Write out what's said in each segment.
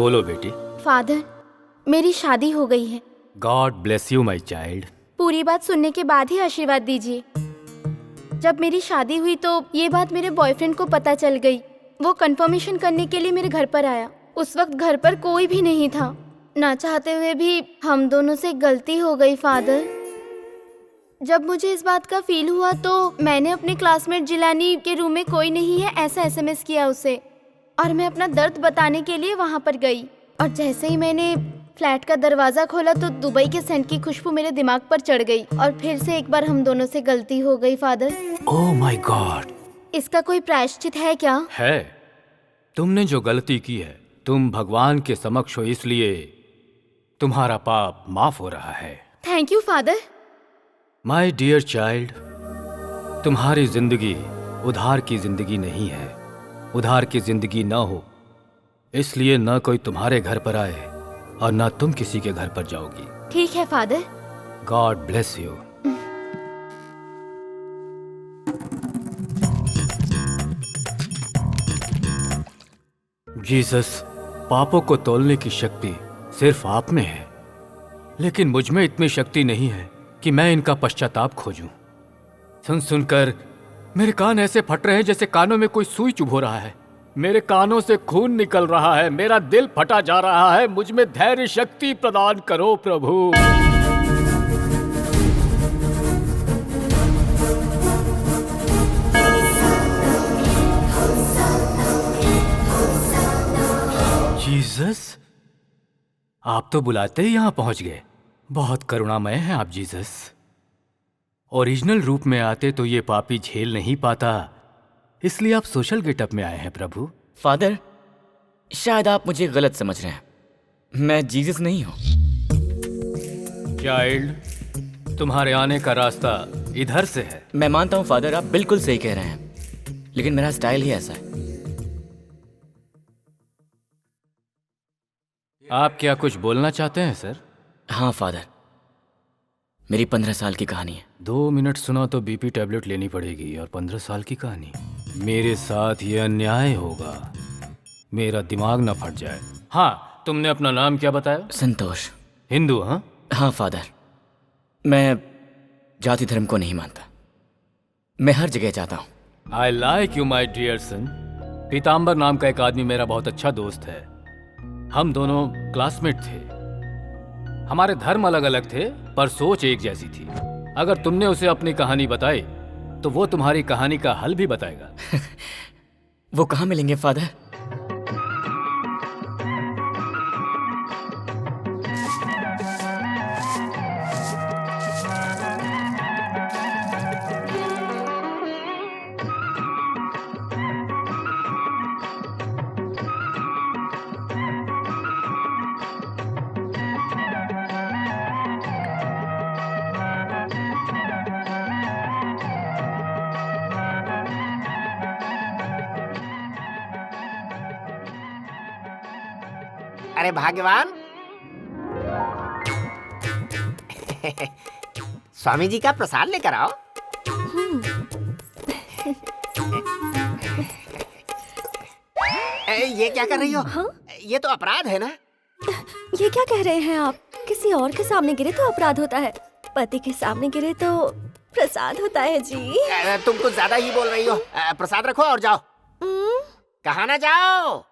बोलो बेटी। फादर, मेरी शादी हो गई है। God bless you my child. पूरी बात सुनने के बाद ही आशीर्वाद दीजिए। जब मेरी शादी हुई तो ये बात मेरे बॉयफ्रेंड को पता चल गई। वो कंफर्मेशन करने के लिए मेरे घर पर आया। उस वक्त घर पर कोई भी नहीं था। ना चाहते हुए भी हम दोनों से गलती हो गई फादर। जब मुझे इस बात का फील हुआ तो मैंने अपने क्लासमेट जिलानी के रूम में कोई नहीं है ऐसा एसएमएस किया उसे, और मैं अपना दर्द बताने के लिए वहाँ पर गई। और जैसे ही मैंने फ्लैट का दरवाजा खोला तो दुबई के सेंट की खुशबू मेरे दिमाग पर चढ़ गई और फिर से एक बार हम दोनों से गलती हो गई फादर। Oh my God. इसका कोई प्रायश्चित है क्या? है। तुमने जो गलती की है, तुम भगवान के समक्ष हो, इसलिए तुम्हारा पाप माफ हो रहा है। Thank you father. My dear child, तुम्हारी जिंदगी उधार की जिंदगी नहीं है। उधार की जिंदगी ना हो इसलिए ना कोई तुम्हारे घर पर आए और ना तुम किसी के घर पर जाओगी। ठीक है father. God bless you. Jesus, पापों को तोलने की शक्ति सिर्फ आप में है, लेकिन मुझ में इतनी शक्ति नहीं है कि मैं इनका पश्चाताप खोजूं। सुन सुनकर मेरे कान ऐसे फट रहे हैं जैसे कानों में कोई सुई चुभो रहा है। मेरे कानों से खून निकल रहा है, मेरा दिल फटा जा रहा है। मुझ में धैर्य शक्ति प्रदान करो प्रभु। जीसस, आप तो बुलाते ही यहां पहुंच गए। बहुत करुणामय हैं आप जीसस। ओरिजिनल रूप में आते तो ये पापी झेल नहीं पाता, इसलिए आप सोशल गेटअप में आए हैं प्रभु। फादर, शायद आप मुझे गलत समझ रहे हैं। मैं जीसस नहीं हूं। चाइल्ड, तुम्हारे आने का रास्ता इधर से है। मैं मानता हूं फादर, आप बिल्कुल सही कह रहे हैं, लेकिन मेरा स्टाइल ही ऐसा है। आप क्या कुछ बोलना चाहते हैं सर? हाँ फादर, मेरी 15 साल की कहानी है। 2 मिनट सुना तो बीपी टैबलेट लेनी पड़ेगी, और 15 साल की कहानी। मेरे साथ ये अन्याय होगा, मेरा दिमाग ना फट जाए। हाँ, तुमने अपना नाम क्या बताया? संतोष। हिंदू? हाँ हाँ फादर, मैं जाति धर्म को नहीं मानता। मैं हर जगह जाता हूँ। I like you my dear son. Pitambar नाम का एक आदमी मेरा बहुत अच्छा दोस्त है। हम दोनों क्लासमेट थे। हमारे धर्म अलग अलग थे पर सोच एक जैसी थी। अगर तुमने उसे अपनी कहानी बताई तो वो तुम्हारी कहानी का हल भी बताएगा। वो कहाँ मिलेंगे फादर? अरे भाग्यवान, स्वामी जी का प्रसाद लेकर आओ। ये क्या कर रही हो? हाँ? ये तो अपराध है ना? ये क्या कह रहे हैं आप? किसी और के सामने गिरे तो अपराध होता है, पति के सामने गिरे तो प्रसाद होता है जी। तुम कुछ ज्यादा ही बोल रही हो। प्रसाद रखो और जाओ। कहाँ ना जाओ।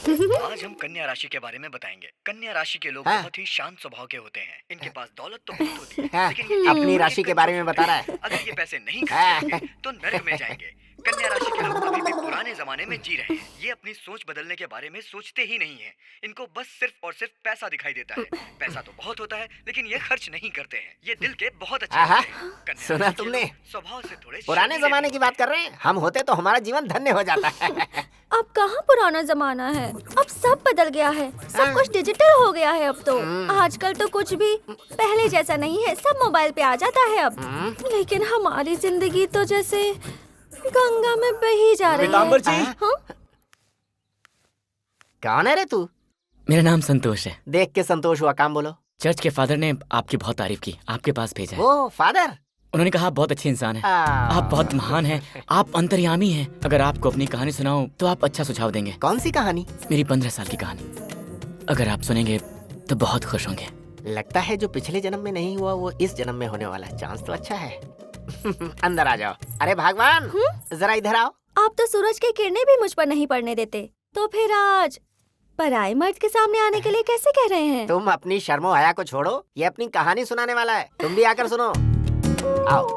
आज हम कन्या राशि के बारे में बताएंगे। कन्या राशि के लोग बहुत ही शांत स्वभाव के होते हैं। इनके पास दौलत तो बहुत होती है, लेकिन ये अपनी राशि के बारे में बता रहा है। अगर ये पैसे नहीं खर्चेंगे तो नरक में जाएंगे। कन्या राशि के लोग अभी भी पुराने जमाने में जी रहे हैं। ये अपनी सोच बदलने के बारे में सोचते ही नहीं हैं। इनको बस सिर्फ और सिर्फ पैसा दिखाई देता है। पैसा तो बहुत होता है लेकिन ये खर्च नहीं करते हैं। ये दिल के बहुत अच्छे होते हैं। कन्या सुना राशि के तुमने? लोग स्वभाव से थोड़े पुराने जमाने की बात कर रहे हैं। हम होते तो हमारा जीवन धन्य हो जाता है। अब कहाँ पुराना जमाना है, अब सब बदल गया है। सब कुछ डिजिटल हो गया है अब तो। आजकल तो कुछ भी पहले जैसा नहीं है, सब मोबाइल पे आ जाता है अब। लेकिन हमारी जिंदगी तो जैसे गंगा में बही जा रही है। पीताम्बर जी। हाँ? कौन है रे तू? मेरा नाम संतोष है। देख के संतोष हुआ, काम बोलो। चर्च के फादर ने आपकी बहुत तारीफ की, आपके पास भेजा है। ओ फादर, उन्होंने कहा आप बहुत अच्छे इंसान हैं, आप बहुत महान हैं, आप अंतर्यामी हैं। अगर आपको अपनी कहानी सुनाऊं तो आप अच्छा सुझाव देंगे। कौन सी कहानी? मेरी 15 साल की कहानी। अगर आप सुनेंगे तो बहुत खुश होंगे। लगता है जो पिछले जन्म में नहीं हुआ वो इस जन्म में होने वाला है। चांस तो अच्छा है। अंदर आ जाओ। अरे भगवान, जरा इधर आओ। आप तो सूरज की किरणें भी मुझ पर नहीं पड़ने देते, तो फिर आज पराये मर्द के सामने आने के लिए कैसे कह रहे हैं? तुम अपनी शर्मो हया को छोड़ो, ये अपनी कहानी सुनाने वाला है। तुम भी आकर सुनो। आओ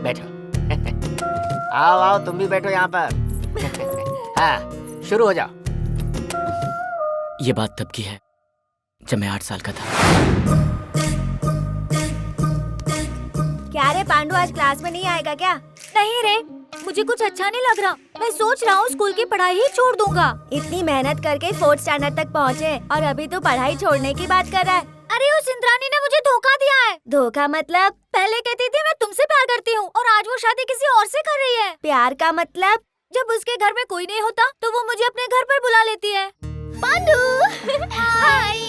बैठो। आओ आओ, तुम भी बैठो यहाँ पर। हाँ, शुरू हो जाओ। ये बात तब की है जब मैं 8 साल का था। क्या रे पांडु, आज क्लास में नहीं आएगा क्या? नहीं रे, मुझे कुछ अच्छा नहीं लग रहा। मैं सोच रहा हूँ स्कूल की पढ़ाई ही छोड़ दूंगा। इतनी मेहनत करके 4th स्टैंडर्ड तक पहुँचे और अभी तो पढ़ाई छोड़ने की बात कर रहा है। अरे उस इंद्रानी ने मुझे धोखा दिया है। धोखा मतलब? पहले कहती थी मैं तुमसे प्यार करती हूँ और आज वो शादी किसी और से कर रही है। प्यार का मतलब? जब उसके घर में कोई नहीं होता तो वो मुझे अपने घर पर बुला लेती है। पांडु हाय।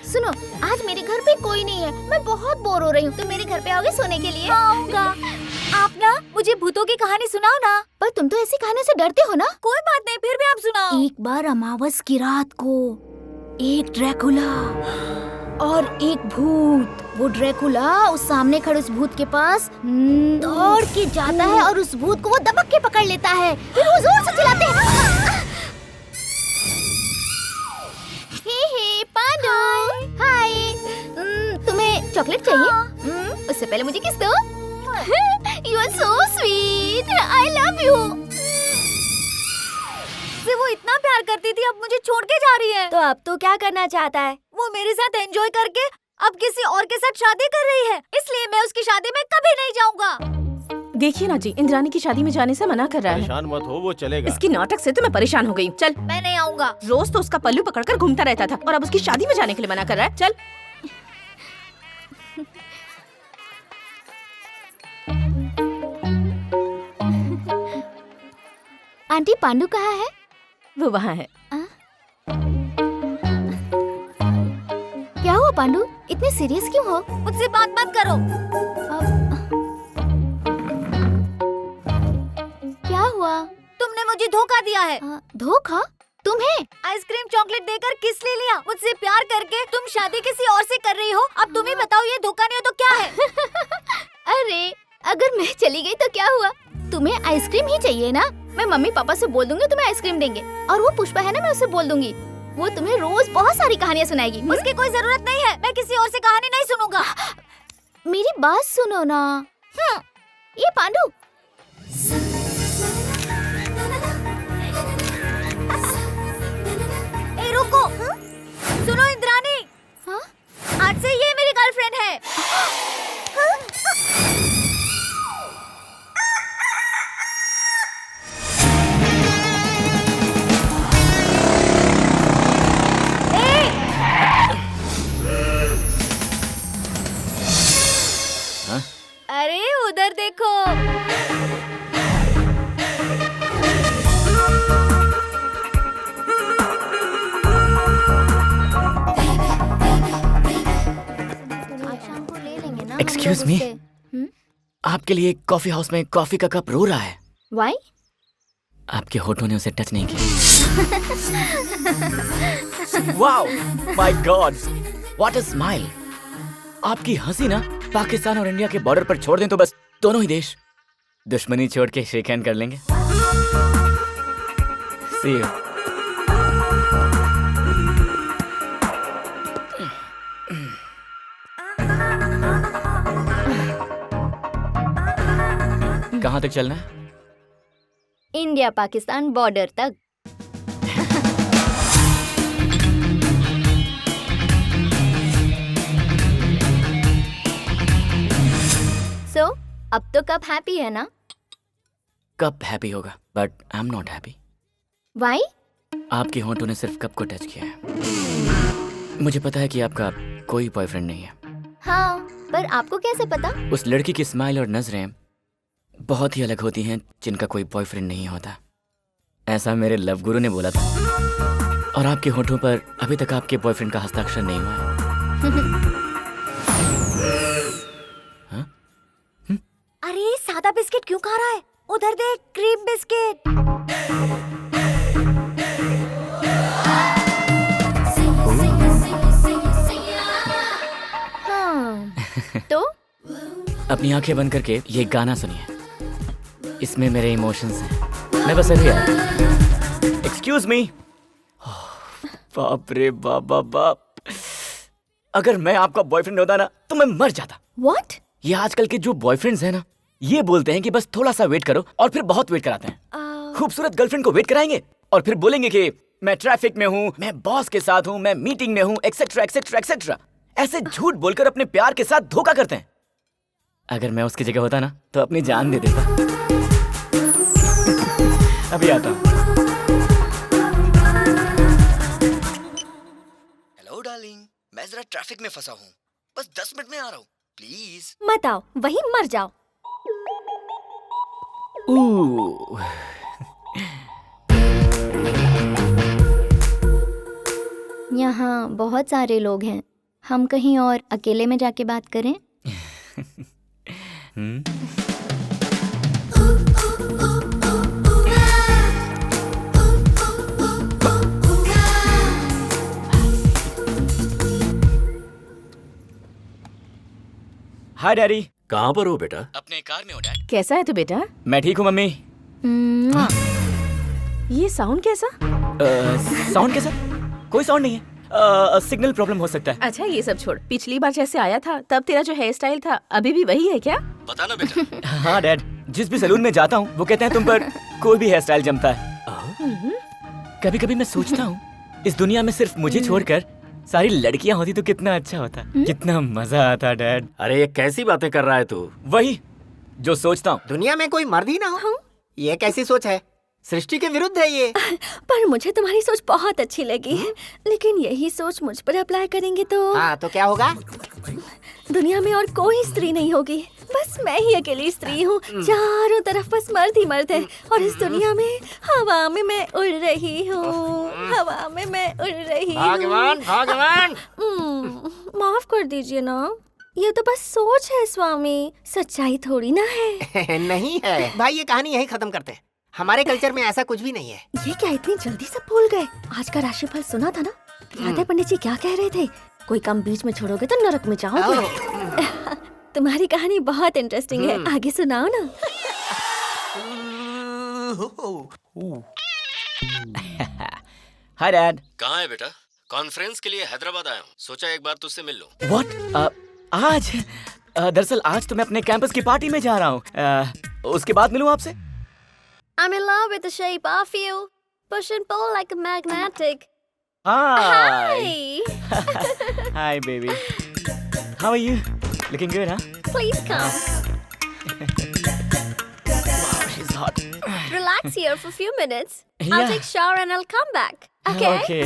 सुनो, आज मेरे घर पे कोई नहीं है, मैं बहुत बोर हो रही हूँ। तुम मेरे घर पे आओगे सोने के लिए? आऊंगा। आप ना मुझे भूतों की कहानी सुनाओ ना। पर तुम तो ऐसी कहानी से डरते हो ना। कोई बात नहीं, फिर भी आप सुनाओ। एक बार अमावस की रात को एक ड्रैकुला और एक भूत, वो ड्रैकुला उस सामने खड़े उस भूत के पास दौड़ के जाता है और उस भूत को वो दबक के पकड़ लेता है। फिर वो जोर से चिल्लाते हैं, हे पांडु हाय। तुम्हें चॉकलेट चाहिए? उससे पहले मुझे किस दो। You are so sweet, I love you. से वो इतना प्यार करती थी, अब मुझे छोड़ के जा रही है। तो अब तो क्या करना चाहता है? वो मेरे साथ एंजॉय करके अब किसी और के साथ शादी कर रही है, इसलिए मैं उसकी शादी में कभी नहीं जाऊंगा। देखिए ना जी, इंद्रानी की शादी में जाने से मना कर रहा है। परेशान मत हो, वो चलेगा। इसकी नाटक से तो मैं परेशान हो गई हूँ। चल, मैं नहीं आऊंगा। रोज तो उसका पल्लू पकड़कर घूमता रहता था और अब उसकी शादी में जाने के लिए मना कर रहा है। चल। आंटी, पांडु कहाँ है? वो वहाँ है। क्या हुआ पांडु, इतने सीरियस क्यों हो? मुझसे बात मत करो। क्या हुआ? तुमने मुझे धोखा दिया है। धोखा? तुम्हें? आइसक्रीम चॉकलेट देकर किस ले लिया? मुझसे प्यार करके तुम शादी किसी और से कर रही हो। अब तुम ही बताओ, ये धोखा नहीं हो तो क्या है? अरे, अगर मैं चली गई तो क्या हुआ? तुम्हें आइसक्रीम ही चाहिए ना? मैं मम्मी पापा से बोल दूंगी, तुम्हें आइसक्रीम देंगे। और वो पुष्पा है ना, मैं उससे बोल दूंगी, वो तुम्हें रोज बहुत सारी कहानियाँ सुनाएगी। उसकी कोई जरूरत नहीं है, मैं किसी और से कहानी नहीं सुनूंगा। मेरी बात सुनो ना। ये पांडु, ए रुको। सुनो इंद्रानी, हाँ? आज से ये मेरी गर्लफ्रेंड है। अरे उधर देखो। एक्सक्यूज मी, आपके लिए कॉफी हाउस में कॉफी का कप रो रहा है। Why? आपके होठों ने उसे टच नहीं किया। Wow, my God, what a smile. आपकी हंसी ना पाकिस्तान और इंडिया के बॉर्डर पर छोड़ दें तो बस दोनों ही देश दुश्मनी छोड़ के शेक हैंड कर लेंगे। See you. कहाँ तक चलना है? इंडिया पाकिस्तान बॉर्डर तक। So, अब तो कप हैप्पी है ना? कप हैप्पी होगा, but I am not happy. Why? आपके होंठों ने सिर्फ कप को टच किया है। मुझे पता है कि आपका कोई बॉयफ्रेंड नहीं है। हाँ, पर आपको कैसे पता? उस लड़की की स्माइल और नजरें बहुत ही अलग होती हैं जिनका कोई बॉयफ्रेंड नहीं होता। ऐसा मेरे लव गुरु ने बोला था। और आपके होठों पर अभी तक आपके बॉयफ्रेंड का हस्ताक्षर नहीं हुआ है। हाँ? अरे सादा बिस्किट क्यों खा रहा है? उधर देख, क्रीम बिस्किट। हाँ तो अपनी आंखें बंद करके ये गाना सुनिए। इसमें मेरे इमोशंस हैं। मैं बस अभी आया। Excuse me. बाप रे बाप बाप बाप। अगर मैं आपका बॉयफ्रेंड होता ना तो मैं मर जाता। What? ये आजकल के जो बॉयफ्रेंड्स हैं ना, ये बोलते हैं कि बस थोड़ा सा वेट करो और फिर बहुत वेट कराते हैं। खूबसूरत गर्लफ्रेंड को वेट कराएंगे और फिर बोलेंगे कि मैं ट्रैफिक में हूँ, मैं बॉस के साथ हूँ, मैं मीटिंग में हूँ, एक्सेट्रा एक्सेट्रा एक्सेट्रा। ऐसे झूठ बोलकर अपने प्यार के साथ धोखा करते हैं। अगर मैं उसकी जगह होता ना तो अपनी जान दे देता। अभी आता हूँ। हेलो डार्लिंग, मैं जरा ट्रैफिक में फंसा हूँ, बस 10 मिनट में आ रहा हूँ, प्लीज। मत आओ, वहीं मर जाओ। यहाँ बहुत सारे लोग हैं, हम कहीं और अकेले में जाके बात करें। हाय डैडी। कहाँ पर हो बेटा? अपने कार में हो डैड। कैसा है तू बेटा? मैं ठीक हूँ मम्मी। ये साउंड कैसा? साउंड कैसा? कोई साउंड नहीं है। सिग्नल प्रॉब्लम हो सकता है। अच्छा ये सब छोड़, पिछली बार जैसे आया था तब तेरा जो हेयर स्टाइल था अभी भी वही है क्या? बता ना बेटा। हाँ डैड, जिस भी सैलून में जाता हूँ वो कहते हैं तुम पर कोई भी हेयर स्टाइल जमता है। कभी कभी मैं सोचता हूँ इस दुनिया में सिर्फ मुझे छोड़कर सारी लड़कियां होती तो कितना अच्छा होता, कितना मजा आता डैड। अरे ये कैसी बातें कर रहा है तू? वही जो सोचता हूँ। दुनिया में कोई मर्द ही ना हो, ये कैसी सोच है? सृष्टि के विरुद्ध है ये। पर मुझे तुम्हारी सोच बहुत अच्छी लगी है, लेकिन यही सोच मुझ पर अप्लाई करेंगे तो हाँ तो क्या होगा? दुनिया में और कोई स्त्री नहीं होगी, बस मैं ही अकेली स्त्री हूँ। चारों तरफ बस मर्द ही मर्द है और इस दुनिया में हवा में मैं उड़ रही हूँ, हवा में मैं उड़ रही हूँ। भगवान भगवान। माफ कर दीजिए ना, ये तो बस सोच है स्वामी, सच्चाई थोड़ी ना है। नहीं है भाई, ये कहानी यही खत्म करते हैं। हमारे कल्चर में ऐसा कुछ भी नहीं है। ये क्या इतनी जल्दी से भूल गए? आज का राशिफल सुना था ना? याद है पंडित जी क्या कह रहे थे? कोई काम बीच में छोड़ोगे तो नरक में जाओगे। तुम्हारी कहानी बहुत इंटरेस्टिंग है, आगे सुनाओ ना। Hi dad. कहाँ है बेटा? कॉन्फ्रेंस के लिए हैदराबाद आया हूँ, सोचा एक बार तुझसे मिल लूं। व्हाट? आज? दरअसल आज तो मैं अपने कैंपस की पार्टी में जा रहा हूँ। उसके बाद मिलूं आपसे? I'm in love with the shape of you. Push and pull like a magnetic. Hi. Hi. Hi, baby. How are you? Looking good, huh? Please come. Wow, she's hot. Relax here for a few minutes. Yeah. I'll take shower and I'll come back. Okay? Okay.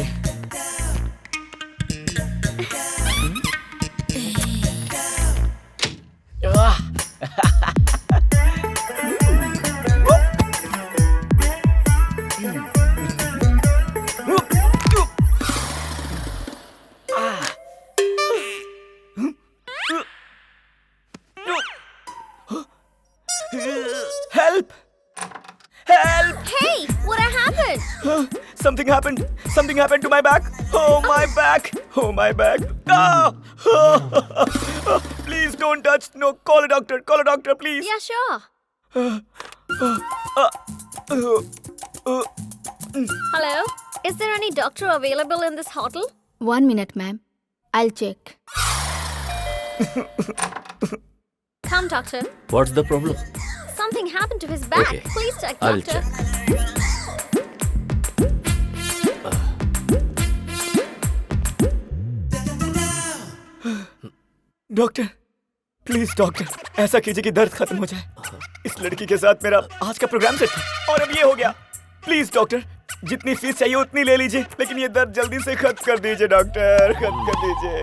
Help! Help! Hey, what happened? Something happened. Something happened to my back. Oh, my back. Oh, my back. Ah! Please don't touch. No, call a doctor. Call a doctor, please. Yeah, sure. Hello? Is there any doctor available in this hotel? 1 minute, ma'am. I'll check. Come, doctor. What's the problem? Something happened to his back. Okay. Please check, I'll doctor. Doctor, please doctor, ऐसा कीजिए कि दर्द खत्म हो जाए। इस लड़की के साथ मेरा आज का प्रोग्राम सेट था और अब ये हो गया। प्लीज डॉक्टर, जितनी फीस चाहिए उतनी ले लीजिए, लेकिन ये दर्द जल्दी से खत्म कर दीजिए डॉक्टर, खत्म कर दीजिए।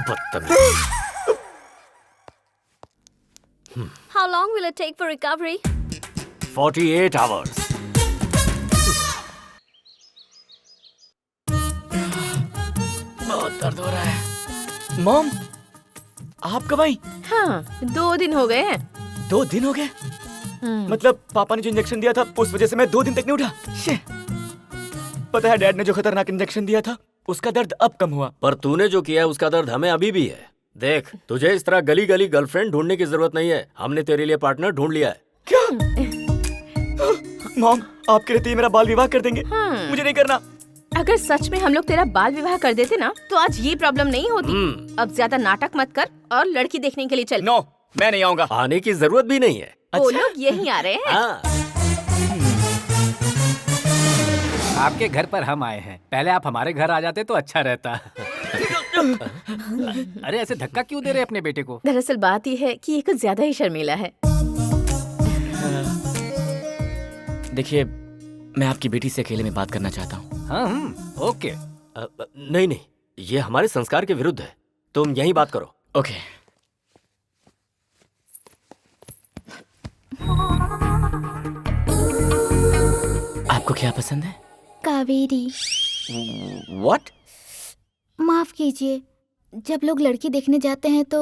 बदतमीज। How long will it take for recovery? 48 hours. बहुत दर्द हो रहा है। मॉम, आप कब आई? हाँ, 2 दिन हो गए हैं। 2 दिन हो गए? मतलब पापा ने जो इंजेक्शन दिया था उस वजह से मैं 2 दिन तक नहीं उठा। शे। पता है डैड ने जो खतरनाक इंजेक्शन दिया था उसका दर्द अब कम हुआ। पर तूने जो किया है उसका दर्द हमें अभी भी है। देख, तुझे इस तरह गली गली गर्लफ्रेंड ढूंढने की जरूरत नहीं है। हमने तेरे लिए पार्टनर ढूंढ लिया है। क्या? मॉम, आपके रहते ही मेरा बाल विवाह कर देंगे। मुझे नहीं करना। अगर सच में हम लोग तेरा बाल विवाह कर देते ना तो आज ये प्रॉब्लम नहीं होती। अब ज्यादा नाटक मत कर और लड़की देखने के लिए चल। नो, मैं नहीं आऊंगा। आने की जरूरत भी नहीं है। वो लोग यहीं आ रहे हैं। हाँ। आपके घर पर हम आए हैं, पहले आप हमारे घर आ जाते तो अच्छा रहता। अरे ऐसे धक्का क्यों दे रहे अपने बेटे को? दरअसल बात ये है कि ये कुछ ज्यादा ही शर्मीला है। देखिए, मैं आपकी बेटी से अकेले में बात करना चाहता हूँ। हाँ, ओके। नहीं नहीं, ये हमारे संस्कार के विरुद्ध है। तुम यहीं बात करो। ओके। आपको क्या पसंद है? कावेरी। What? माफ कीजिए, जब लोग लड़की देखने जाते हैं तो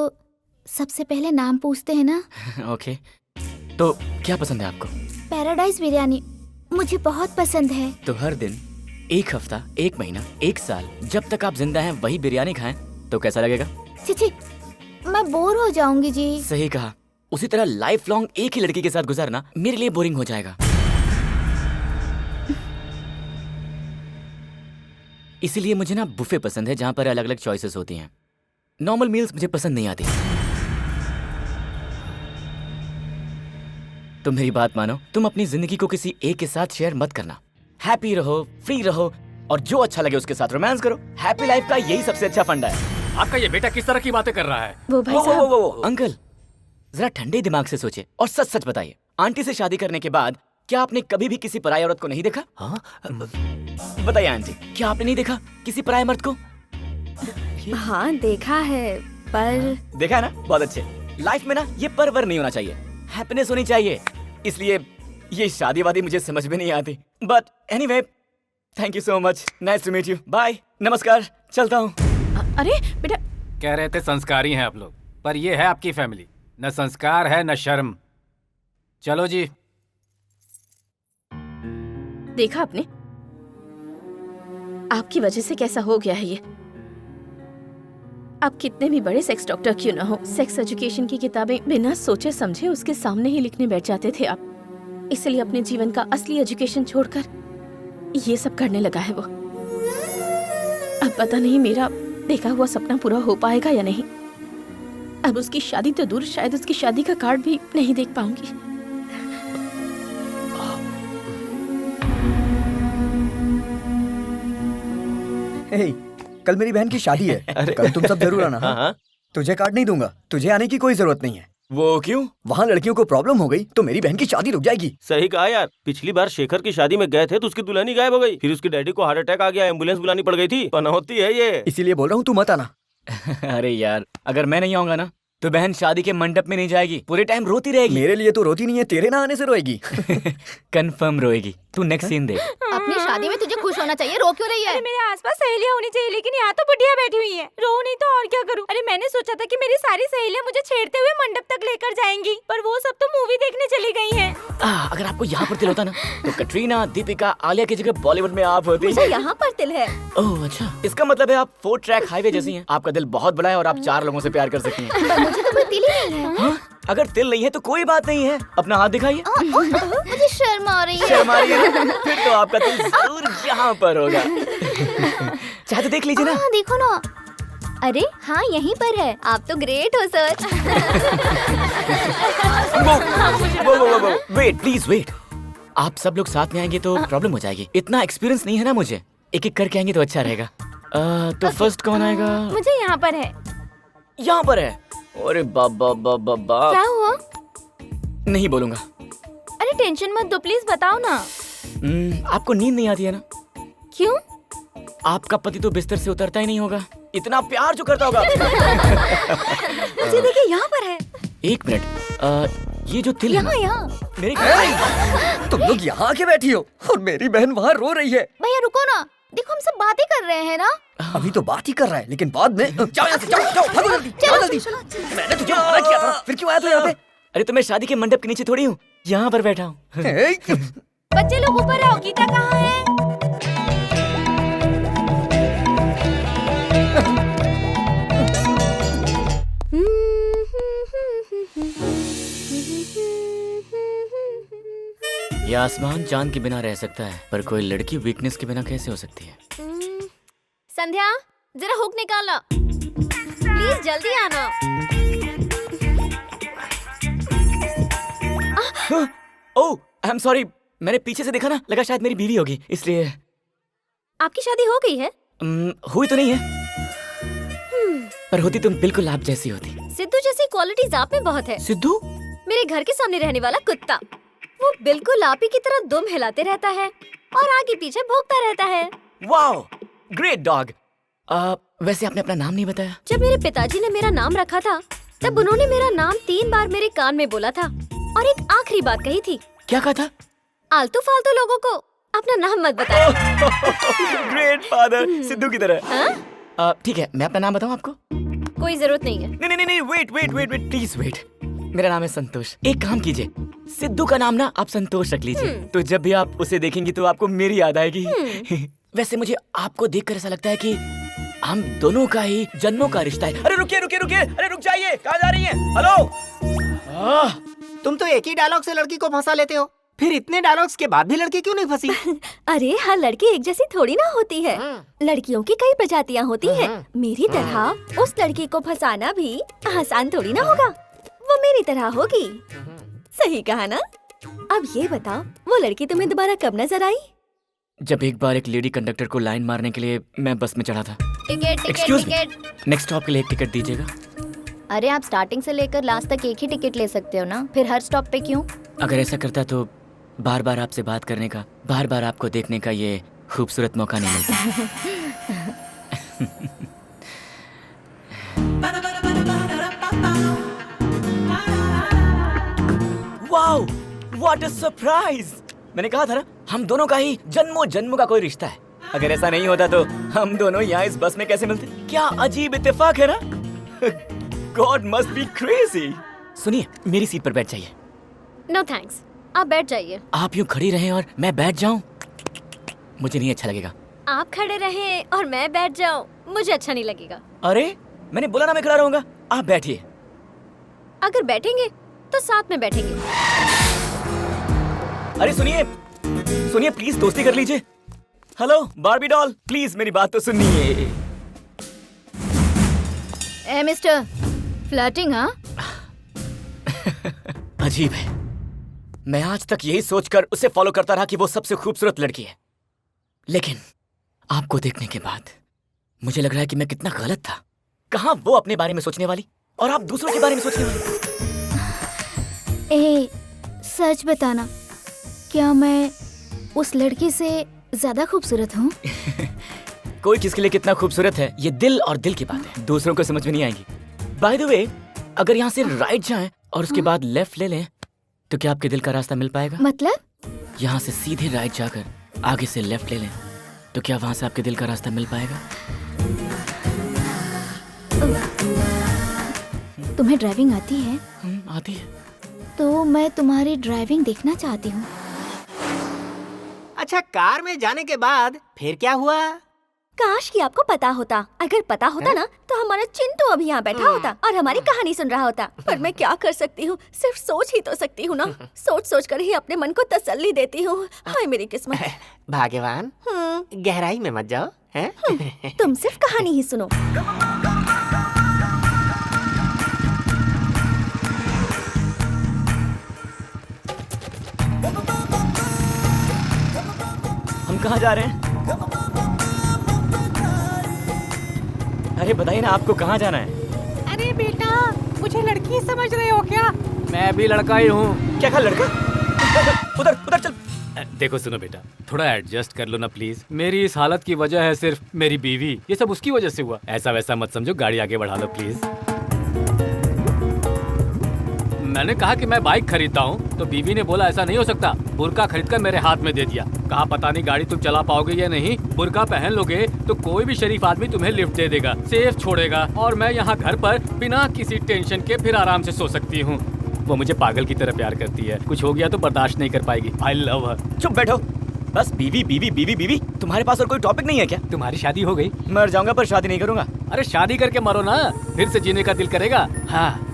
सबसे पहले नाम पूछते हैं ना। ओके। तो क्या पसंद है आपको? पैराडाइज बिरयानी मुझे बहुत पसंद है। तो हर दिन, 1 हफ्ता, 1 महीना, 1 साल, जब तक आप जिंदा हैं वही बिरयानी खाएं तो कैसा लगेगा? चिची, मैं बोर हो जाऊंगी जी। सही कहा। उसी तरह लाइफ लॉन्ग एक ही लड़की के साथ गुजारना मेरे लिए बोरिंग हो जाएगा। इसीलिए मुझे ना बुफे पसंद है जहाँ पर अलग अलग चॉइसेस होती हैं। नॉर्मल मील्स मुझे पसंद नहीं आती। तुम मेरी बात मानो, तुम अपनी जिंदगी को किसी एक के साथ शेयर मत करना। हैप्पी रहो, फ्री रहो और जो अच्छा लगे उसके साथ रोमांस करो। हैप्पी लाइफ का यही सबसे अच्छा फंडा है। आपका ये बेटा किस तरह की बातें कर रहा है? वो भाई साहब। वो अंकल, जरा ठंडे दिमाग से सोचे और सच सच बताइए, आंटी से शादी करने के बाद क्या आपने कभी भी किसी पराई औरत को नहीं देखा? हाँ? बताइए आंटी, क्या आपने नहीं देखा किसी पराये मर्द को? हाँ देखा है, पर देखा है ना? बहुत अच्छे। लाइफ में ना ये परवर नहीं होना चाहिए, हैप्पीनेस होनी चाहिए। इसलिए ये शादी वादी मुझे समझ में नहीं आती। But anyway, thank you so much. Nice to meet you. Bye, नमस्कार, चलता हूँ। अरे बेटा, कह रहे थे संस्कारी हैं आप लोग, पर ये है आपकी फैमिली, न संस्कार है न शर्म। चलो जी। देखा आपने, आपकी वजह से कैसा हो गया है ये। आप कितने भी बड़े सेक्स डॉक्टर क्यों ना हो, सेक्स एजुकेशन की किताबें बिना सोचे समझे उसके सामने ही लिखने बैठ जाते थे आप। इसलिए अपने जीवन का असली एजुकेशन छोड़कर ये सब करने लगा है वो। अब पता नहीं मेरा देखा हुआ सपना पूरा हो पाएगा या नहीं। अब उसकी शादी तो दूर, शायद उसकी शादी का कार्ड भी नहीं देख पाऊंगी। हे, कल मेरी बहन की शादी है। कल तुम सब जरूर आना। हाँ? तुझे कार्ड नहीं दूंगा, तुझे आने की कोई जरूरत नहीं है। वो क्यों? वहाँ लड़कियों को प्रॉब्लम हो गई तो मेरी बहन की शादी रुक जाएगी। सही कहा यार, पिछली बार शेखर की शादी में गए थे तो उसकी दुल्हन ही गायब हो गई। फिर उसके डैडी को हार्ट अटैक आ गया, एम्बुलेंस बुलानी पड़ गई थी। पनौती है ये। इसीलिए बोल रहा हूँ तू मत आना। अरे यार, अगर मैं नहीं आऊंगा ना तो बहन शादी के मंडप में नहीं जाएगी, पूरे टाइम रोती रहेगी। मेरे लिए तो रोती नहीं है, तेरे ना आने से रोएगी। कंफर्म रोएगी। तू नेक्स्ट सीन देख। अपनी शादी में तुझे खुश होना चाहिए, रो क्यों रही है? अरे मेरे आसपास सहेलियां होनी चाहिए, लेकिन यहाँ तो बुढ़िया बैठी हुई हैं। रो नहीं तो और क्या करूँ? अरे मैंने सोचा था कि मेरी सारी सहेलियां मुझे छेड़ते हुए मंडप तक लेकर जाएंगी, पर वो सब तो मूवी देखने चली गई हैं। अगर आपको यहाँ पर तिल होता ना तो कटरीना, दीपिका, आलिया की जगह बॉलीवुड में आप होती। मुझे यहाँ पर तिल है। ओह अच्छा, इसका मतलब है आप 4 ट्रैक हाईवे जैसी हैं। आपका दिल बहुत बड़ा है और आप 4 लोगों से प्यार कर सकती हैं। पर मुझे तो कोई तिल ही नहीं है। हाँ? अगर तिल नहीं है तो कोई बात नहीं है, अपना हाथ दिखाइए। मुझे शर्म आ रही है। शर्म आ रही है ना? फिर तो आपका दिल जरूर यहाँ पर होगा। चाहे तो देख लीजिए ना। हाँ देखो ना। अरे हाँ, यहीं पर है। आप तो ग्रेट हो सर। वो वेट, प्लीज वेट। आप सब लोग साथ में आएंगे तो प्रॉब्लम हो जाएगी। इतना एक्सपीरियंस नहीं है ना मुझे, एक एक करके आएंगे तो अच्छा रहेगा। तो फर्स्ट कौन आएगा? मुझे यहाँ पर है। यहाँ पर है? अरे बाबा बाबा बाबा। क्या हुआ? नहीं बोलूंगा। अरे टेंशन मत दो, प्लीज बताओ ना। आपको नींद नहीं आती है ना? क्यों? आपका पति तो बिस्तर से उतरता ही नहीं होगा, इतना प्यार जो करता होगा। मुझे देखिए यहाँ पर है। 1 मिनट, ये जो तिल है ना, यहाँ। मेरी तुम लोग यहाँ आके बैठी हो और मेरी बहन वहाँ रो रही है। भैया रुको ना, देखो हम सब बातें कर रहे हैं ना। अभी तो बात ही कर रहा है, लेकिन बाद में जाओ यहाँ से, जाओ जाओ, भागो जल्दी, जाओ जल्दी। मैंने तुझे मना किया था, फिर क्यों आया तू यहाँ पे? अरे तो मैं शादी के मंडप के नीचे थोड़ी हूँ, यहाँ पर बैठा हूँ। बच्चे लोग ऊपर आओ, गीता कहाँ है? ये आसमान चांद के बिना रह सकता है, पर कोई लड़की वीकनेस के बिना कैसे हो सकती है? संध्या, जरा हुक निकालना प्लीज, जल्दी आना। ओह, आई एम सॉरी, मैंने पीछे से देखा ना, लगा शायद मेरी बीवी होगी, इसलिए। आपकी शादी हो गई है? हुई तो नहीं है, पर होती तुम बिल्कुल आप जैसी होती। सिद्धू जैसी क्वालिटीज आप में बहुत है। सिद्धू? मेरे घर के सामने रहने वाला कुत्ता, वो बिल्कुल आप ही की तरह दुम हिलाते रहता है और आगे पीछे भौंकता रहता है। Wow, great dog. वैसे आपने अपना नाम नहीं बताया। जब मेरे पिताजी ने मेरा नाम रखा था, तब उन्होंने मेरा नाम 3 बार मेरे कान में बोला था और एक आखिरी बात कही थी। क्या कहा था? आलतू फालतू लोगों को अपना नाम मत बताओ। ग्रेट फादर, सिद्धू की तरह। ठीक है, मैं अपना नाम बताऊं आपको? कोई जरूरत नहीं है। नहीं, वेट, प्लीज वेट। मेरा नाम है संतोष। एक काम कीजिए, सिद्धू का नाम ना आप संतोष रख लीजिए, तो जब भी आप उसे देखेंगी तो आपको मेरी याद आएगी। वैसे मुझे आपको देखकर ऐसा लगता है कि हम दोनों का ही जन्मों का रिश्ता है। अरे रुकिए, अरे रुक जाइए, कहाँ जा रही हैं? हेलो। तुम तो एक ही डायलॉग से लड़की को फंसा लेते हो, फिर इतने डायलॉग्स के बाद भी लड़की क्यों नहीं फंसी? अरे हर लड़की एक जैसी थोड़ी ना होती है, लड़कियों की कई प्रजातियां होती हैं। मेरी तरह उस लड़की को फंसाना भी आसान थोड़ी ना होगा, वो मेरी तरह होगी। सही कहा ना? अब ये बताओ, वो लड़की तुम्हें दोबारा कब नजर आई? जब एक बार एक लेडी कंडक्टर को लाइन मारने के लिए मैं बस में चढ़ा था। टिकट। नेक्स्ट स्टॉप के लिए एक टिकट दीजिएगा। अरे आप स्टार्टिंग से लेकर लास्ट तक एक ही टिकट ले सकते हो ना, फिर हर स्टॉप पे क्यों? अगर ऐसा करता तो बार बार आपसे बात करने का, बार बार आपको देखने का ये खूबसूरत मौका नहीं मिलता। Wow, what a surprise! मैंने कहा था ना, हम दोनों का ही जन्मों जन्मों का कोई रिश्ता है। अगर ऐसा नहीं होता तो हम दोनों यहाँ इस बस में कैसे मिलते? क्या अजीब इत्तेफाक है ना? God must be crazy! सुनिए, मेरी सीट पर बैठ जाइए। नो थैंक्स, आप बैठ जाइए। आप यूँ खड़ी रहें और मैं बैठ जाऊं, मुझे नहीं अच्छा लगेगा। आप खड़े रहें और मैं बैठ जाऊं, मुझे अच्छा नहीं लगेगा। अरे मैंने बोला ना मैं खड़ा रहूंगा, आप बैठिए। अगर बैठेंगे तो साथ में बैठेंगे। अरे सुनिए प्लीज, दोस्ती कर लीजिए। हेलो बार्बी डॉल, प्लीज मेरी बात तो सुनिए। ए मिस्टर, फ्लर्टिंग हाँ? अजीब है, मैं आज तक यही सोचकर उसे फॉलो करता रहा कि वो सबसे खूबसूरत लड़की है, लेकिन आपको देखने के बाद मुझे लग रहा है कि मैं कितना गलत था। कहाँ वो अपने बारे में सोचने वाली और आप दूसरों के बारे में सोचने वाली। ए, सच बताना, क्या मैं उस लड़की से ज्यादा खूबसूरत हूँ? कोई किसके लिए कितना खूबसूरत है ये दिल और दिल की बात है, दूसरों को समझ में नहीं आएगी। बाय द वे, अगर यहाँ से राइट जाएं और उसके बाद लेफ्ट ले लें तो क्या आपके दिल का रास्ता मिल पाएगा? मतलब? यहाँ से सीधे राइट जाकर आगे से लेफ्ट ले लें तो क्या वहाँ से आपके दिल का रास्ता मिल पाएगा? तुम्हें ड्राइविंग आती है? आती है। तो मैं तुम्हारी ड्राइविंग देखना चाहती हूँ। अच्छा, कार में जाने के बाद फिर क्या हुआ? काश कि आपको पता होता। अगर पता होता ना तो हमारा चिंटू अभी यहाँ बैठा होता और हमारी कहानी सुन रहा होता। पर मैं क्या कर सकती हूँ, सिर्फ सोच ही तो सकती हूँ ना। सोच सोच कर ही अपने मन को तसल्ली देती हूँ। हाय मेरी किस्मत। भाग्यवान, गहराई में मत जाओ हैं? तुम सिर्फ कहानी ही सुनो। हम कहाँ जा रहे हैं? अरे बताइए ना, आपको कहाँ जाना है? अरे बेटा, मुझे लड़की समझ रहे हो क्या? मैं भी लड़का ही हूँ। क्या कहा लड़का? उधर चल। देखो सुनो बेटा, थोड़ा एडजस्ट कर लो ना प्लीज। मेरी इस हालत की वजह है सिर्फ मेरी बीवी, ये सब उसकी वजह से हुआ। ऐसा वैसा मत समझो, गाड़ी आगे बढ़ा लो प्लीज। मैंने कहा कि मैं बाइक खरीदता हूँ तो बीवी ने बोला ऐसा नहीं हो सकता। बुर्का खरीदकर मेरे हाथ में दे दिया। कहा पता नहीं गाड़ी तुम चला पाओगे या नहीं, बुर्का पहन लोगे तो कोई भी शरीफ आदमी तुम्हें लिफ्ट दे देगा, सेफ छोड़ेगा और मैं यहाँ घर पर बिना किसी टेंशन के फिर आराम से सो सकती हूँ। वो मुझे पागल की तरह प्यार करती है, कुछ हो गया तो बर्दाश्त नहीं कर पाएगी। आई लव हर। चुप बैठो। बस बीवी बीवी बीवी बीवी। तुम्हारे पास और कोई टॉपिक नहीं है क्या? तुम्हारी शादी हो गई? मर जाऊंगा पर शादी नहीं करूंगा। अरे शादी करके मरो ना, फिर से जीने का दिल करेगा। हाँ,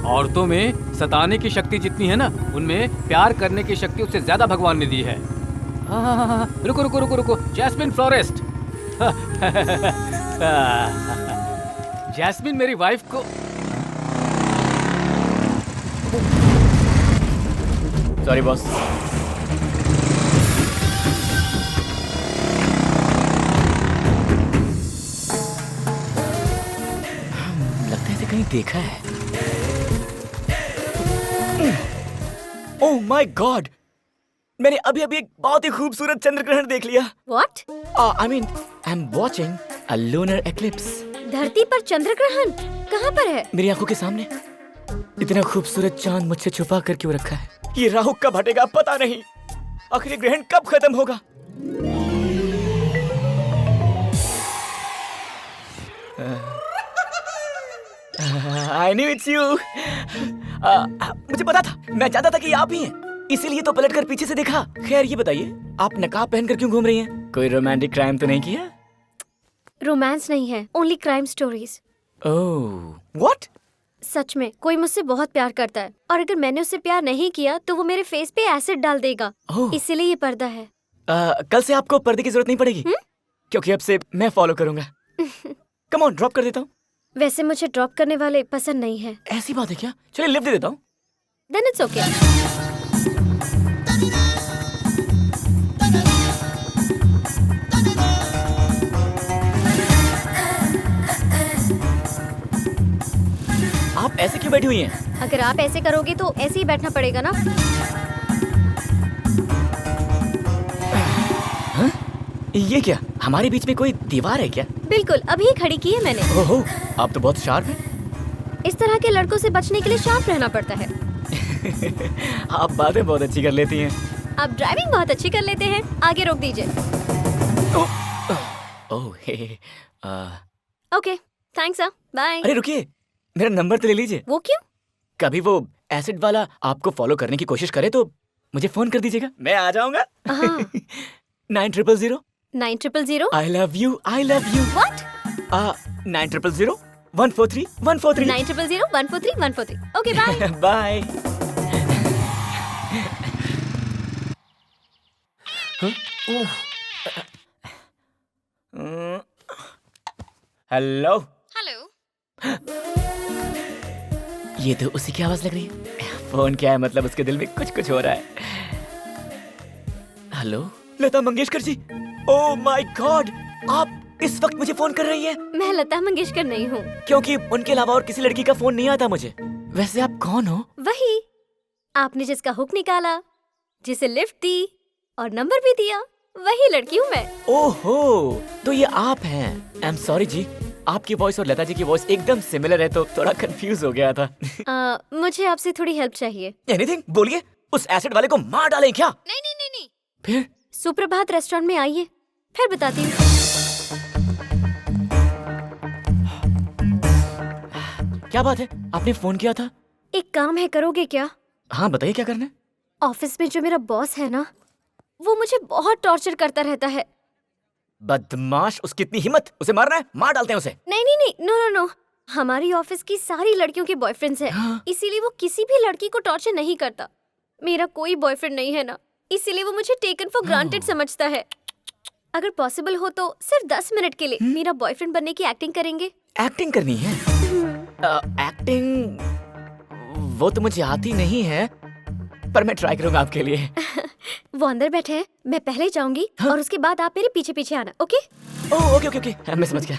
औरतों में सताने की शक्ति जितनी है ना, उनमें प्यार करने की शक्ति उससे ज्यादा भगवान ने दी है। हाँ, रुको रुको रुको रुको, जैस्मिन फ्लोरिस्ट। जैस्मिन मेरी वाइफ को। Sorry boss. लगता है इसे कहीं देखा है। ओह माय गॉड, मैंने अभी अभी एक बहुत ही खूबसूरत चंद्र ग्रहण देख लिया। What? I mean, I'm watching a lunar eclipse. धरती पर चंद्र ग्रहण कहाँ पर है? मेरी आंखों के सामने। इतना खूबसूरत चांद मुझसे छुपा कर क्यों रखा है? ये राहु कब हटेगा पता नहीं। आखिर ग्रहण कब खत्म होगा? I knew it's you. मुझे पता था, मैं जानता था कि आप ही हैं, इसीलिए तो पलटकर पीछे से देखा। खैर ये बताइए, आप नकाब पहनकर क्यों घूम रही हैं? कोई रोमांटिक क्राइम तो नहीं किया? रोमांस नहीं है, only crime stories. Oh, what? सच में कोई मुझसे बहुत प्यार करता है और अगर मैंने उससे प्यार नहीं किया तो वो मेरे फेस पे एसिड डाल देगा। इसीलिए ये पर्दा है। कल से आपको पर्दे की जरूरत नहीं पड़ेगी, क्योंकि अब से मैं फॉलो करूंगा। कम ऑन, ड्रॉप कर देता हूँ। वैसे मुझे ड्रॉप करने वाले पसंद नहीं है। ऐसी बात है क्या? चलिए लिफ्ट दे देता हूँ। Then it's okay. आप ऐसे क्यों बैठी हुई हैं? अगर आप ऐसे करोगे तो ऐसे ही बैठना पड़ेगा ना। हाँ? ये क्या, हमारे बीच में कोई दीवार है क्या? बिल्कुल, अभी खड़ी की है मैंने। ओहो, आप तो बहुत शार्प हैं। इस तरह के लड़कों से बचने के लिए शार्प रहना पड़ता है। आप बातें बहुत अच्छी कर लेती हैं। आप ड्राइविंग बहुत अच्छी कर लेते हैं। आगे रोक दीजिए। ओह, ओके, थैंक्स। बाय। अरे रुकिए, मेरा नंबर तो ले लीजिए। वो क्यों? कभी वो एसिड वाला आपको फॉलो करने की कोशिश करे तो मुझे फोन कर दीजिएगा, मैं आ जाऊंगा। 9000 9000 I love you, I love you. What? 9000 143 143 9000 143 143. Okay, bye. Bye. Hello. ये तो उसी की आवाज लग रही है। फोन क्या है, मतलब उसके दिल में कुछ कुछ हो रहा है। Hello, Lata Mangeshkar ji. Oh my God, आप इस वक्त मुझे फोन कर रही हैं? मैं लता मंगेशकर नहीं हूँ। क्योंकि उनके अलावा और किसी लड़की का फोन नहीं आता मुझे। वैसे आप कौन हो? वही, आपने जिसका हुक निकाला, जिसे लिफ्ट दी और नंबर भी दिया, वही लड़की हूँ मैं। ओहो, तो ये आप हैं। आई एम सॉरी जी, आपकी वॉइस और लता जी की वॉइस एकदम सिमिलर है तो थोड़ा कंफ्यूज हो गया था। मुझे आपसे थोड़ी हेल्प चाहिए। एनीथिंग, बोलिए। उस एसिड वाले को मार डालें क्या? नहीं नहीं नहीं नहीं। फिर? सुप्रभात रेस्टोरेंट में आइए, फिर बताती हूँ। क्या बात है, आपने फोन किया था? एक काम है, करोगे क्या? हाँ बताइए, क्या करना है? ऑफिस में जो मेरा बॉस है ना, वो मुझे बहुत टॉर्चर करता रहता है। बदमाश, उसकी इतनी हिम्मत, उसे मारना है, मार डालते हैं उसे। नहीं नहीं नहीं, नो नो नो, हमारी ऑफिस की सारी लड़कियों के बॉयफ्रेंड्स हैं। हाँ? इसीलिए वो किसी भी लड़की को टॉर्चर नहीं करता। मेरा कोई बॉयफ्रेंड नहीं है ना, इसीलिए वो मुझे टेकन फॉर ग्रांटेड समझता है। अगर पॉसिबल हो तो सिर्फ 10 मिनट के लिए मेरा बॉयफ्रेंड बनने की एक्टिंग करेंगे। एक्टिंग करनी है? एक्टिंग वो तो मुझे आती नहीं है, पर मैं ट्राई करूंगा आपके लिए। वो अंदर बैठे हैं, मैं पहले जाऊंगी। हाँ? और उसके बाद आप मेरे पीछे पीछे आना। Okay? Oh okay okay okay, मैं समझ गया।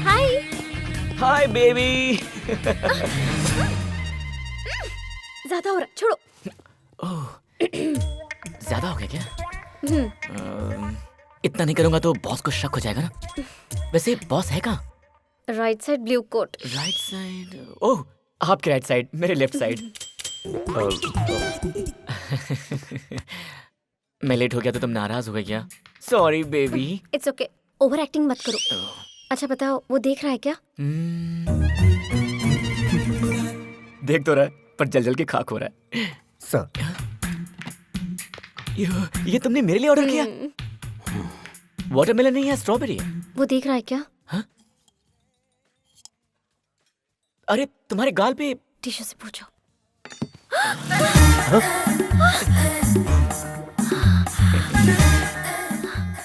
हाय हाय बेबी। ज्यादा हो रहा, छोड़ो। ओह, ज्यादा हो गया क्या? इतना नहीं करूंगा तो बॉस को शक हो जाएगा ना। वैसे बॉस है कहाँ? Right side blue coat. Right side? Oh, आपके राइट साइड, मेरे लेफ्ट साइड। मैं लेट हो गया तो तुम नाराज हो गए क्या? Sorry baby. It's okay, over acting मत करो। अच्छा बताओ, वो देख रहा है क्या? देख तो रहा है, पर जल जल के खाक हो रहा है। सर, ये तुमने मेरे लिए ऑर्डर किया? वाटरमेलन नहीं है, स्ट्रॉबेरी है। वो देख रहा है क्या? हाँ? अरे तुम्हारे गाल पे टिश्यू से पूछो।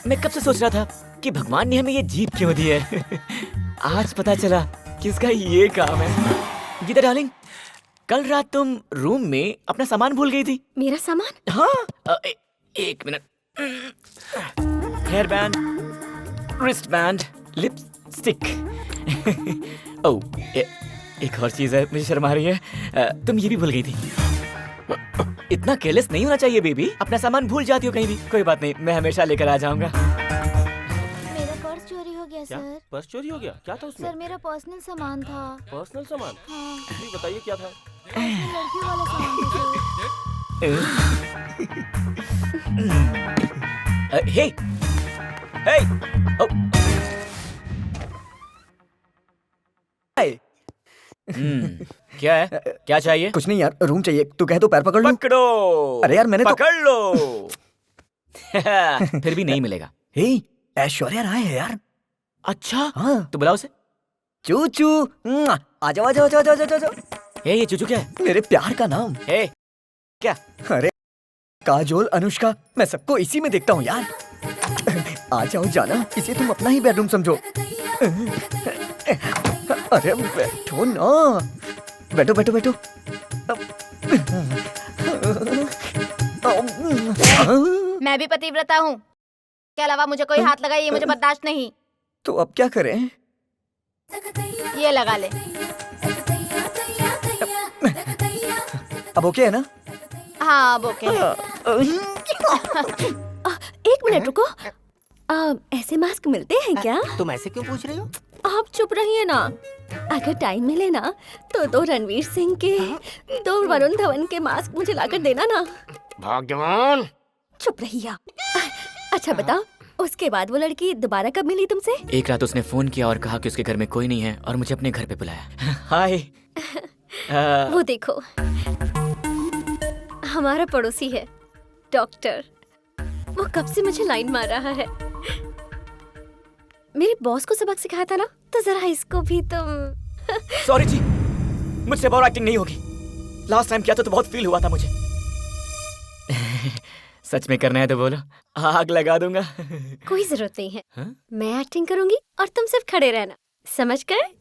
मैं कब से सोच रहा था कि भगवान ने हमें ये जीप क्यों दी है। आज पता चला कि इसका ये काम है। गीता डार्लिंग, कल रात तुम रूम में अपना सामान भूल गई थी। मेरा सामान? हाँ। एक minute. Hair band, wrist band, lipstick. Oh, एक और चीज है, मुझे शर्म आ रही है। तुम ये भी भूल गई थी। इतना केयरलेस नहीं होना चाहिए बेबी, अपना सामान भूल जाती हो कहीं भी। कोई बात नहीं, मैं हमेशा लेकर आ जाऊंगा। मेरा पर्स चोरी हो गया क्या? सर। पर्स चोरी हो गया? क्या था उसमें? सर मेरा पर्सनल सामान था। पर्सनल सामान? हाँ। नहीं, बताइए क्या था? लड़की वाला सामान था। हे, हे, क्या है? क्या चाहिए? कुछ नहीं यार, रूम चाहिए। तू कहे तो पैर पकड़ लूं? पकड़ो। अरे यार मैंने पकड़ लो। फिर भी नहीं मिलेगा। हे, ऐश्वर्या राय है यार। अच्छा, हाँ। तो बुलाओ उसे। चूचू, आ जाओ आ जाओ आ जाओ आ जाओ। ये चूचू क्या है? मेरे प्यार का नाम। हे, क्या? अरे काजोल, अनुष्का, मैं सबको इसी में देखता हूँ यार। आ जाओ जाना, इसे तुम अपना ही बेडरूम समझो। अरे बैठो ना, बैठो बैठो बैठो। मैं भी पतिव्रता हूँ, के अलावा मुझे कोई हाथ लगाए ये मुझे बर्दाश्त नहीं। तो अब क्या करें? ये लगा ले। अब ओके है ना? हाँ अब ओके है। एक मिनट रुको। ऐसे मास्क मिलते हैं क्या? तुम ऐसे क्यों पूछ रही हो? आप चुप रहिए ना। अगर टाइम मिले ना तो दो रणवीर सिंह के, दो वरुण धवन के मास्क मुझे लाकर देना ना। भगवान, चुप रहिए। अच्छा बताओ, उसके बाद वो लड़की दोबारा कब मिली तुमसे? एक रात उसने फोन किया और कहा कि उसके घर में कोई नहीं है और मुझे अपने घर पे बुलाया। हाय। वो देखो, हमारा पड़ोसी है डॉक्टर। वो कब से मुझे लाइन मार रहा है। मेरे बॉस को सबक सिखाया था ना, तो जरा इसको भी तुम। सॉरी जी, मुझसे और एक्टिंग नहीं होगी। लास्ट टाइम किया था तो बहुत फील हुआ था मुझे। सच में करना है तो बोलो, आग लगा दूंगा। कोई जरूरत नहीं है। हाँ? मैं एक्टिंग करूंगी और तुम सिर्फ खड़े रहना, समझ गए?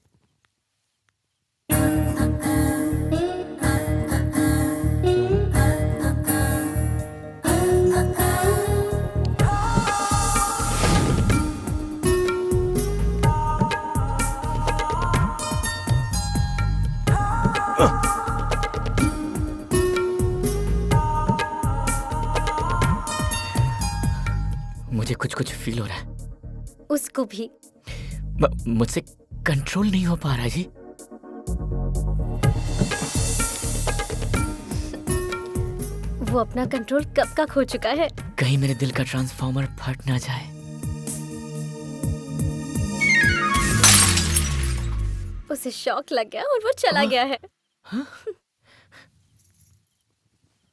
मुझे कुछ कुछ फील हो रहा है। उसको भी। मुझसे कंट्रोल नहीं हो पा रहा जी। वो अपना कंट्रोल कब का खो चुका है। कहीं मेरे दिल का ट्रांसफार्मर फट ना जाए। उसे शॉक लग गया और वो चला गया है।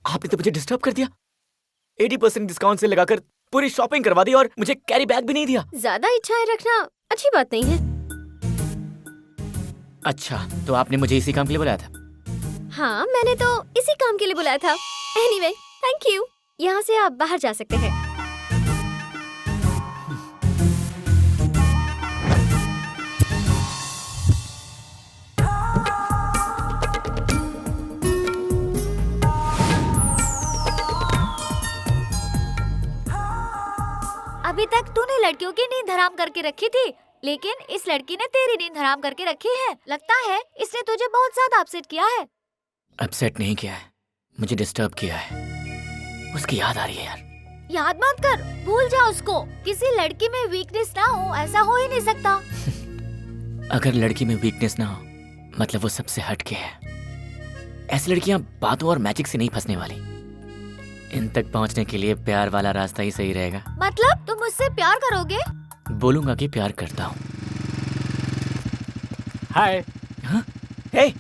आपने तो मुझे डिस्टर्ब कर दिया। 80% डिस्काउंट से लगाकर पूरी शॉपिंग करवा दी और मुझे कैरी बैग भी नहीं दिया। ज्यादा इच्छाएं रखना अच्छी बात नहीं है। अच्छा, तो आपने मुझे इसी काम के लिए बुलाया था? हाँ, मैंने तो इसी काम के लिए बुलाया था। Anyway, thank you. यहाँ से आप बाहर जा सकते हैं। अभी तक तूने लड़कियों की नींद हराम करके रखी थी, लेकिन इस लड़की ने तेरी नींद हराम करके रखी है। लगता है इसने तुझे बहुत ज्यादा अपसेट किया है। अपसेट नहीं किया है, मुझे डिस्टर्ब किया है। उसकी याद आ रही है यार। याद मत कर, भूल जा उसको। किसी लड़की में वीकनेस ना हो, ऐसा हो ही नहीं सकता। अगर लड़की में वीकनेस ना हो मतलब वो सबसे हटके है। ऐसी लड़कियां बातों और मैजिक से नहीं फंसने वाली। इन तक पहुंचने के लिए प्यार वाला रास्ता ही सही रहेगा। मतलब तुम मुझसे प्यार करोगे? बोलूंगा कि प्यार करता हूँ। हाय। हे,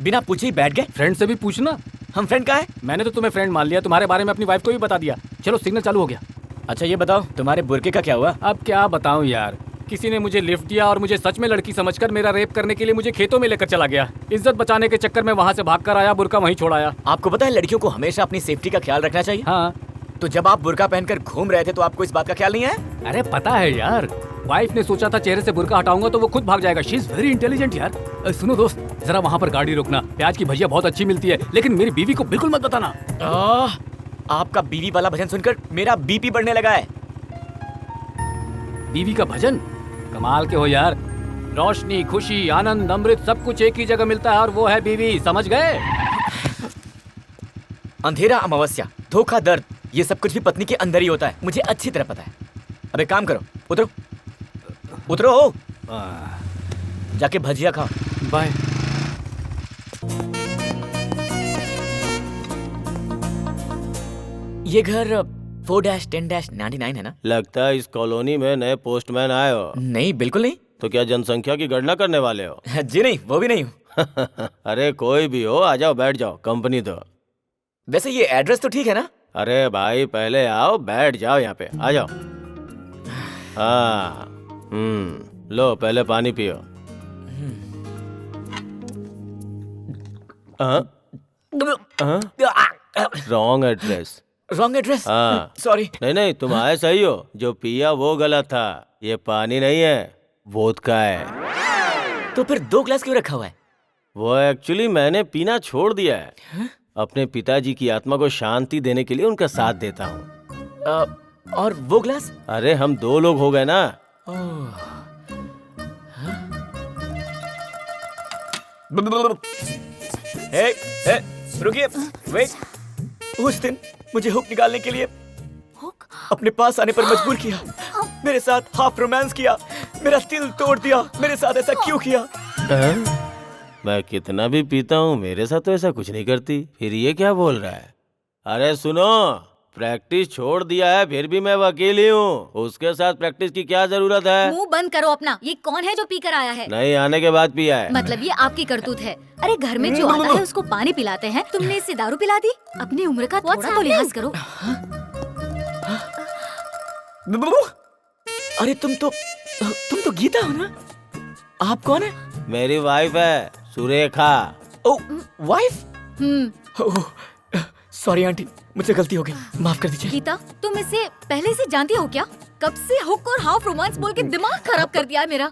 बिना पूछे ही बैठ गए। फ्रेंड से भी पूछना। हम फ्रेंड का है? मैंने तो तुम्हें फ्रेंड मान लिया, तुम्हारे बारे में अपनी वाइफ को भी बता दिया। चलो सिग्नल चालू हो गया। अच्छा ये बताओ तुम्हारे बुरके का क्या हुआ? अब क्या बताऊं यार, किसी ने मुझे लिफ्ट दिया और मुझे सच में लड़की समझकर मेरा रेप करने के लिए मुझे खेतों में लेकर चला गया। इज्जत बचाने के चक्कर में वहाँ से भागकर आया, बुरका वहीं छोड़ाया। आपको पता है लड़कियों को हमेशा अपनी सेफ्टी का ख्याल रखना चाहिए। हाँ। तो जब आप बुरका पहनकर घूम रहे थे तो आपको इस बात का ख्याल नहीं है? अरे पता है यार, वाइफ ने सोचा था चेहरे से बुरका हटाऊंगा तो वो खुद भाग जाएगा। शी इज वेरी इंटेलिजेंट यार। सुनो दोस्त, जरा वहाँ पर गाड़ी रोकना, प्याज की भजिया बहुत अच्छी मिलती है, लेकिन मेरी बीवी को बिल्कुल मत बताना। आपका बीवी वाला भजन सुनकर मेरा बीपी बढ़ने लगा है। बीवी का भजन? कमाल के हो यार। रोशनी, खुशी, आनंद, अमृत सब कुछ एक ही जगह मिलता है और वो है बीवी, समझ गए? अंधेरा, अमावस्या, धोखा, दर्द, ये सब कुछ भी पत्नी के अंदर ही होता है, मुझे अच्छी तरह पता है। अब एक काम करो, उतरो उतरो, जाके भजिया खाओ। बाय। ये घर 4-10-99 है ना? लगता है इस कॉलोनी में नए पोस्टमैन आए हो। नहीं, बिल्कुल नहीं। तो क्या जनसंख्या की गणना करने वाले हो? जी नहीं, वो भी नहीं हूँ। अरे कोई भी हो, आ जाओ, बैठ जाओ, कंपनी दो। वैसे ये एड्रेस तो ठीक है ना? अरे भाई पहले आओ, बैठ जाओ, यहाँ पे आ जाओ। हाँ, लो पहले पानी पियो। Wrong address. Wrong address? हाँ सॉरी। नहीं, तुम आए सही हो, जो पिया वो गलत था। ये पानी नहीं है, वोदका है। तो फिर 2 ग्लास क्यों रखा हुआ है? वो एक्चुअली मैंने पीना छोड़ दिया है। अपने पिताजी की आत्मा को शांति देने के लिए उनका साथ देता हूँ। और वो ग्लास? अरे हम 2 लोग हो गए ना। रुकिए, वेट। उस दिन मुझे हुक निकालने के लिए अपने पास आने पर मजबूर किया, मेरे साथ हाफ रोमांस किया, मेरा दिल तोड़ दिया। मेरे साथ ऐसा क्यों किया? मैं कितना भी पीता हूँ मेरे साथ तो ऐसा कुछ नहीं करती, फिर ये क्या बोल रहा है? अरे सुनो, प्रैक्टिस छोड़ दिया है फिर भी मैं वकील ही हूँ, उसके साथ प्रैक्टिस की क्या जरूरत है? मुंह बंद करो अपना। ये कौन है जो पी कर आया है? नहीं, आने के बाद पिया है। मतलब ये आपकी करतूत है। अरे घर में जो आता है उसको पानी पिलाते हैं, तुमने इससे दारू पिला दी? अपनी उम्र का थोड़ा तो लिहाज करो। अरे तुम तो गीता हो ना? आप कौन है? मेरी वाइफ है, सुरेखा। ओ, वाइफ? सॉरी आंटी, मुझसे गलती हो गई, माफ कर दीजिए। गीता, तुम इसे पहले से जानती हो क्या? कब से हुक और हाफ रोमांस बोल के दिमाग खराब कर दिया है मेरा।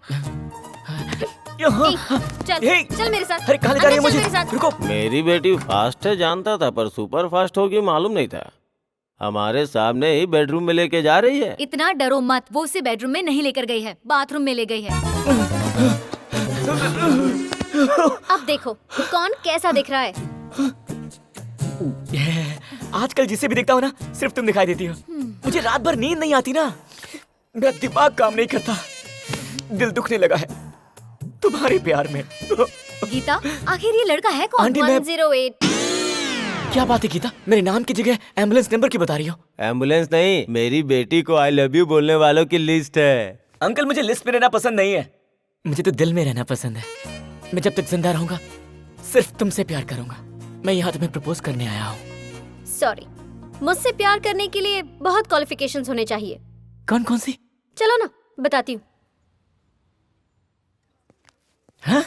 चल मेरे साथ। अरे कहाँ ले जा रही है मुझे? रुको। मेरी बेटी फास्ट है जानता था, पर सुपर फास्ट होगी मालूम नहीं था। हमारे सामने ही बेडरूम में लेके जा रही है। इतना डरो मत, वो उसे बेडरूम में नहीं लेकर गई है, बाथरूम में ले गई है। अब देखो कौन कैसा दिख रहा है। आजकल जिसे भी देखता हूँ ना, सिर्फ तुम दिखाई देती हो। मुझे रात भर नींद नहीं आती ना, मेरा दिमाग काम नहीं करता, दिल दुखने लगा है तुम्हारे प्यार में। गीता, आखिर ये लड़का है कौन? 108। क्या बात है गीता, मेरे नाम की जगह एम्बुलेंस नंबर की बता रही हो? एम्बुलेंस नहीं, मेरी बेटी को आई लव यू बोलने वालों की लिस्ट है। अंकल मुझे लिस्ट में रहना पसंद नहीं है, मुझे तो दिल में रहना पसंद है। मैं जब तक जिंदा रहूंगा सिर्फ तुमसे प्यार करूंगा। मैं यहाँ तुम्हें प्रपोज करने आया हूँ। सॉरी, मुझसे प्यार करने के लिए बहुत क्वालिफिकेशंस होने चाहिए। कौन कौन सी? चलो ना बताती हूँ। हाँ?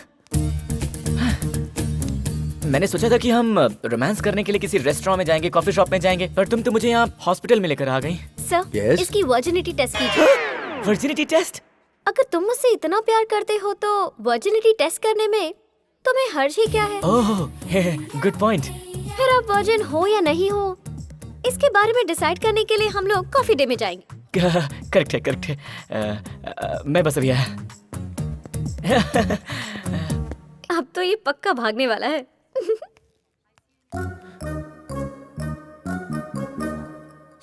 मैंने सोचा था कि हम रोमांस करने के लिए किसी रेस्टोरेंट में जाएंगे, कॉफी शॉप में जाएंगे, पर तुम तो मुझे यहाँ हॉस्पिटल में लेकर आ गई। सर, इसकी वर्जिनिटी टेस्ट कीजिए। Virginity test? अगर तुम मुझसे इतना प्यार करते हो तो वर्जिनिटी टेस्ट करने में तुम्हें हर्ज ही क्या है? ओह, गुड पॉइंट। फिर आप वर्जिन हो या नहीं हो, इसके बारे में डिसाइड करने के लिए हम लोग कॉफी डे में जाएंगे। करेक्ट है। मैं बस अभी आया। अब तो ये पक्का भागने वाला है।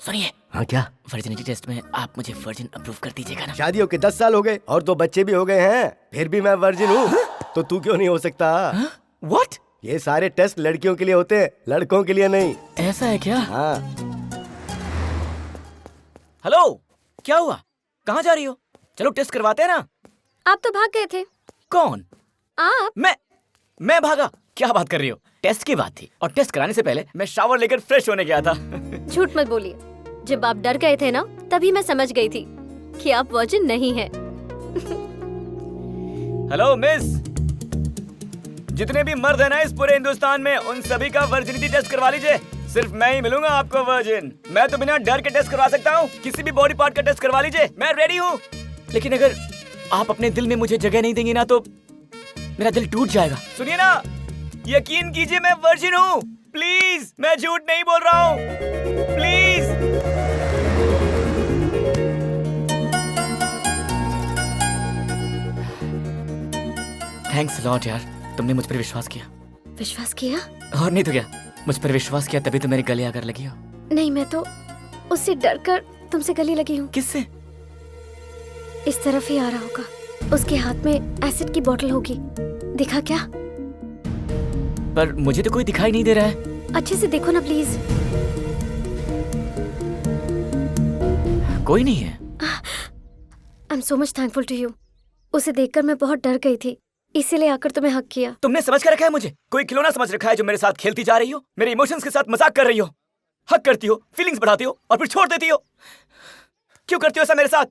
सुनिए, हाँ क्या? वर्जिनिटी टेस्ट में आप मुझे वर्जिन अप्रूव कर दीजिएगा ना? शादी होके 10 साल हो गए और 2 बच्चे भी हो गए हैं, फिर भी मैं वर्जिन हूँ। तो तू क्यों नहीं हो सकता? What? ये सारे टेस्ट लड़कियों के लिए होते हैं, लड़कों के लिए नहीं। ऐसा है क्या? हाँ। हेलो, क्या हुआ? कहाँ जा रही हो? चलो टेस्ट करवाते हैं ना। आप तो भाग गए थे। कौन? आप? मैं भागा? क्या बात कर रही हो? टेस्ट की बात थी और टेस्ट कराने से पहले मैं शावर लेकर फ्रेश होने गया था। झूठ मत बोलिए। जब आप डर गए थे ना, तभी मैं समझ गई थी कि आप वर्जिन नहीं हैं। हेलो मिस, जितने भी मर्द हैं ना इस पूरे हिंदुस्तान में, उन सभी का वर्जिनिटी टेस्ट करवा लीजिए। सिर्फ मैं ही मिलूंगा आपको वर्जिन। मैं तो बिना डर के टेस्ट करवा सकता हूँ। किसी भी बॉडी पार्ट का टेस्ट करवा लीजिए, मैं रेडी हूँ। लेकिन अगर आप अपने दिल में मुझे जगह नहीं देंगी ना, तो मेरा दिल टूट जाएगा। सुनिए ना, यकीन कीजिए मैं वर्जिन हूँ। प्लीज, मैं झूठ नहीं बोल रहा हूँ। प्लीज। थैंक्स लॉट यार, तुमने मुझ पर विश्वास किया। विश्वास किया? और नहीं तो क्या, मुझ पर विश्वास किया तभी तो मेरे गले आकर लगी हो। नहीं, मैं तो उससे डर कर तुमसे गले लगी हूँ। किससे? इस तरफ ही आ रहा होगा। उसके हाथ में एसिड की बोतल होगी। दिखा क्या? पर मुझे तो कोई दिखाई नहीं दे रहा है। अच्छे से देखो ना प्लीज। कोई नहीं है। I am so much thankful to you. उसे देखकर मैं बहुत डर गई थी, इसीलिए आकर तुम्हें हक किया। तुमने समझ कर रखा है मुझे? कोई खिलौना समझ रखा है जो मेरे साथ खेलती जा रही हो? मेरे इमोशंस के साथ मजाक कर रही हो, हक करती हो, फीलिंग्स बढ़ाती हो और फिर छोड़ देती हो। क्यों करती हो ऐसा मेरे साथ?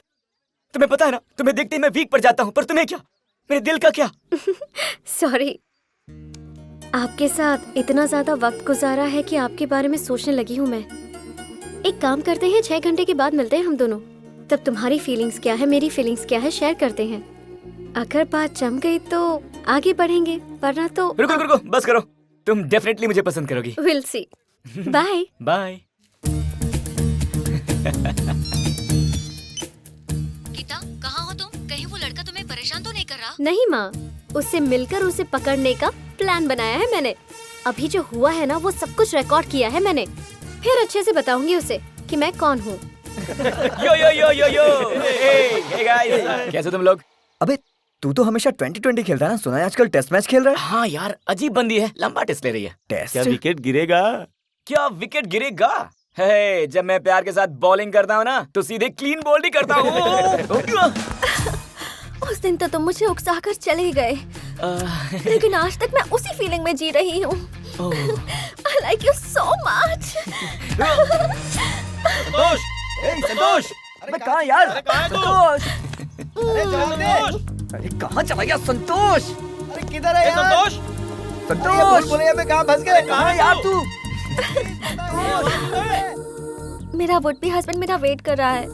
तुम्हें पता है ना, तुम्हें देखते ही मैं वीक पड़ जाता हूँ, पर तुम्हें क्या, मेरे दिल का क्या? सॉरी, आपके साथ इतना ज्यादा वक्त गुजारा है कि आपके बारे में सोचने लगी हूँ मैं। एक काम करते हैं, 6 घंटे के बाद मिलते हैं हम दोनों। तब तुम्हारी फीलिंग्स क्या है, मेरी फीलिंग्स क्या है, शेयर करते हैं। अगर बात जम गई तो आगे बढ़ेंगे, वरना तो रुको, बस करो। तुम डेफिनेटली मुझे पसंद करोगी। Will see. Bye bye. Geeta, कहाँ हो तुम? कहीं वो लड़का तुम्हें परेशान तो नहीं कर रहा? नहीं माँ, उससे मिलकर उसे पकड़ने का प्लान बनाया है मैंने। अभी जो हुआ है ना, वो सब कुछ रिकॉर्ड किया है मैंने। फिर अच्छे से बताऊंगी उसे कि मैं कौन हूँ। यो हे गाइस, कैसे तुम लोग? अबे तू तो हमेशा 2020 खेलता है ना, सुना है आजकल टेस्ट मैच खेल रहा है। हाँ यार, अजीब बंदी है, लंबा टेस्ट ले रही है। टेस्ट? क्या विकेट गिरेगा? क्या विकेट गिरेगा? हे, जब मैं प्यार के साथ बॉलिंग करता हूँ ना, तो सीधे क्लीन बोल्ड ही करता हूँ। उस दिन तो तुम मुझे उकसाकर चले गए, लेकिन आज तक मैं उसी फीलिंग में जी रही हूँ। I like you so much. संतोष, अरे कहाँ यार? संतोष, अरे कहाँ चला गया संतोष? अरे किधर है यार? संतोष, बोले मैं कहाँ फंस गए? कहाँ है यार तू? मेरा वुड बी हस्बैंड मेरा वेट कर रहा है।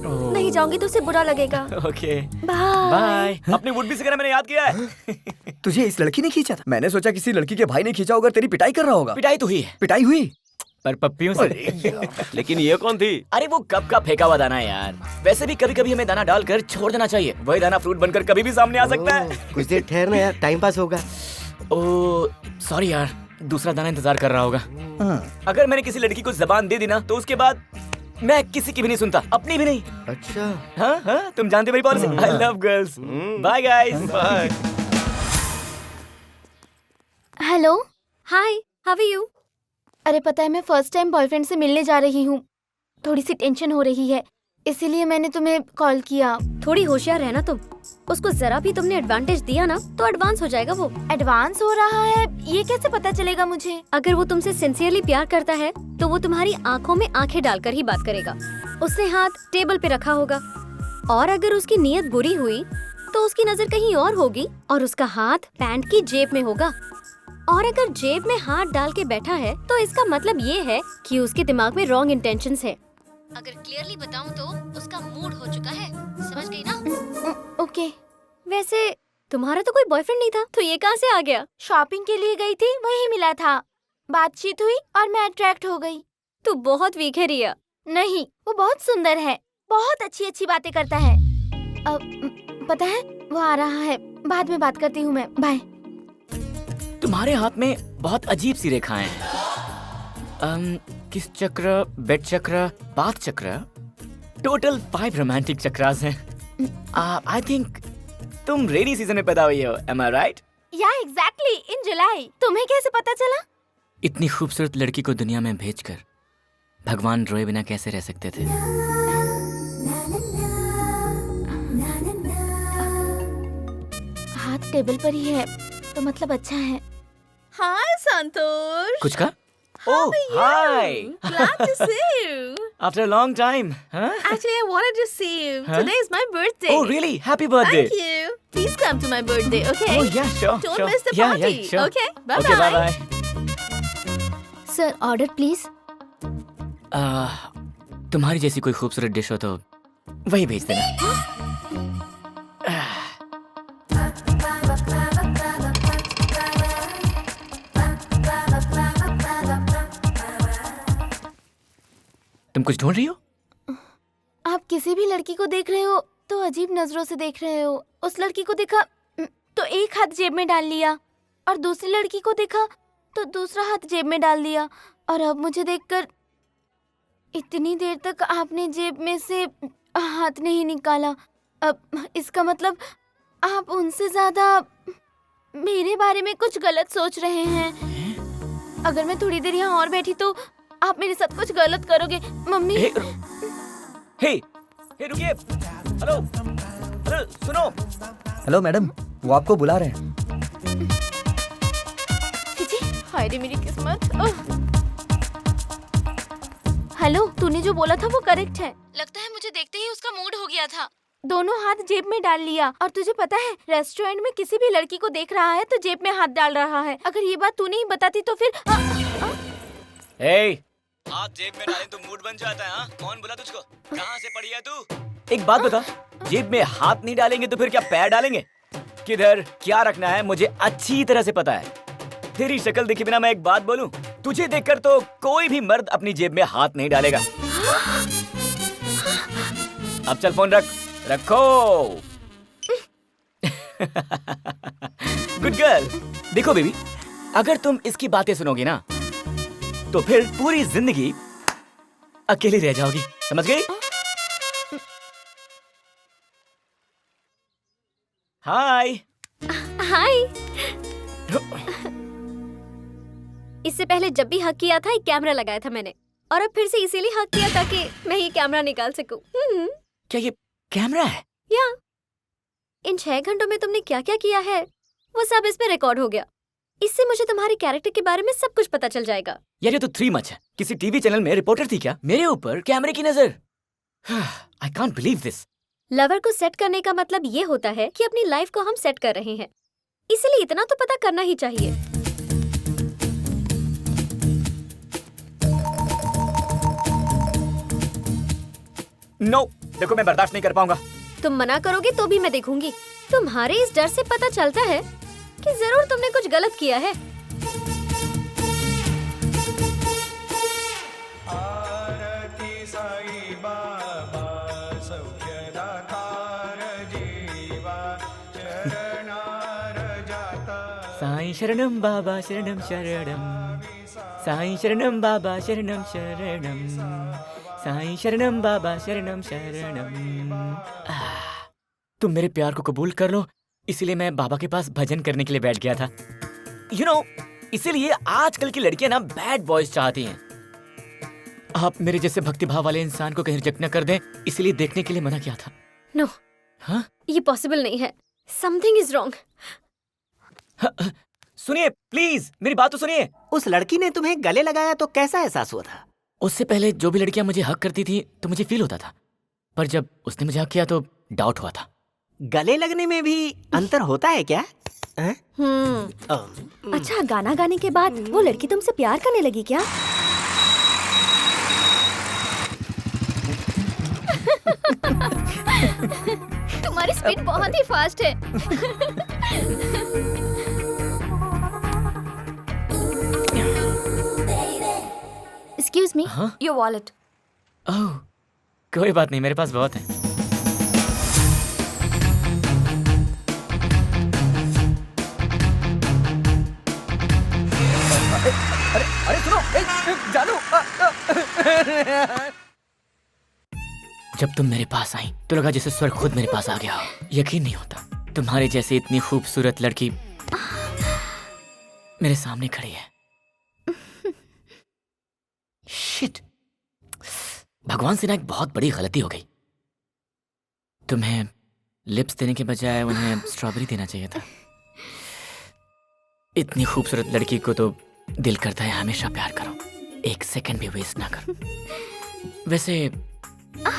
नहीं जाऊंगी तो उसे बुरा लगेगा। Okay, bye. बाय। अपनी वुड बी से कहना मैंने याद किया है। तुझे इस लड़की ने खींचा था? मैंने सोचा किसी लड़की के भाई ने खींचा होगा, तेरी पिटाई कर रहा होगा। पिटाई तो हुई है। पिटाई हुई? पर पप्पियों से। लेकिन ये कौन थी? अरे वो कब का फेंका हुआ दाना है यार। वैसे भी कभी कभी हमें दाना डालकर छोड़ देना चाहिए, वही दाना फ्रूट बनकर कभी भी सामने आ सकता है। कुछ देर ठहरना यार, टाइम पास होगा। ओ सॉरी यार, दूसरा दाना इंतजार कर रहा होगा। अगर मैंने किसी लड़की को जबान दे दी ना, तो उसके बाद मैं किसी की भी नहीं सुनता, अपनी भी नहीं। अच्छा। हाँ, तुम जानते मेरी policy. I love girls. Bye guys. Bye. Hello, hi, how are you? अरे पता है, मैं फर्स्ट टाइम बॉयफ्रेंड से मिलने जा रही हूँ। थोड़ी सी टेंशन हो रही है, इसीलिए मैंने तुम्हें कॉल किया। थोड़ी होशियार रहना तुम। उसको जरा भी तुमने एडवांटेज दिया ना, तो एडवांस हो जाएगा वो। एडवांस हो रहा है, ये कैसे पता चलेगा मुझे? अगर वो तुमसे सिंसियरली प्यार करता है, तो वो तुम्हारी आंखों में आंखें डालकर ही बात करेगा। उसने हाथ टेबल पे रखा होगा, और अगर उसकी नीयत बुरी हुई, तो उसकी नजर कहीं और होगी और उसका हाथ पैंट की जेब में होगा। और अगर जेब में हाथ डाल के बैठा है, तो इसका मतलब ये है कि उसके दिमाग में रॉन्ग इंटेंशंस है। अगर क्लियरली बताऊं तो उसका मूड हो चुका है, समझ गई ना? ओके। वैसे तुम्हारा तो कोई बॉयफ्रेंड नहीं था, तो ये कहाँ से आ गया? शॉपिंग के लिए गई थी, वही मिला था। बातचीत हुई और मैं अट्रैक्ट हो गई। तू बहुत वीक है रिया। नहीं, वो बहुत सुंदर है, बहुत अच्छी अच्छी बातें करता है। अब पता है, वो आ रहा है, बाद में बात करती हूँ मैं। बाय। तुम्हारे हाथ में बहुत अजीब सी रेखाएं हैं। किस चक्र, बेड चक्र, बाथ चक्र, टोटल 5 रोमांटिक चक्रास हैं। आई थिंक तुम रेनी सीजन में पैदा हुई हो, एम आई राइट? या एग्जैक्टली, इन जुलाई। तुम्हें कैसे पता चला? इतनी खूबसूरत लड़की को दुनिया में भेजकर भगवान रोए बिना कैसे रह सकते थे? हाथ टेबल पर ही है तो मतलब अच्छा है। हाय संतोष। कुछ का? Oh, hi. Glad to see you. After a long time, huh? Actually, I wanted to see you. Huh? Today is my birthday. Oh, really? Happy birthday. Thank you. Please come to my birthday, okay? Oh, yeah, sure. Don't sure. miss the yeah, party. Yeah, sure. Okay, bye-bye. Okay, bye-bye. Sir order please. तुम्हारी जैसी कोई खूबसूरत dish हो तो वही भेज देना। तुम कुछ ढूंढ रही हो? आप किसी भी लड़की को देख रहे हो तो अजीब नजरों से देख रहे हो। उस लड़की को देखा तो एक हाथ जेब में डाल लिया, और दूसरी लड़की को देखा तो दूसरा हाथ जेब में डाल दिया, और अब मुझे देखकर इतनी देर तक आपने जेब में से हाथ नहीं निकाला। अब इसका मतलब आप उनसे ज्यादा मेरे बारे में कुछ गलत सोच रहे हैं। अगर मैं थोड़ी देर यहाँ और बैठी तो आप मेरे साथ कुछ गलत करोगे। मम्मी। हे रुकिए। हेलो हेलो, सुनो। हेलो मैडम, वो आपको बुला रहे हैं। हाय रे मेरी किस्मत। हेलो, तूने जो बोला था वो करेक्ट है। लगता है मुझे देखते ही उसका मूड हो गया था। दोनों हाथ जेब में डाल लिया, और तुझे पता है रेस्टोरेंट में किसी भी लड़की को देख रहा है तो जेब में हाथ डाल रहा है। अगर ये बात तू नहीं बताती तो फिर हाथ जेब में डालें तो मूड बन जाता है। हाँ, कौन बोला तुझको? कहाँ से पढ़ी है तू? एक बात बता, जेब में हाथ नहीं डालेंगे तो फिर क्या पैर डालेंगे? किधर क्या रखना है मुझे अच्छी तरह से पता है। तेरी शक्ल देखे बिना मैं एक बात बोलूं, तुझे देखकर तो कोई भी मर्द अपनी जेब में हाथ नहीं डालेगा। अब चल फोन रखो। Good girl. देखो बेबी, अगर तुम इसकी बातें सुनोगी ना तो फिर पूरी जिंदगी अकेली रह जाओगी, समझ गई? हाय। हाय। इससे पहले जब भी हक किया था एक कैमरा लगाया था मैंने, और अब फिर से इसीलिए हक किया ताकि मैं ये कैमरा निकाल सकूं। क्या ये कैमरा है? या इन 6 घंटों में तुमने क्या क्या किया है वो सब इसमें रिकॉर्ड हो गया। इससे मुझे तुम्हारे कैरेक्टर के बारे में सब कुछ पता चल जाएगा। यार ये तो 3 मच है। किसी टीवी चैनल में रिपोर्टर थी क्या? मेरे ऊपर कैमरे की नजर। I can't believe this. Lover को सेट करने का मतलब ये होता है कि अपनी लाइफ को हम सेट कर रहे हैं, इसलिए इतना तो पता करना ही चाहिए। नो, देखो मैं बर्दाश्त नहीं कर पाऊंगा। तुम मना करोगे तो भी मैं देखूंगी। तुम्हारे इस डर से पता चलता है कि जरूर तुमने कुछ गलत किया है। साईं शरणम बाबा शरणम शरणम, साईं शरणम बाबा शरणम शरणम, साईं शरणम बाबा शरणम शरणम। तुम मेरे प्यार को कबूल कर लो, इसीलिए मैं बाबा के पास भजन करने के लिए बैठ गया था। यू नो, इसीलिए आजकल की लड़कियां ना बैड बॉयज चाहती हैं। आप मेरे जैसे भक्तिभाव वाले इंसान को कहीं रिजेक्ट न कर दें, इसलिए देखने के लिए मना किया था। नो, हाँ? ये पॉसिबल नहीं है। Something is wrong. सुनिए प्लीज, मेरी बात तो सुनिए। उस लड़की ने तुम्हें गले लगाया तो कैसा एहसास हुआ था? उससे पहले जो भी लड़कियां मुझे हक करती थी तो मुझे फील होता था, पर जब उसने मुझे हक किया तो डाउट हुआ था। गले लगने में भी अंतर होता है क्या? अच्छा, गाना गाने के बाद वो लड़की तुमसे प्यार करने लगी क्या? तुम्हारी स्पीड बहुत ही फास्ट है। Excuse me, your wallet. Oh, कोई बात नहीं, मेरे पास बहुत है। अरे सुनो, जानू। जब तुम मेरे पास आई तो लगा जैसे स्वर्ग खुद मेरे पास आ गया हो। यकीन नहीं होता तुम्हारे जैसी इतनी खूबसूरत लड़की मेरे सामने खड़ी है। शिट, भगवान से ना एक बहुत बड़ी गलती हो गई। तुम्हें लिप्स देने के बजाय उन्हें स्ट्रॉबेरी देना चाहिए था। इतनी खूबसूरत लड़की को तो दिल करता है हमेशा प्यार करो, एक सेकंड भी वेस्ट ना करो। वैसे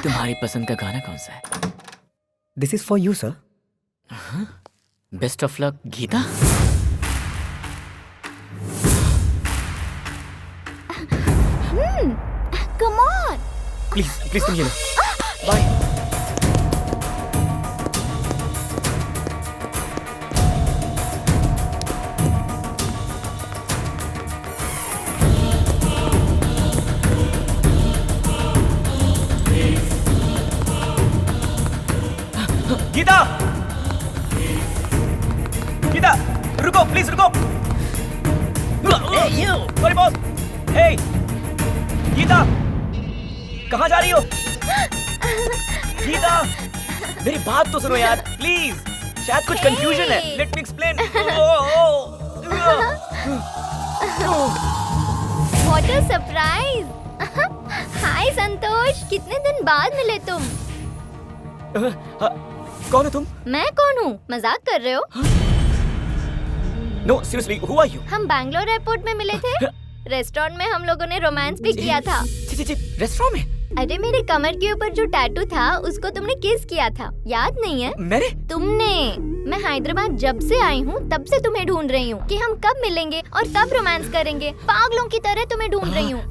तुम्हारी पसंद का गाना कौन सा है? This is for you sir. Best of luck Geeta. Come on. Please please तुम ये लो। बाय। गीता, गीता रुको, प्लीज रुको। Sorry boss. हे गीता, कहाँ जा रही हो? गीता, मेरी बात तो सुनो यार प्लीज, शायद कुछ कंफ्यूजन है। Let me explain. What a surprise. Hi Santosh, कितने दिन बाद मिले तुम। कौन हो तुम? मैं कौन हूँ? मजाक कर रहे हो? No seriously, who are you? हम बैंगलोर एयरपोर्ट में मिले थे। रेस्टोरेंट में हम लोगों ने रोमांस भी किया था। रेस्टोरेंट में? अरे मेरे कमर के ऊपर जो टैटू था उसको तुमने किस किया था, याद नहीं है? मैंने? तुमने। मैं हैदराबाद जब से आई हूँ तब से तुम्हें ढूंढ रही हूँ कि हम कब मिलेंगे और कब रोमांस करेंगे। पागलों की तरह तुम्हें ढूंढ रही हूँ।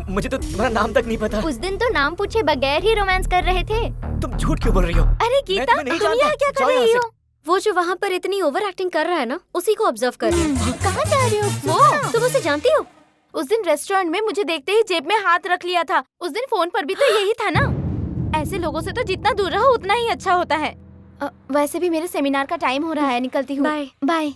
मुझे तो तुम्हारा नाम तक नहीं पता। उस दिन तो नाम पूछे बगैर ही रोमांस कर रहे थे। तुम झूठ क्यों बोल रही हो? अरे गीता, तुम यहाँ क्या कर रही हो? वो जो वहाँ पर इतनी ओवर एक्टिंग कर रहा है ना, उसी को ऑब्जर्व कर रही हूँ। कहाँ जा रही हो? वो तुम उसे जानती हो? उस दिन रेस्टोरेंट में मुझे देखते ही जेब में हाथ रख लिया था। उस दिन फोन पर भी तो यही था ना। ऐसे लोगों से तो जितना दूर रहो उतना ही अच्छा होता है। वैसे भी मेरे सेमिनार का टाइम हो रहा है, निकलती हूँ। Bye bye.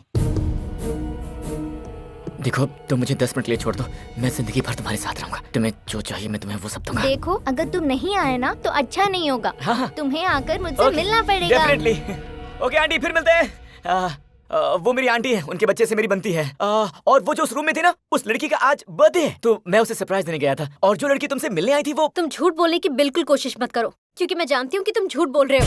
देखो तुम मुझे 10 मिनट के लिए छोड़ दो, मैं जिंदगी भर तुम्हारे साथ रहूंगा। तुम्हें जो चाहिए मैं तुम्हें वो सब दूंगा। देखो अगर तुम नहीं आए ना तो अच्छा नहीं होगा। हाँ। तुम्हें आकर मुझसे मिलना पड़ेगा। डेफिनेटली। ओके आंटी, फिर मिलते हैं। वो मेरी आंटी है, उनके बच्चे से मेरी बनती है। और वो जो उस रूम में थी ना, उस लड़की का आज बर्थडे है, तो मैं उसे सरप्राइज देने गया था। और जो लड़की तुमसे मिलने आई थी वो। तुम झूठ बोलने की बिल्कुल कोशिश मत करो, क्योंकि मैं जानती हूँ कि तुम झूठ बोल रहे हो।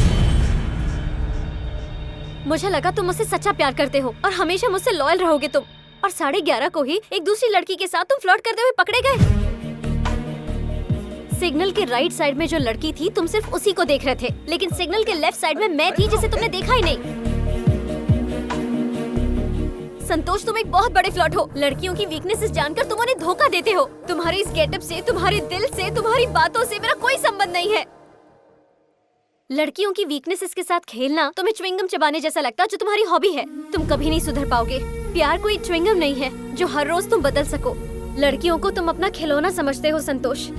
मुझे लगा तुम मुझसे सच्चा प्यार करते हो और हमेशा मुझसे लॉयल रहोगे तुम। और 11:30 को ही एक दूसरी लड़की के साथ तुम फ्लर्ट करते हुए पकड़े गए। सिग्नल के राइट साइड में जो लड़की थी तुम सिर्फ उसी को देख रहे थे, लेकिन सिग्नल के लेफ्ट साइड में मैं थी जिसे तुमने देखा ही नहीं। संतोष, तुम एक बहुत बड़े फ्लर्ट हो। लड़कियों की वीकनेसेस जानकर तुम उन्हें धोखा देते हो। तुम्हारे इस गेटअप से, तुम्हारे दिल से, तुम्हारी बातों से मेरा कोई संबंध नहीं है। लड़कियों की वीकनेसेस के साथ खेलना तुम्हें च्युइंगम चबाने जैसा लगता है, जो तुम्हारी हॉबी है। तुम कभी नहीं सुधर पाओगे। प्यार कोई च्युइंगम नहीं है जो हर रोज तुम बदल सको। लड़कियों को तुम अपना खिलौना समझते हो संतोष,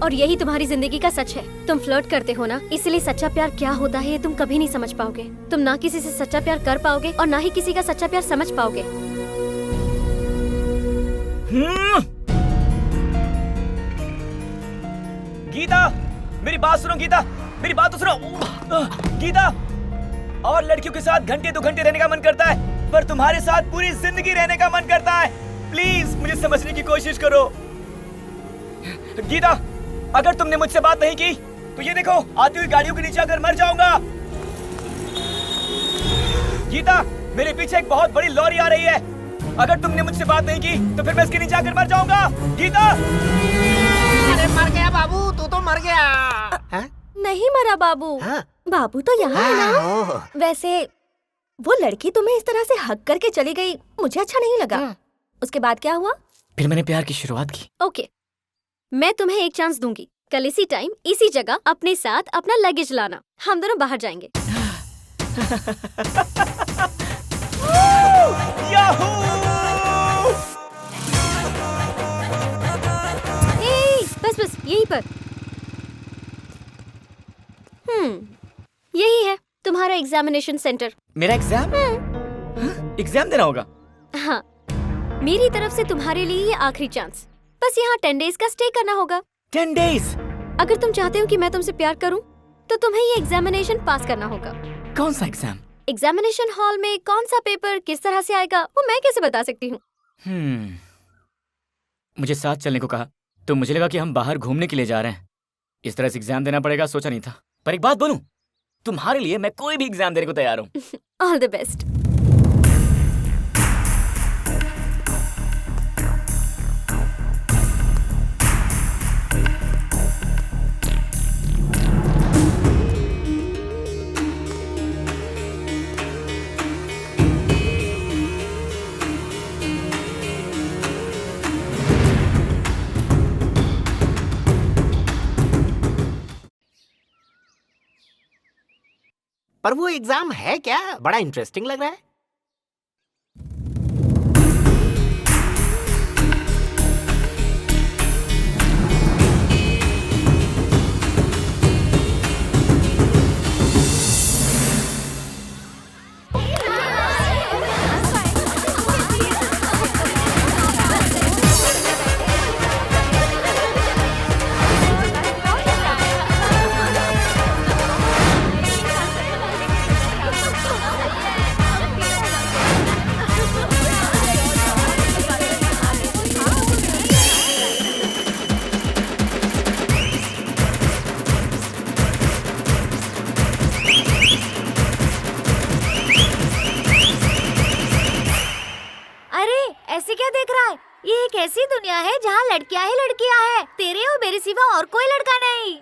और यही तुम्हारी जिंदगी का सच है। तुम फ्लर्ट करते हो ना, इसलिए सच्चा प्यार क्या होता है ये तुम कभी नहीं समझ पाओगे। तुम ना किसी से सच्चा प्यार कर पाओगे और ना ही किसी का सच्चा प्यार समझ पाओगे। गीता, मेरी बात सुनो। गीता, मेरी बात तो सुनो। गीता, और लड़कियों के साथ घंटे 2 घंटे रहने का मन करता है, पर तुम्हारे साथ पूरी जिंदगी रहने का मन करता है। प्लीज मुझे समझने की कोशिश करो। गीता, अगर तुमने मुझसे बात नहीं की तो ये देखो, आती हुई गाड़ियों के नीचे आकर मर जाऊंगा। गीता, मेरे पीछे एक बहुत बड़ी लॉरी आ रही है। अगर तुमने मुझसे बात नहीं की तो फिर मैं इसके नीचे आकर मर जाऊंगा। गीता! अरे मर गया बाबू, तू तो मर गया। हा? नहीं मरा बाबू। बाबू तो यहाँ है ना। वैसे वो लड़की तुम्हें इस तरह से हक करके चली गई, मुझे अच्छा नहीं लगा। उसके बाद क्या हुआ? फिर मैंने प्यार की शुरुआत की। ओके, मैं तुम्हें एक चांस दूंगी। कल इसी टाइम इसी जगह अपने साथ अपना लगेज लाना, हम दोनों बाहर जाएंगे। बस बस यहीं पर। यही है तुम्हारा एग्जामिनेशन सेंटर। मेरा एग्जाम? एग्जाम देना होगा? हाँ, मेरी तरफ से तुम्हारे लिए ये आखिरी चांस। बस यहाँ 10 डेज का स्टे करना होगा। 10 डेज? अगर तुम चाहते हो कि मैं तुमसे प्यार करूं, तो तुम्हें ये एग्जामिनेशन पास करना होगा। कौन सा एग्जाम? एग्जामिनेशन हॉल में कौन सा पेपर किस तरह से आएगा वो मैं कैसे बता सकती हूँ। मुझे साथ चलने को कहा तो मुझे लगा कि हम बाहर घूमने के लिए जा रहे हैं। इस तरह से एग्जाम देना पड़ेगा सोचा नहीं था। पर एक बात बोलूं, तुम्हारे लिए मैं कोई भी एग्जाम देने को तैयार हूँ। All the best. पर वो एग्जाम है क्या? बड़ा इंटरेस्टिंग लग रहा है। ऐसे क्या देख रहा है? ये एक ऐसी दुनिया है जहाँ लड़कियाँ ही लड़कियाँ हैं। तेरे और मेरे सिवा और कोई लड़का नहीं।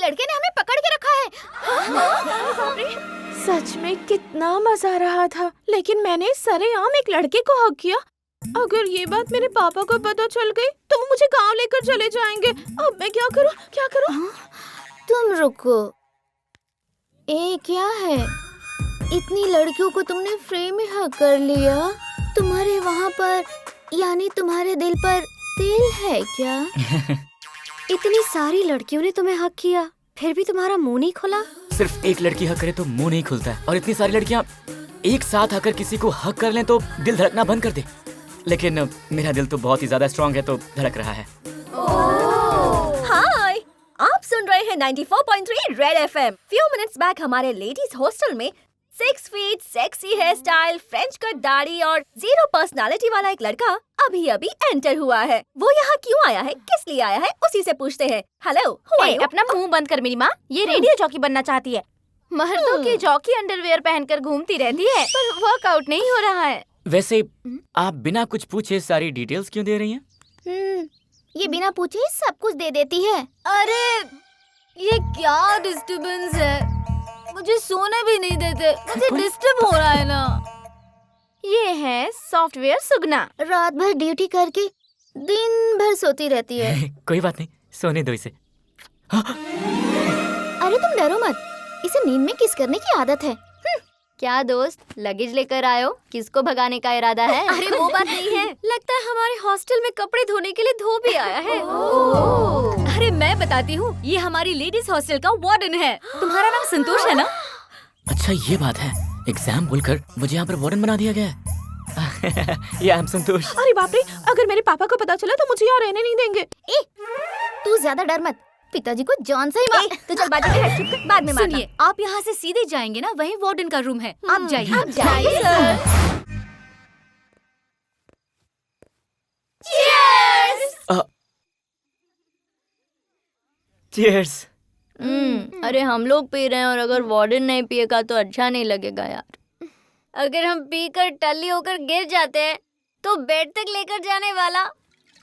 लड़के ने हमें पकड़ के रखा है। सच में कितना मजा आ रहा था, लेकिन मैंने सरेआम एक लड़के को हक किया। अगर ये बात मेरे पापा को पता चल गई तो वो मुझे गांव लेकर चले जाएंगे। अब मैं क्या करूं? क्या करूं? तुम रुको। क्या है? इतनी लड़कियों को तुमने फ्रेम में हक कर लिया? तुम्हारे वहाँ पर यानी तुम्हारे दिल पर दिल है क्या? इतनी सारी लड़कियों ने तुम्हें हक किया, फिर भी तुम्हारा मुंह नहीं खुला? सिर्फ एक लड़की हक करे तो मुंह नहीं खुलता है, और इतनी सारी लड़कियां एक साथ आकर किसी को हक कर लें तो दिल धड़कना बंद कर दे। लेकिन मेरा दिल तो बहुत ही ज्यादा स्ट्रांग है, तो धड़क रहा है। हाय, आप सुन रहे हैं 94.3 Red FM. Few minutes back हमारे लेडीज हॉस्टल में 6 feet sexy hair style, French cut दाढ़ी और 0 पर्सनालिटी वाला एक लड़का अभी एंटर हुआ है। वो यहाँ क्यों आया है, किस लिए आया है, उसी से पूछते हैं। हेलो, अपना मुंह बंद कर मेरी माँ। ये रेडियो जॉकी बनना चाहती है। मर्दों की जॉकी अंडरवेयर पहनकर घूमती रहती है, पर वर्कआउट नहीं हो रहा है। वैसे आप बिना कुछ पूछे सारी डिटेल्स क्यों दे रही हैं? ये बिना पूछे ही सब कुछ दे देती है। अरे ये क्या डिस्टर्बेंस है, मुझे सोने भी नहीं देते, मुझे डिस्टर्ब हो रहा है ना। ये है सॉफ्टवेयर सुगना, रात भर ड्यूटी करके दिन भर सोती रहती है। कोई बात नहीं, सोने दो इसे। अरे तुम डरो मत, इसे नींद में किस करने की आदत है। क्या दोस्त, लगेज लेकर आए हो? किसको भगाने का इरादा है? अरे वो बात नहीं है, लगता है हमारे हॉस्टल में कपड़े धोने के लिए धोबी आया है। अरे मैं बताती हूँ, ये हमारी लेडीज हॉस्टल का वार्डन है। तुम्हारा नाम संतोष है ना? अच्छा ये बात है, एग्जाम बोलकर मुझे यहाँ पर वार्डन बना दिया गया है। ये I'm संतोष। अरे बाप रे, अगर मेरे पापा को पता चला तो मुझे यहाँ रहने नहीं देंगे। तू ज्यादा डर मत, पिताजी को जान से ही मार। तो चल बात बाद में। सुनिए, आप यहाँ से सीधे जाएंगे ना, वहीं वार्डन का रूम है, आप जाइए। आप जाइए सर। चीयर्स। अरे हम लोग पी रहे हैं और अगर वार्डन नहीं पिएगा तो अच्छा नहीं लगेगा यार। अगर हम पीकर टल्ली होकर गिर जाते हैं तो बेड तक लेकर जाने वाला,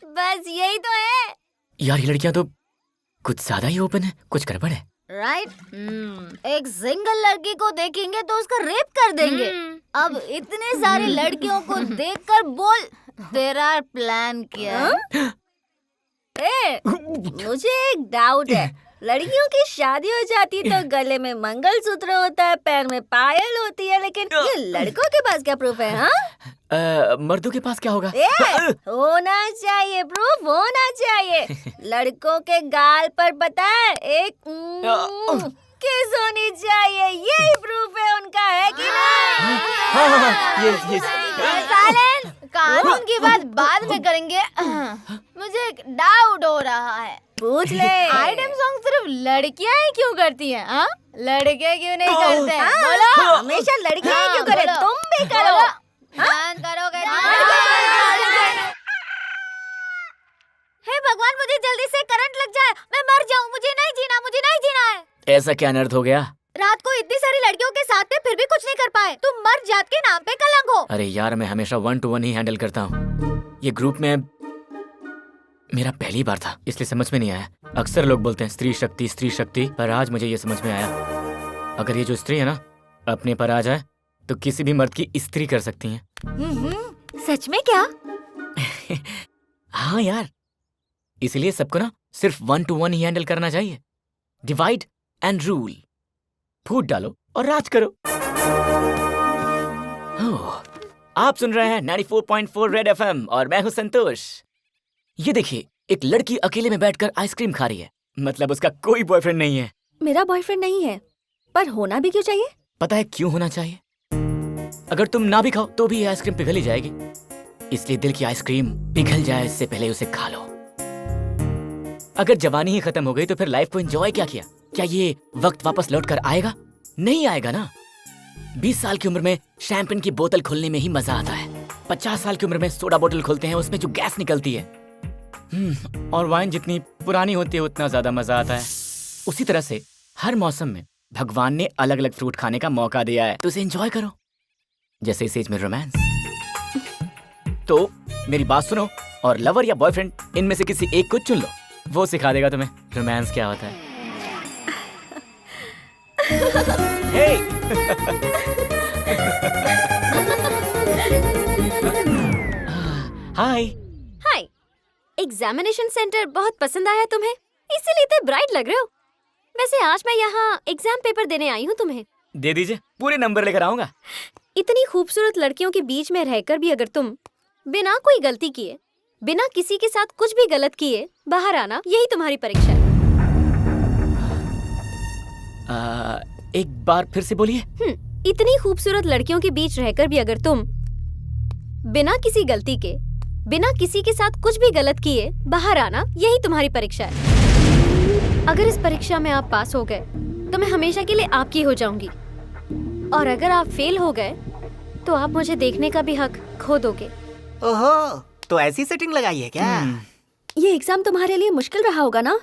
बस यही तो है। यार ये लड़कियां तो कुछ ज्यादा ही ओपन है, कुछ गड़बड़ है। राइट? एक सिंगल लड़की को देखेंगे तो उसका रेप कर देंगे। अब इतने सारी लड़कियों को देखकर बोल, तेरा प्लान क्या? मुझे एक डाउट है, लड़कियों की शादी हो जाती तो गले में मंगलसूत्र होता है, पैर में पायल होती है, लेकिन ये लड़कों के पास क्या प्रूफ है? हाँ, मर्दों के पास क्या होगा? होना चाहिए प्रूफ, होना चाहिए। लड़कों के गाल पर पता है एक किस होनी चाहिए, यही प्रूफ है उनका, है कि नहीं? साइलेंस, कानून की बात बाद में करेंगे। मुझे एक डाउट हो रहा है। पूछ ले। आइटम सॉन्ग सिर्फ लड़कियां ही क्यों करती हैं? हाँ, लड़के क्यों नहीं करते? बोलो। हमेशा लड़कियां ही क्यों करें? तुम भी करो। बंद करोगे? हे भगवान, मुझे जल्दी से करंट लग जाए, मैं मर जाऊं। मुझे नहीं जीना, मुझे नहीं जीना है। ऐसा क्या अनर्थ हो गया? रात को इतनी सारी लड़कियों के साथ थे, फिर भी कुछ नहीं कर पाए। तुम मर्द जात के नाम पे कलंक हो। अरे यार, मैं हमेशा 1 to 1 ही हैंडल करता हूँ। ये ग्रुप में मेरा पहली बार था, इसलिए समझ में नहीं आया। अक्सर लोग बोलते हैं स्त्री शक्ति, पर आज मुझे ये समझ में आया, अगर ये जो स्त्री है ना अपने पर आ जाए तो किसी भी मर्द की स्त्री कर सकती हैं। सच में क्या? हाँ यार, इसलिए सबको ना सिर्फ 1 to 1 ही हैंडल करना चाहिए। डिवाइड एंड रूल, फूट डालो और राज करो। आप सुन रहे हैं 94.4 रेड FM और मैं हूं संतोष। ये देखिए, एक लड़की अकेले में बैठकर आइसक्रीम खा रही है, मतलब उसका कोई बॉयफ्रेंड नहीं है। मेरा बॉयफ्रेंड नहीं है, पर होना भी क्यों चाहिए? पता है क्यों होना चाहिए? अगर तुम ना भी खाओ तो भी ये आइसक्रीम पिघल ही जाएगी, इसलिए दिल की आइसक्रीम पिघल जाए इससे पहले उसे खा लो। अगर जवानी ही खत्म हो गई तो फिर लाइफ को एंजॉय क्या किया? क्या ये वक्त वापस लौट कर आएगा? नहीं आएगा ना। 20 साल की उम्र में शैंपेन की बोतल खोलने में ही मजा आता है। 50 साल की उम्र में सोडा बोतल खोलते हैं, उसमें जो गैस निकलती है। और वाइन जितनी पुरानी होती है उतना ज्यादा मजा आता है। उसी तरह से हर मौसम में भगवान ने अलग अलग फ्रूट खाने का मौका दिया है, तो उसे एंजॉय करो, जैसे इस एज में रोमांस। तो मेरी बात सुनो और लवर या बॉयफ्रेंड इनमें से किसी एक को चुन लो, वो सिखा देगा तुम्हें रोमांस क्या होता है। हाय। हाय। एग्जामिनेशन सेंटर बहुत पसंद आया तुम्हें, इसीलिए इतने ब्राइट लग रहे हो। वैसे आज मैं यहाँ एग्जाम पेपर देने आई हूँ तुम्हें। दे दीजिए, पूरे नंबर लेकर आऊंगा। इतनी खूबसूरत लड़कियों के बीच में रहकर भी अगर तुम बिना कोई गलती किए, बिना किसी के साथ कुछ भी गलत किए बाहर आना, यही तुम्हारी परीक्षा है। एक बार फिर से बोलिए। इतनी खूबसूरत लड़कियों के बीच रहकर भी अगर तुम बिना किसी गलती के, बिना किसी के साथ कुछ भी गलत किए बाहर आना, यही तुम्हारी परीक्षा है। अगर इस परीक्षा में आप पास हो गए तो मैं हमेशा के लिए आपकी हो जाऊंगी, और अगर आप फेल हो गए तो आप मुझे देखने का भी हक खो दोगे। ओहो, तो ऐसी सेटिंग लगाई है क्या? ये एग्जाम तुम्हारे लिए मुश्किल रहा होगा ना,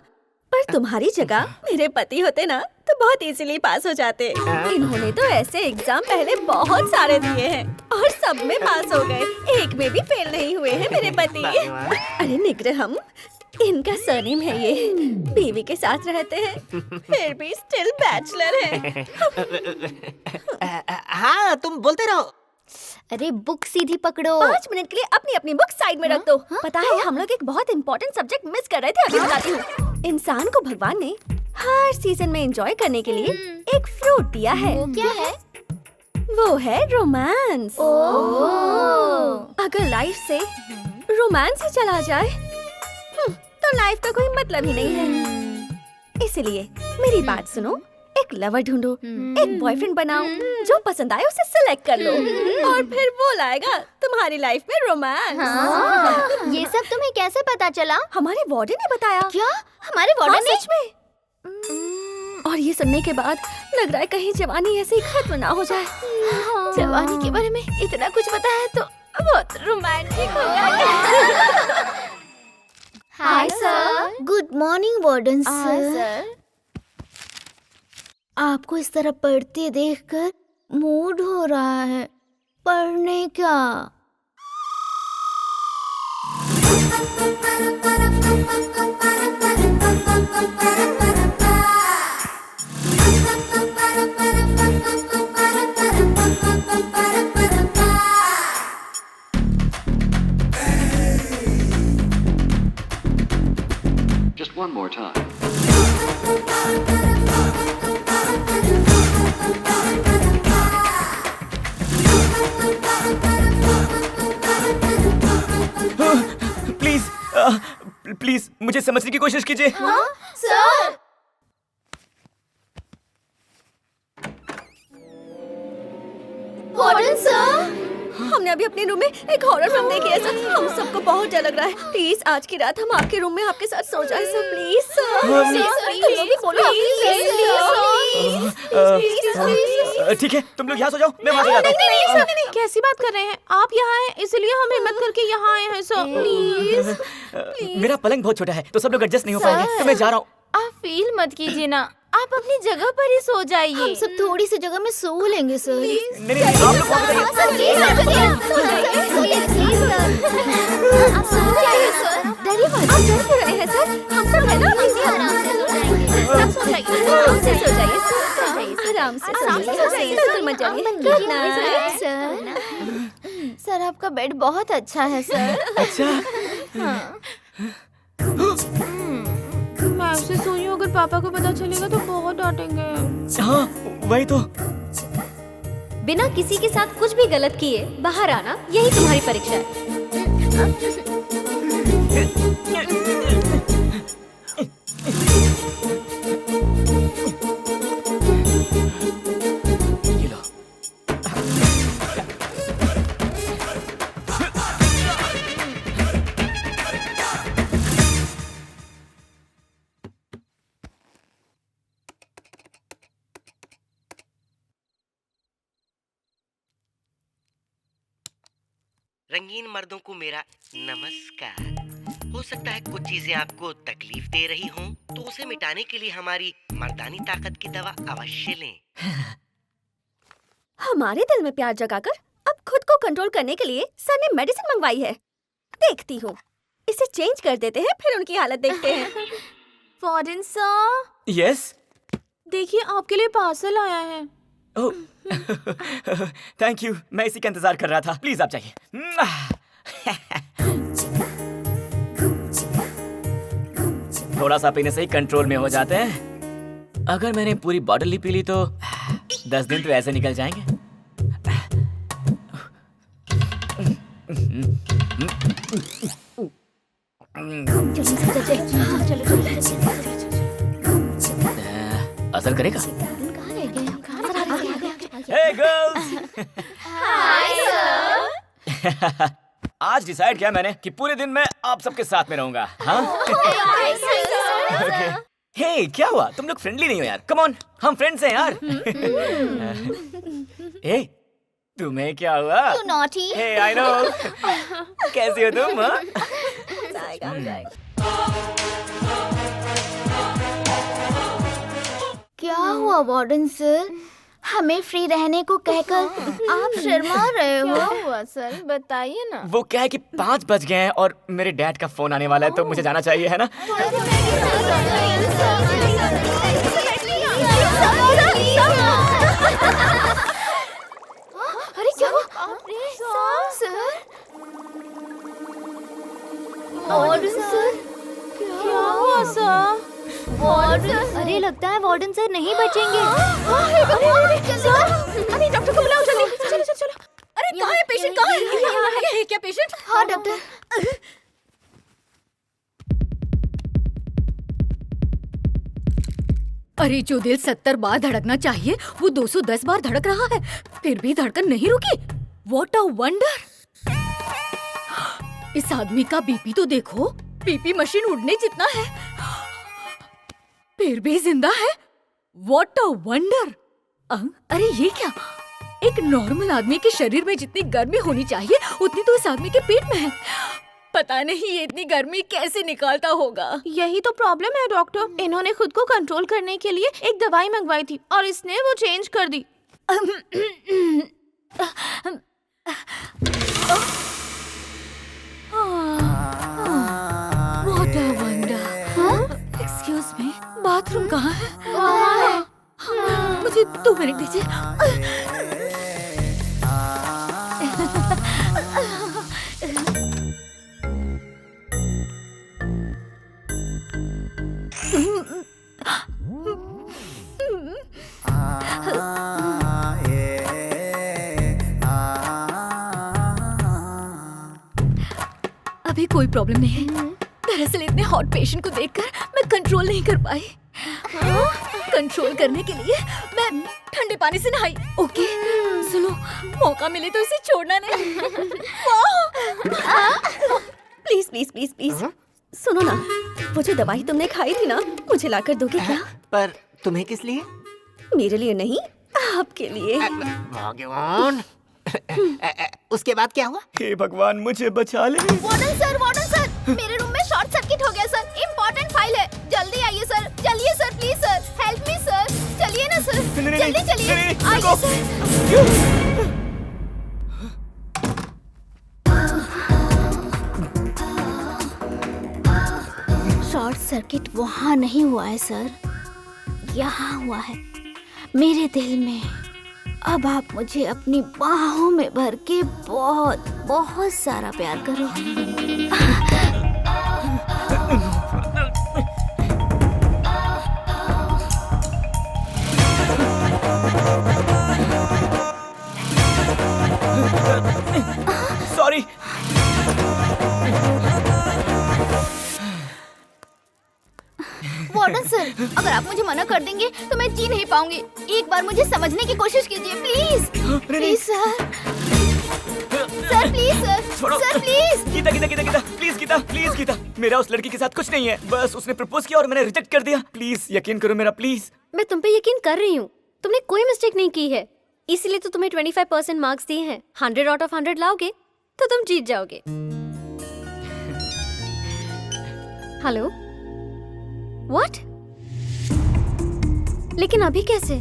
पर तुम्हारी जगह मेरे पति होते ना तो बहुत इजीली पास हो जाते। इन्होंने तो ऐसे एग्जाम पहले बहुत सारे दिए हैं और सब में पास हो गए, एक में भी फेल नहीं हुए हैं मेरे पति। अरे निग्रहम, इनका सरनेम है ये। बीवी के साथ रहते हैं फिर भी स्टिल बैचलर हैं। हाँ, तुम बोलते रहो। अरे बुक सीधी पकड़ो। 5 मिनट के लिए अपनी अपनी बुक साइड में रख दो। पता है हम लोग एक बहुत इंपॉर्टेंट सब्जेक्ट मिस कर रहे थे, अभी बताती हूँ। इंसान को भगवान ने हर सीजन में एंजॉय करने के लिए एक फ्रूट दिया है। वो क्या है? वो है रोमांस। अगर लाइफ से रोमांस ही चला जाए तो लाइफ का कोई मतलब ही नहीं है। इसलिए मेरी बात सुनो, एक लवर ढूंढो, एक बॉयफ्रेंड बनाओ, जो पसंद आए उसे सिलेक्ट कर लो, और फिर वो लाएगा तुम्हारी लाइफ में रोमांस। ये सब तुम्हें कैसे पता चला? हमारे वार्डन ने बताया। क्या? हमारे वार्डन ने? सच में। और ये सुनने के बाद लग रहा है कहीं जवानी ऐसे ही खत्म ना हो जाए। जवानी के बारे में इतना कुछ पता है तो बहुत रोमांटिक होगा। Hi sir. Good morning warden sir. आपको इस तरह पढ़ते देखकर मूड हो रहा है, पढ़ने का। Just one more time. Please please मुझे समझने की कोशिश कीजिए। सर वार्डन सर, हमने अभी अपने रूम में एक हॉरर फिल्म देखी है सर। हम सबको बहुत डर लग रहा है। प्लीज आज की रात हम आपके रूम में आपके साथ सो जाए सर। प्लीज सर, ठीक है, तुम लोग यहाँ सो जाओ, मैं वहाँ सो जाता हूँ। कैसी बात कर रहे हैं आप? यहाँ हैं इसलिए हम हिम्मत करके यहाँ आए हैं सर। प्लीज मेरा पलंग बहुत छोटा है तो सब लोग एडजस्ट नहीं हो पाएंगे, तो मैं जा रहा हूँ। आप फील मत कीजिए ना, आप अपनी जगह पर ही सो जाइए। हम सब थोड़ी सी जगह में सो लेंगे सर। नहीं, आप लोग वहाँ पे डरिए मत। आप डर क्यों रहे हैं सर? हम सब है ना, सब सो जाइए, आराम से सो जाइए, आराम से सो जाइए, बिल्कुल मत जाइए। Good night sir. सर आपका बेड बहुत अच्छा है सर। अच्छा, मैं ऐसे सोई हूँ, अगर पापा को पता चलेगा तो बहुत डांटेंगे। हाँ वही तो। बिना किसी के साथ कुछ भी गलत किए बाहर आना, यही तुम्हारी परीक्षा है। ये लो। रंगीन मर्दों को मेरा नमस्कार। हो सकता है कुछ चीजें आपको तकलीफ दे रही हों, तो उसे मिटाने के लिए हमारी मर्दानी ताकत की दवा अवश्य लें। हमारे दिल में प्यार जगाकर अब खुद को कंट्रोल करने के लिए सर ने मेडिसिन मंगवाई है। देखती हूँ, इसे चेंज कर देते हैं, फिर उनकी हालत देखते हैं। वार्डन सर, यस, देखिए आपके लिए पार्सल आया है। ओह थैंक यू, मैं इसी का इंतजार कर रहा था। प्लीज आप जाइए। थोड़ा सा पीने से ही कंट्रोल में हो जाते हैं। अगर मैंने पूरी बॉटल ही पी ली तो 10 दिन तो ऐसे निकल जाएंगे। असर करेगा? Hey girls! Hi sir. आज डिसाइड किया मैंने कि पूरे दिन मैं आप सबके साथ में रहूंगा। हाँ? Okay. Hey, क्या हुआ? तुम लोग फ्रेंडली नहीं हो यार? Come on, हम फ्रेंड्स हैं यार। Hey, तुम्हें क्या हुआ? You naughty. Hey, I know. कैसी हो तुम? हाँ? क्या हुआ वार्डन सर? हमें फ्री रहने को कहकर आप शर्मा रहे हो। क्या हुआ सर, बताइए ना। वो क्या है कि 5 बज गए हैं और मेरे डैड का फोन आने वाला है, तो मुझे जाना चाहिए, है ना? अरे क्या हुआ? सर, वार्डन सर, क्या हुआ सर? वार्डन, अरे लगता है वार्डन सर नहीं बचेंगे। अरे डॉक्टर को बुलाओ जल्दी। चलो चलो चलो। अरे कहाँ है पेशेंट? कहाँ है? यहाँ है क्या पेशेंट? हाँ डॉक्टर। अरे जो दिल 70 बार धड़कना चाहिए वो 210 बार धड़क रहा है, फिर भी धड़कन नहीं रुकी। What a wonder! इस आदमी का बीपी तो देखो, बीपी मशीन उड़ने जितना है, फिर भी जिंदा है। What a wonder! अरे ये क्या? एक नॉर्मल आदमी के शरीर में जितनी गर्मी होनी चाहिए उतनी तो इस आदमी के पेट में है। पता नहीं ये इतनी गर्मी कैसे निकालता होगा। यही तो प्रॉब्लम है डॉक्टर। इन्होंने खुद को कंट्रोल करने के लिए एक दवाई मंगवाई थी और इसने वो चेंज कर दी। What a wonder! Excuse me, bathroom कहाँ है? मुझे 2 मिनट दीजिए। कोई प्रॉब्लम नहीं है। दरअसल इतने हॉट पेशेंट को देखकर मैं कंट्रोल नहीं कर पाई। कंट्रोल करने के लिए मैं ठंडे पानी से नहाई। ओके सुनो, मौका मिले तो इसे छोड़ना नहीं। प्लीज प्लीज प्लीज प्लीज सुनो ना, वो जो दवाई तुमने खाई थी ना, मुझे लाकर दोगे क्या? पर तुम्हें किस लिए? मेरे लिए नहीं, आपके लिए। भगवान। उसके बाद क्या हुआ? हे भगवान, मुझे बचा ले। वार्डन सर, मेरे रूम में शॉर्ट सर्किट हो गया सर। इम्पोर्टेंट फाइल है, जल्दी आइए सर, चलिए sir, please sir, help me sir, चलिए ना सर, जल्दी चलिए, आइए सर। शॉर्ट सर्किट वहाँ नहीं हुआ है सर, यहाँ हुआ है, मेरे दिल में। अब आप मुझे अपनी बाहों में भर के बहुत बहुत सारा प्यार करो। सॉरी। वार्डन सर, अगर आप मुझे मना कर देंगे तो मैं जी नहीं पाऊंगी। एक बार मुझे समझने की कोशिश कीजिए please. Please sir, sir please sir, sir please. Please Geeta, मेरा उस लड़की के साथ कुछ नहीं है। बस उसने प्रपोज किया और मैंने रिजेक्ट कर दिया। प्लीज यकीन करो मेरा, प्लीज। मैं तुम पे यकीन कर रही हूँ, तुमने कोई मिस्टेक नहीं की है, इसीलिए तो तुम्हें 25% मार्क्स दिए हैं। 100 आउट ऑफ 100 लाओगे तो तुम जीत जाओगे। Hello, what? लेकिन अभी कैसे?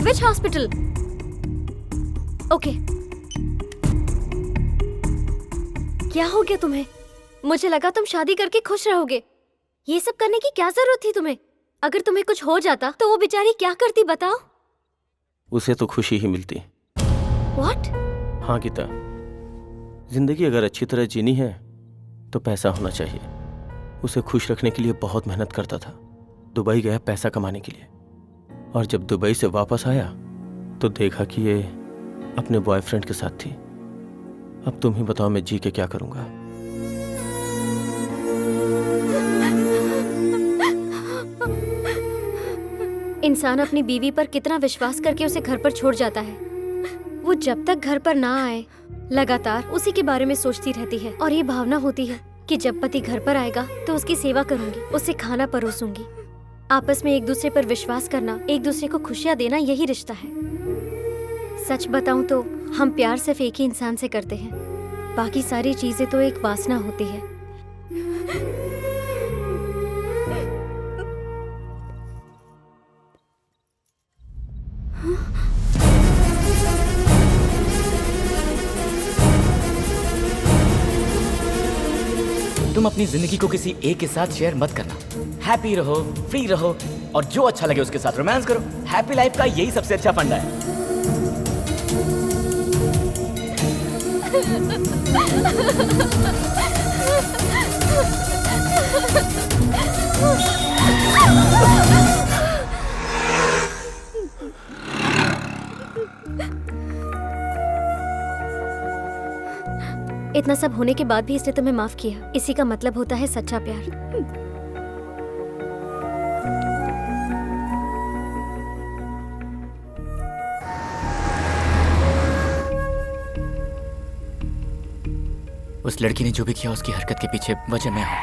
विच हॉस्पिटल? ओके। क्या हो गया तुम्हें? मुझे लगा तुम शादी करके खुश रहोगे। ये सब करने की क्या जरूरत थी तुम्हें? अगर तुम्हें कुछ हो जाता तो वो बेचारी क्या करती बताओ? उसे तो खुशी ही मिलती। व्हाट? हाँ गीता, जिंदगी अगर अच्छी तरह जीनी है तो पैसा होना चाहिए। उसे खुश रखने के लिए बहुत मेहनत करता था। दुबई गया पैसा कमाने के लिए, और जब दुबई से वापस आया तो देखा कि ये अपने बॉयफ्रेंड के साथ थी। अब तुम ही बताओ, मैं जी के क्या करूंगा? इंसान अपनी बीवी पर कितना विश्वास करके उसे घर पर छोड़ जाता है। वो जब तक घर पर ना आए लगातार उसी के बारे में सोचती रहती है, और ये भावना होती है कि जब पति घर पर आएगा तो उसकी सेवा करूंगी, उसे खाना परोसूंगी। आपस में एक दूसरे पर विश्वास करना, एक दूसरे को खुशियां देना, यही रिश्ता है। सच बताऊं तो हम प्यार सिर्फ एक ही इंसान से करते हैं, बाकी सारी चीजें तो एक वासना होती है। तुम अपनी जिंदगी को किसी एक के साथ शेयर मत करना। हैप्पी रहो, फ्री रहो, और जो अच्छा लगे उसके साथ रोमांस करो। हैप्पी लाइफ का यही सबसे अच्छा फंडा है। इतना सब होने के बाद भी इसने तुम्हें माफ किया, इसी का मतलब होता है सच्चा प्यार। उस लड़की ने जो भी किया उसकी हरकत के पीछे वजह मैं हूं।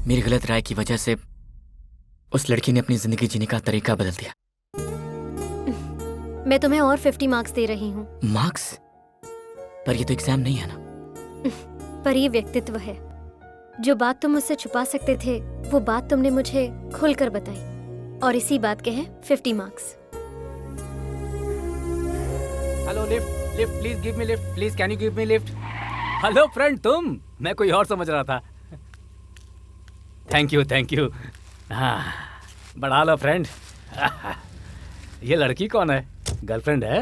मेरी गलत राय की वजह से उस लड़की ने अपनी जिंदगी जीने का तरीका बदल दिया। मैं तुम्हें और 50 मार्क्स दे रही हूँ। मार्क्स? पर ये तो एग्जाम नहीं है ना। पर ये व्यक्तित्व है। जो बात तुम मुझसे छुपा सकते थे वो बात तुमने मुझे खुलकर बताई, और इसी बात के हैं 50 marks. Hello, lift lift, please give me lift, please can you give me lift. Hello friend, तुम? मैं कोई और समझ रहा था। Thank you. हाँ, बढ़ा लो फ्रेंड। ये लड़की कौन है? गर्लफ्रेंड है?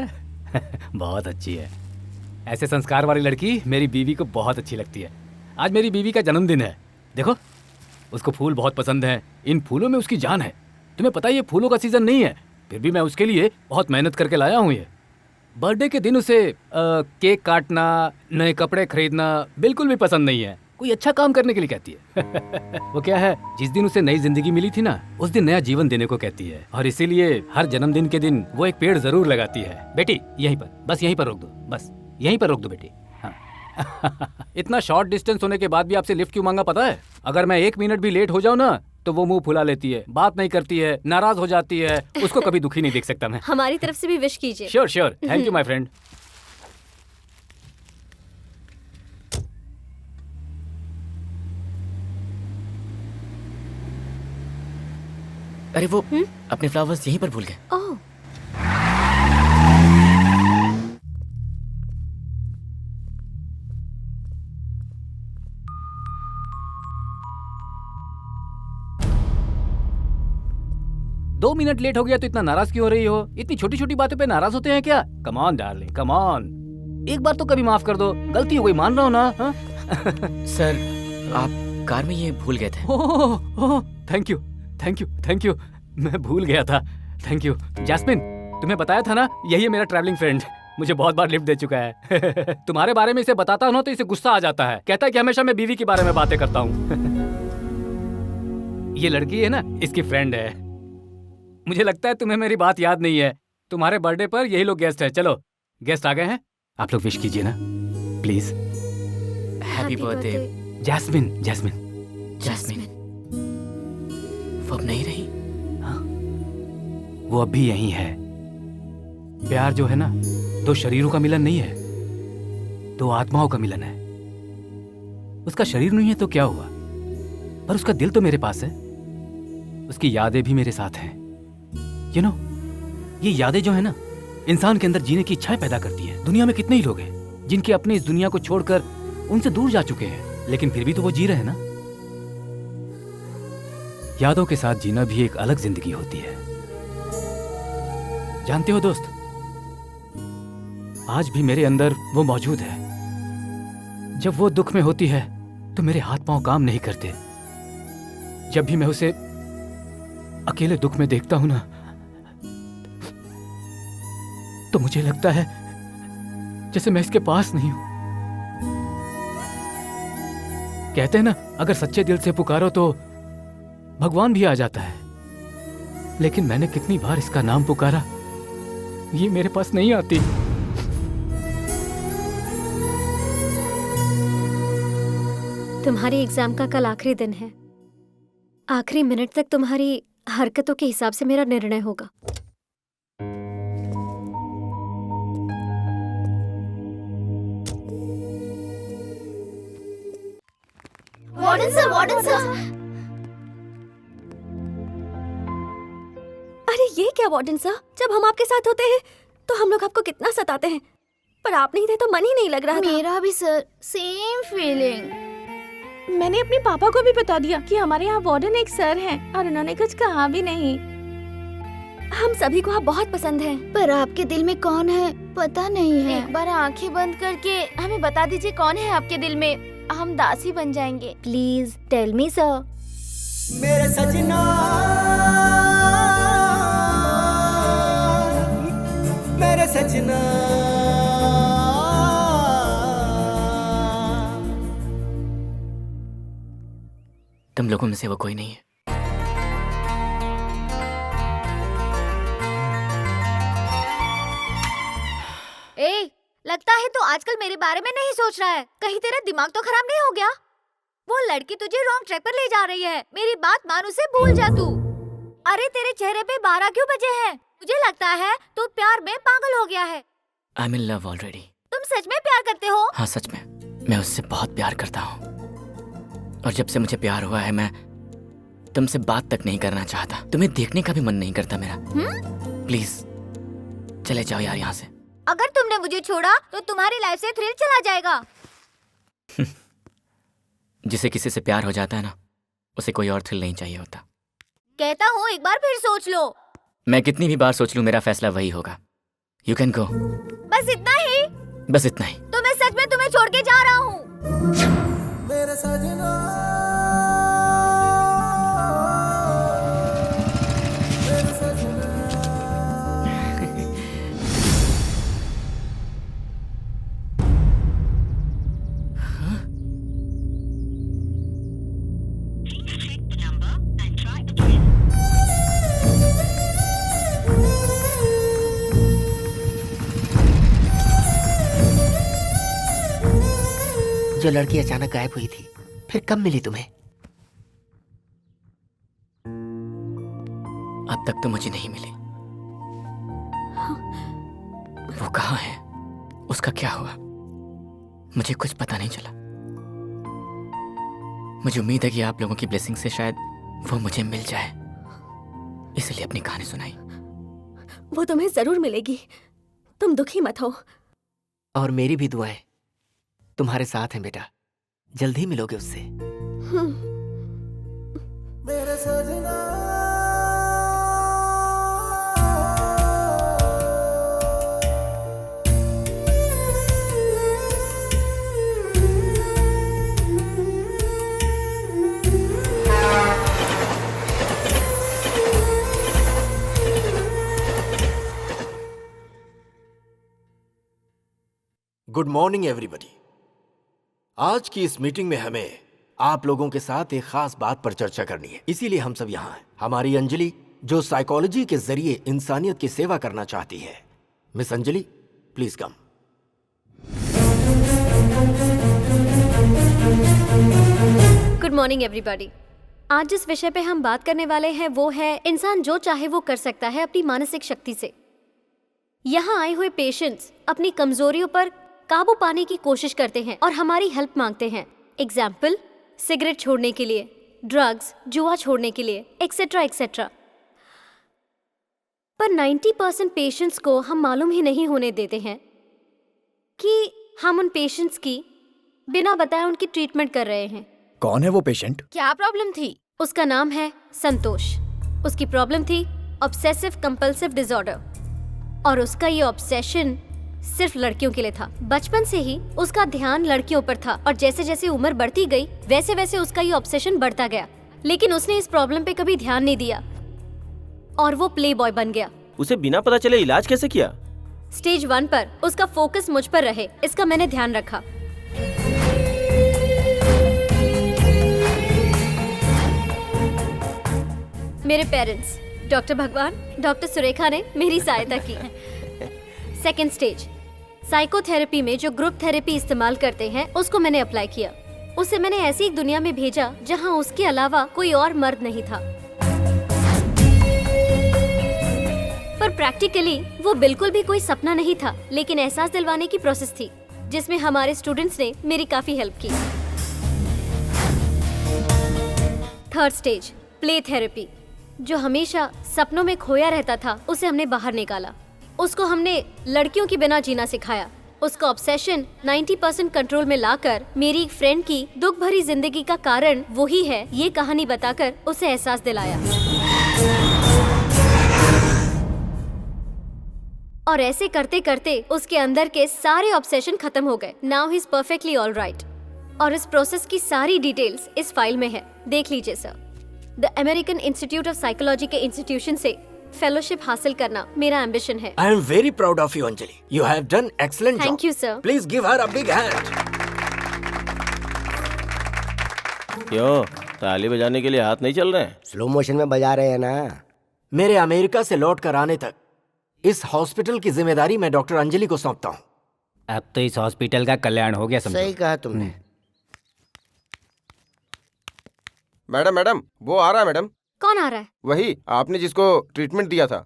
बहुत अच्छी है। ऐसे संस्कार वाली लड़की मेरी बीवी को बहुत अच्छी लगती है। आज मेरी बीवी का जन्मदिन है। देखो, उसको फूल बहुत पसंद है। इन फूलों में उसकी जान है। तुम्हें पता है ये फूलों का सीजन नहीं है, फिर भी मैं उसके लिए बहुत मेहनत करके लाया हूँ। ये बर्थडे के दिन उसे केक काटना, नए कपड़े खरीदना बिल्कुल भी पसंद नहीं है। कोई अच्छा काम करने के लिए कहती है। वो क्या है, जिस दिन उसे नई जिंदगी मिली थी ना, उस दिन नया जीवन देने को कहती है, और इसीलिए हर जन्मदिन के दिन वो एक पेड़ जरूर लगाती है। बेटी यहीं पर, बस यहीं पर रोक दो, बस यहीं पर रोक दो बेटी। हाँ। इतना शॉर्ट डिस्टेंस होने के बाद भी आपसे लिफ्ट क्यों मांगा पता है? अगर मैं 1 मिनट भी लेट हो जाऊँ ना तो वो मुंह फुला लेती है, बात नहीं करती है, नाराज हो जाती है। उसको कभी दुखी नहीं देख सकता मैं। हमारी तरफ से भी विश कीजिए। Sure sure, thank you my friend. अरे वो अपने फ्लावर्स यहीं पर भूल गए। ओह, 2 मिनट लेट हो गया तो इतना नाराज क्यों हो रही हो? इतनी छोटी छोटी बातों पे नाराज होते हैं क्या? Come on darling, come on, एक बार तो कभी माफ कर दो। गलती हो गई, मान रहा हो ना? हाँ? सर आप कार में ये भूल गए थे। Oh, thank you thank you thank you, मैं भूल गया था। Thank you. जैस्मिन, तुम्हें बताया था ना, यही है मेरा ट्रैवलिंग फ्रेंड, मुझे बहुत बार लिफ्ट दे चुका है। तुम्हारे बारे में इसे बताता हूँ तो इसे गुस्सा आ जाता है, कहता है कि हमेशा मैं बीवी के बारे में बातें करता हूँ। ये लड़की है ना, इसकी फ्रेंड है। मुझे लगता है तुम्हें मेरी बात याद नहीं है। तुम्हारे बर्थडे पर यही लोग गेस्ट है। चलो, गेस्ट आ गए हैं, आप लोग विश कीजिए ना please. Happy birthday Jasmine. Jasmine Jasmine, वो अब नहीं रही। हाँ, वो अब भी यही है। प्यार जो है ना, 2 शरीरों का मिलन नहीं है, 2 आत्माओं का मिलन है। उसका शरीर नहीं है तो क्या हुआ, पर उसका दिल तो मेरे पास है, उसकी यादें भी मेरे साथ हैं। You know, ये यादें जो है ना, इंसान के अंदर जीने की इच्छाएं पैदा करती हैं। दुनिया में कितने ही लोग हैं जिनके अपने इस दुनिया को छोड़कर उनसे दूर जा चुके हैं, लेकिन फिर भी तो वो जी रहे हैं ना। यादों के साथ जीना भी एक अलग जिंदगी होती है। जानते हो दोस्त, आज भी मेरे अंदर वो मौजूद है। जब वो दुख में होती है तो मेरे हाथ पांव काम नहीं करते। जब भी मैं उसे अकेले दुख में देखता हूं ना, तो मुझे लगता है जैसे मैं इसके पास नहीं हूं। कहते हैं ना, अगर सच्चे दिल से पुकारो तो भगवान भी आ जाता है। लेकिन मैंने कितनी बार इसका नाम पुकारा, ये मेरे पास नहीं आती। तुम्हारी एग्जाम का कल आखिरी दिन है। आखिरी मिनट तक तुम्हारी हरकतों के हिसाब से मेरा निर्णय होगा। Warden sir, warden sir. अरे ये क्या वार्डन सर, जब हम आपके साथ होते हैं तो हम लोग आपको कितना सताते हैं, पर आप नहीं थे तो मन ही नहीं लग रहा था। मेरा भी सर, सेम फीलिंग। मैंने अपने पापा को भी बता दिया कि हमारे यहाँ वार्डन एक सर हैं, और उन्होंने कुछ कहा भी नहीं। हम सभी को आप बहुत पसंद हैं, पर आपके दिल में कौन है पता नहीं है। एक बार आंखें बंद करके हमें बता दीजिए कौन है आपके दिल में, हम दासी बन जाएंगे। Please tell me sir. मेरे सजना, मेरे सजना, तुम लोगों में से वो कोई नहीं है। ए, लगता है तो आजकल मेरे बारे में नहीं सोच रहा है। कहीं तेरा दिमाग तो खराब नहीं हो गया? वो लड़की तुझे रॉन्ग ट्रैक पर ले जा रही है। मेरी बात मान, उसे भूल जा तू। अरे तेरे चेहरे पे 12 क्यों बजे हैं? मुझे लगता है तू प्यार में पागल हो गया है। I M in love already. तुम सच में प्यार करते हो? हाँ सच में, मैं उससे बहुत प्यार करता हूँ, और जब से मुझे प्यार हुआ है मैं तुमसे बात तक नहीं करना चाहता। तुम्हें देखने का भी मन नहीं करता मेरा। प्लीज चले जाओ यार यहाँ से। अगर तुमने मुझे छोड़ा तो तुम्हारी लाइफ से थ्रिल चला जाएगा। जिसे किसी से प्यार हो जाता है ना, उसे कोई और थ्रिल नहीं चाहिए होता। कहता हूँ एक बार फिर सोच लो। मैं कितनी भी बार सोच लूं, मेरा फैसला वही होगा। You can go. बस इतना ही? बस इतना ही। तो मैं सच में तुम्हें छोड़ के जा रहा हूँ। मेरे सजना, मेरे सजना। जो लड़की अचानक गायब हुई थी, फिर कब मिली तुम्हें? अब तक तो मुझे नहीं मिली। वो कहाँ है, उसका क्या हुआ, मुझे कुछ पता नहीं चला। मुझे उम्मीद है कि आप लोगों की ब्लेसिंग से शायद वो मुझे मिल जाए, इसलिए अपनी कहानी सुनाई। वो तुम्हें जरूर मिलेगी, तुम दुखी मत हो। और मेरी भी दुआएं तुम्हारे साथ हैं बेटा, जल्द ही मिलोगे उससे। मेरे सजना गुड मॉर्निंग एवरीबॉडी। आज की इस मीटिंग में हमें आप लोगों के साथ एक खास बात पर चर्चा करनी है, इसीलिए हम सब यहाँ हैं। हमारी अंजलि जो साइकोलॉजी के जरिए इंसानियत की सेवा करना चाहती है। Miss Anjali, please come. Good morning everybody. आज जिस विषय पे हम बात करने वाले हैं वो है इंसान जो चाहे वो कर सकता है अपनी मानसिक शक्ति से। यहाँ आए हुए पेशेंट्स अपनी कमजोरियों पर काबू पाने की कोशिश करते हैं और हमारी हेल्प मांगते हैं। एग्जाम्पल, सिगरेट छोड़ने के लिए, ड्रग्स, जुआ छोड़ने के लिए, एक्सेट्रा एक्सेट्रा। पर 90% पेशेंट्स को हम मालूम ही नहीं होने देते हैं कि हम उन पेशेंट्स की बिना बताए उनकी ट्रीटमेंट कर रहे हैं। कौन है वो पेशेंट? क्या प्रॉब्लम थी? उसका नाम है संतोष। उसकी प्रॉब्लम थी ऑब्सेसिव कंपल्सिव डिसऑर्डर, और उसका ये ऑब्सेशन सिर्फ लड़कियों के लिए था। बचपन से ही उसका ध्यान लड़कियों पर था और जैसे जैसे उम्र बढ़ती गई वैसे वैसे उसका ये ऑब्सेशन बढ़ता गया। लेकिन उसने इस प्रॉब्लम पे कभी ध्यान नहीं दिया और वो प्ले बॉय बन गया। उसे बिना पता चले इलाज कैसे किया? स्टेज 1 पर उसका फोकस मुझ पर रहे, इसका मैंने ध्यान रखा। मेरे पेरेंट्स, डॉक्टर भगवान, डॉक्टर सुरेखा ने मेरी सहायता की। सेकेंड स्टेज, साइकोथेरेपी में जो ग्रुप थेरेपी इस्तेमाल करते हैं उसको मैंने अप्लाई किया। उसे मैंने ऐसी एक दुनिया में भेजा जहां उसके अलावा कोई और मर्द नहीं था। पर प्रैक्टिकली वो बिल्कुल भी कोई सपना नहीं था, लेकिन एहसास दिलवाने की प्रोसेस थी जिसमें हमारे स्टूडेंट्स ने मेरी काफी हेल्प की। थर्ड स्टेज, प्ले थेरेपी, जो हमेशा सपनों में खोया रहता था उसे हमने बाहर निकाला। उसको हमने लड़कियों की बिना जीना सिखाया। उसका ऑब्सेशन 90% कंट्रोल में लाकर मेरी एक फ्रेंड की दुख भरी जिंदगी का कारण वही है, ये कहानी बताकर उसे एहसास दिलाया। और ऐसे करते करते उसके अंदर के सारे ऑब्सेशन खत्म हो गए। Now he is perfectly alright. और इस प्रोसेस की सारी डिटेल्स इस फाइल में है, देख लीजिए sir. The American institute of psychology के इंस्टीट्यूशन से फेलोशिप हासिल करना मेरा एम्बिशन है। I am very proud of you Anjali. You have done excellent job. Thank you sir. Please give her a big hand. क्यों, ताली बजाने के लिए हाथ नहीं चल रहे हैं? स्लो मोशन में बजा रहे हैं ना। मेरे अमेरिका से लौट कर आने तक इस हॉस्पिटल की जिम्मेदारी मैं डॉक्टर अंजलि को सौंपता हूँ। अब तो इस हॉस्पिटल का कल्याण हो गया, समझो। सही कहा तुमने। मैडम मैडम, वो आ रहा है मैडम। कौन आ रहा है? वही आपने जिसको ट्रीटमेंट दिया था।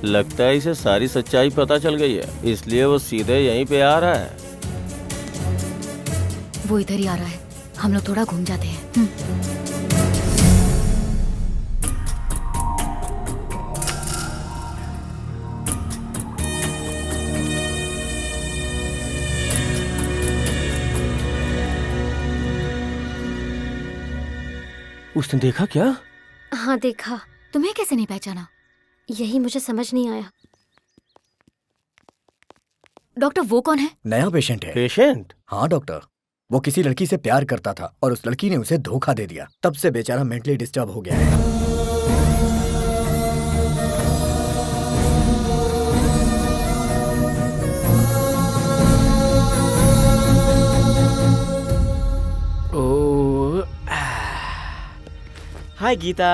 लगता है इसे सारी सच्चाई पता चल गई है, इसलिए वो सीधे यहीं पे आ रहा है। वो इधर ही आ रहा है, हम लोग थोड़ा घूम जाते हैं। उसने देखा क्या? हाँ देखा। तुम्हें कैसे नहीं पहचाना? यही मुझे समझ नहीं आया। डॉक्टर, वो कौन है? नया पेशेंट है। पेशेंट? हाँ डॉक्टर, वो किसी लड़की से प्यार करता था और उस लड़की ने उसे धोखा दे दिया। तब से बेचारा मेंटली डिस्टर्ब हो गया है। हाय गीता।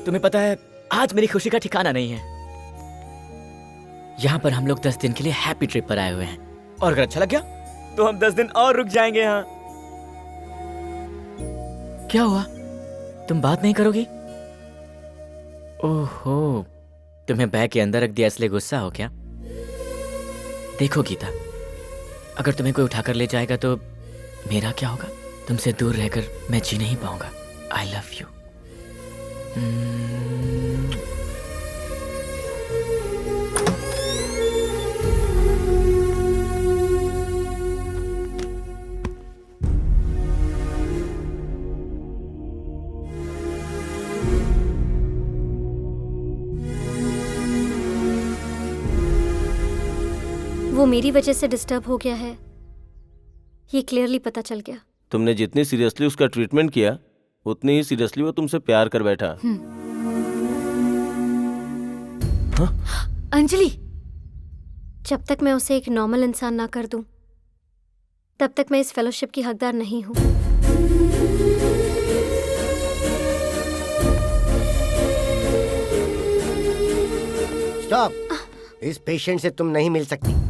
तुम्हें पता है आज मेरी खुशी का ठिकाना नहीं है। यहाँ पर हम लोग 10 दिन के लिए हैप्पी ट्रिप पर आए हुए हैं और अगर अच्छा लग गया तो हम 10 दिन और रुक जाएंगे यहाँ। क्या हुआ? तुम बात नहीं करोगी? ओहो, तुम्हें बैग के अंदर रख दिया इसलिए गुस्सा हो क्या? देखो गीता, अगर तुम्हें कोई उठाकर ले जाएगा तो मेरा क्या होगा? तुमसे दूर रहकर मैं जी नहीं पाऊंगा। आई लव यू। वो मेरी वजह से डिस्टर्ब हो गया है, ये क्लियरली पता चल गया। तुमने जितनी सीरियसली उसका ट्रीटमेंट किया उतनी ही सीरियसली वो तुमसे प्यार कर बैठा। अंजलि, जब तक मैं उसे एक नॉर्मल इंसान ना कर दूं, तब तक मैं इस फेलोशिप की हकदार नहीं हूं। स्टॉप। इस पेशेंट से तुम नहीं मिल सकती।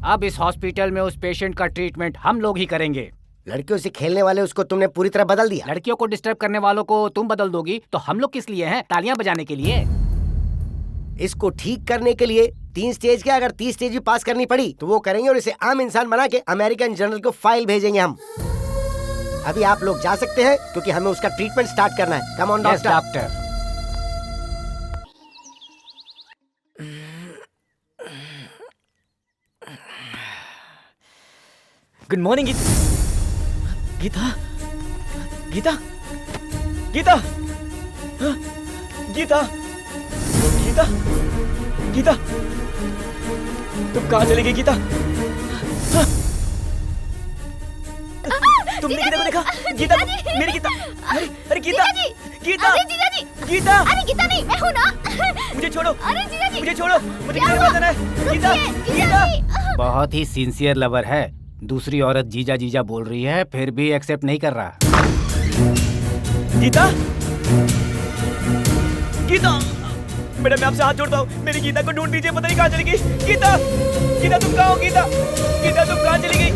अब इस हॉस्पिटल में उस पेशेंट का ट्रीटमेंट हम लोग ही करेंगे। लड़कियों से खेलने वाले उसको तुमने पूरी तरह बदल दिया। लड़कियों को डिस्टर्ब करने वालों को तुम बदल दोगी तो हम लोग किस लिए हैं? तालियां बजाने के लिए। इसको ठीक करने के लिए 3 स्टेज के, अगर 30 स्टेज भी पास करनी पड़ी तो वो करेंगे और इसे आम इंसान बना के अमेरिकन जनरल को फाइल भेजेंगे हम। अभी आप लोग जा सकते हैं क्योंकि हमें उसका ट्रीटमेंट स्टार्ट करना है। Come on doctor. Good morning Geeta. Geeta Geeta Geeta Geeta Geeta तुम कहाँ चली गई गीता? तुमने गीता को देखा? गीता मेरी गीता। अरे गीता गीता गीता। अरे गीता नहीं, मैं हूँ ना। मुझे छोड़ो। अरे जीजा जी, मुझे छोड़ो। मुझे क्या बताना है? गीता गीता। बहुत ही सिंसियर लवर है। दूसरी औरत जीजा जीजा बोल रही है फिर भी एक्सेप्ट नहीं कर रहा। गीता गीता, मैडम मैं आपसे हाथ जोड़ता हूँ, मेरी गीता को ढूंढ दीजिए। पता नहीं कहाँ चली गई। गीता गीता तुम कहाँ हो? गीता गीता तुम कहाँ चली गई?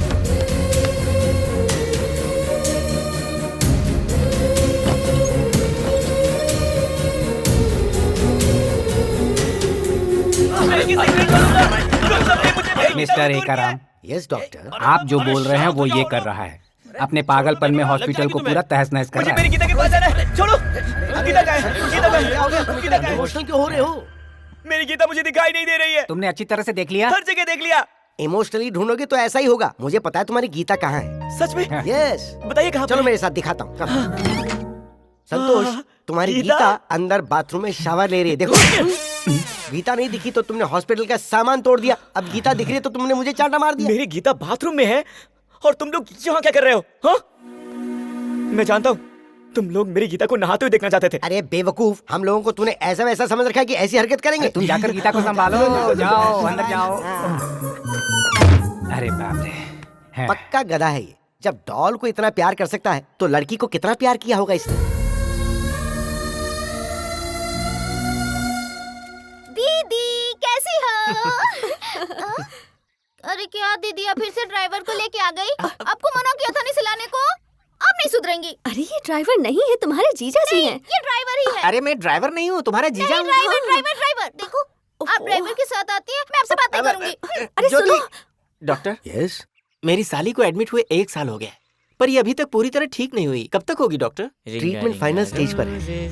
Mister Ekaram, yes doctor. आप जो बोल रहे हैं वो ये कर रहा है। अपने पागलपन में हॉस्पिटल को पूरा तहस नहस कर रहा है। मेरी गीता के पास जाना है। छोड़ो। गीता कहाँ है? गीता कहाँ है? गीता कहाँ है? इमोशनल क्यों हो रहे हो? मेरी गीता मुझे दिखाई नहीं दे रही है। तुमने अच्छी तरह से देख लिया? हर जगह देख लिया। इमोशनली ढूंढोगे तो ऐसा ही होगा। मुझे पता है तुम्हारी गीता कहाँ है। सच में? यस। बताइए कहाँ? चलो मेरे साथ दिखाता हूँ। संतोष, तुम्हारी गीता अंदर बाथरूम में शावर ले रही है। देखो गीता नहीं दिखी तो तुमने हॉस्पिटल का सामान तोड़ दिया। अब गीता दिख रही है तो तुमने मुझे चांटा मार दिया। मेरी गीता बाथरूम में है और तुम लोग यहाँ क्या कर रहे हो? हाँ? मैं जानता हूँ तुम लोग मेरी गीता को नहाते हुए देखना चाहते थे। अरे बेवकूफ, हम लोगों को तूने ऐसा वैसा समझ रखा है कि ऐसी हरकत करेंगे। तुम जाकर गीता को संभालो। जाओ अंदर जाओ। अरे बाप रे, पक्का गधा है ये। जब डॉल को इतना प्यार कर सकता है तो लड़की को कितना प्यार किया होगा इसने। दीदी कैसी हो? अरे क्या दीदी, अब फिर से ड्राइवर को लेके आ गई? आपको मना किया था नहीं सिलाने को, अब नहीं सुधरेंगी। अरे ये ड्राइवर नहीं है, तुम्हारे जीजा जी हैं। ये ड्राइवर ही है। अरे मैं ड्राइवर नहीं हूँ, तुम्हारा जीजा हूँ। ड्राइवर देखो, आप ड्राइवर के साथ आती है, मैं आपसे बातें करूंगी। अरे सुनो डॉक्टर। यस। मेरी साली को एडमिट हुए 1 साल हो गया पर ये अभी तक पूरी तरह ठीक नहीं हुई। कब तक होगी डॉक्टर? ट्रीटमेंट फाइनल स्टेज पर है।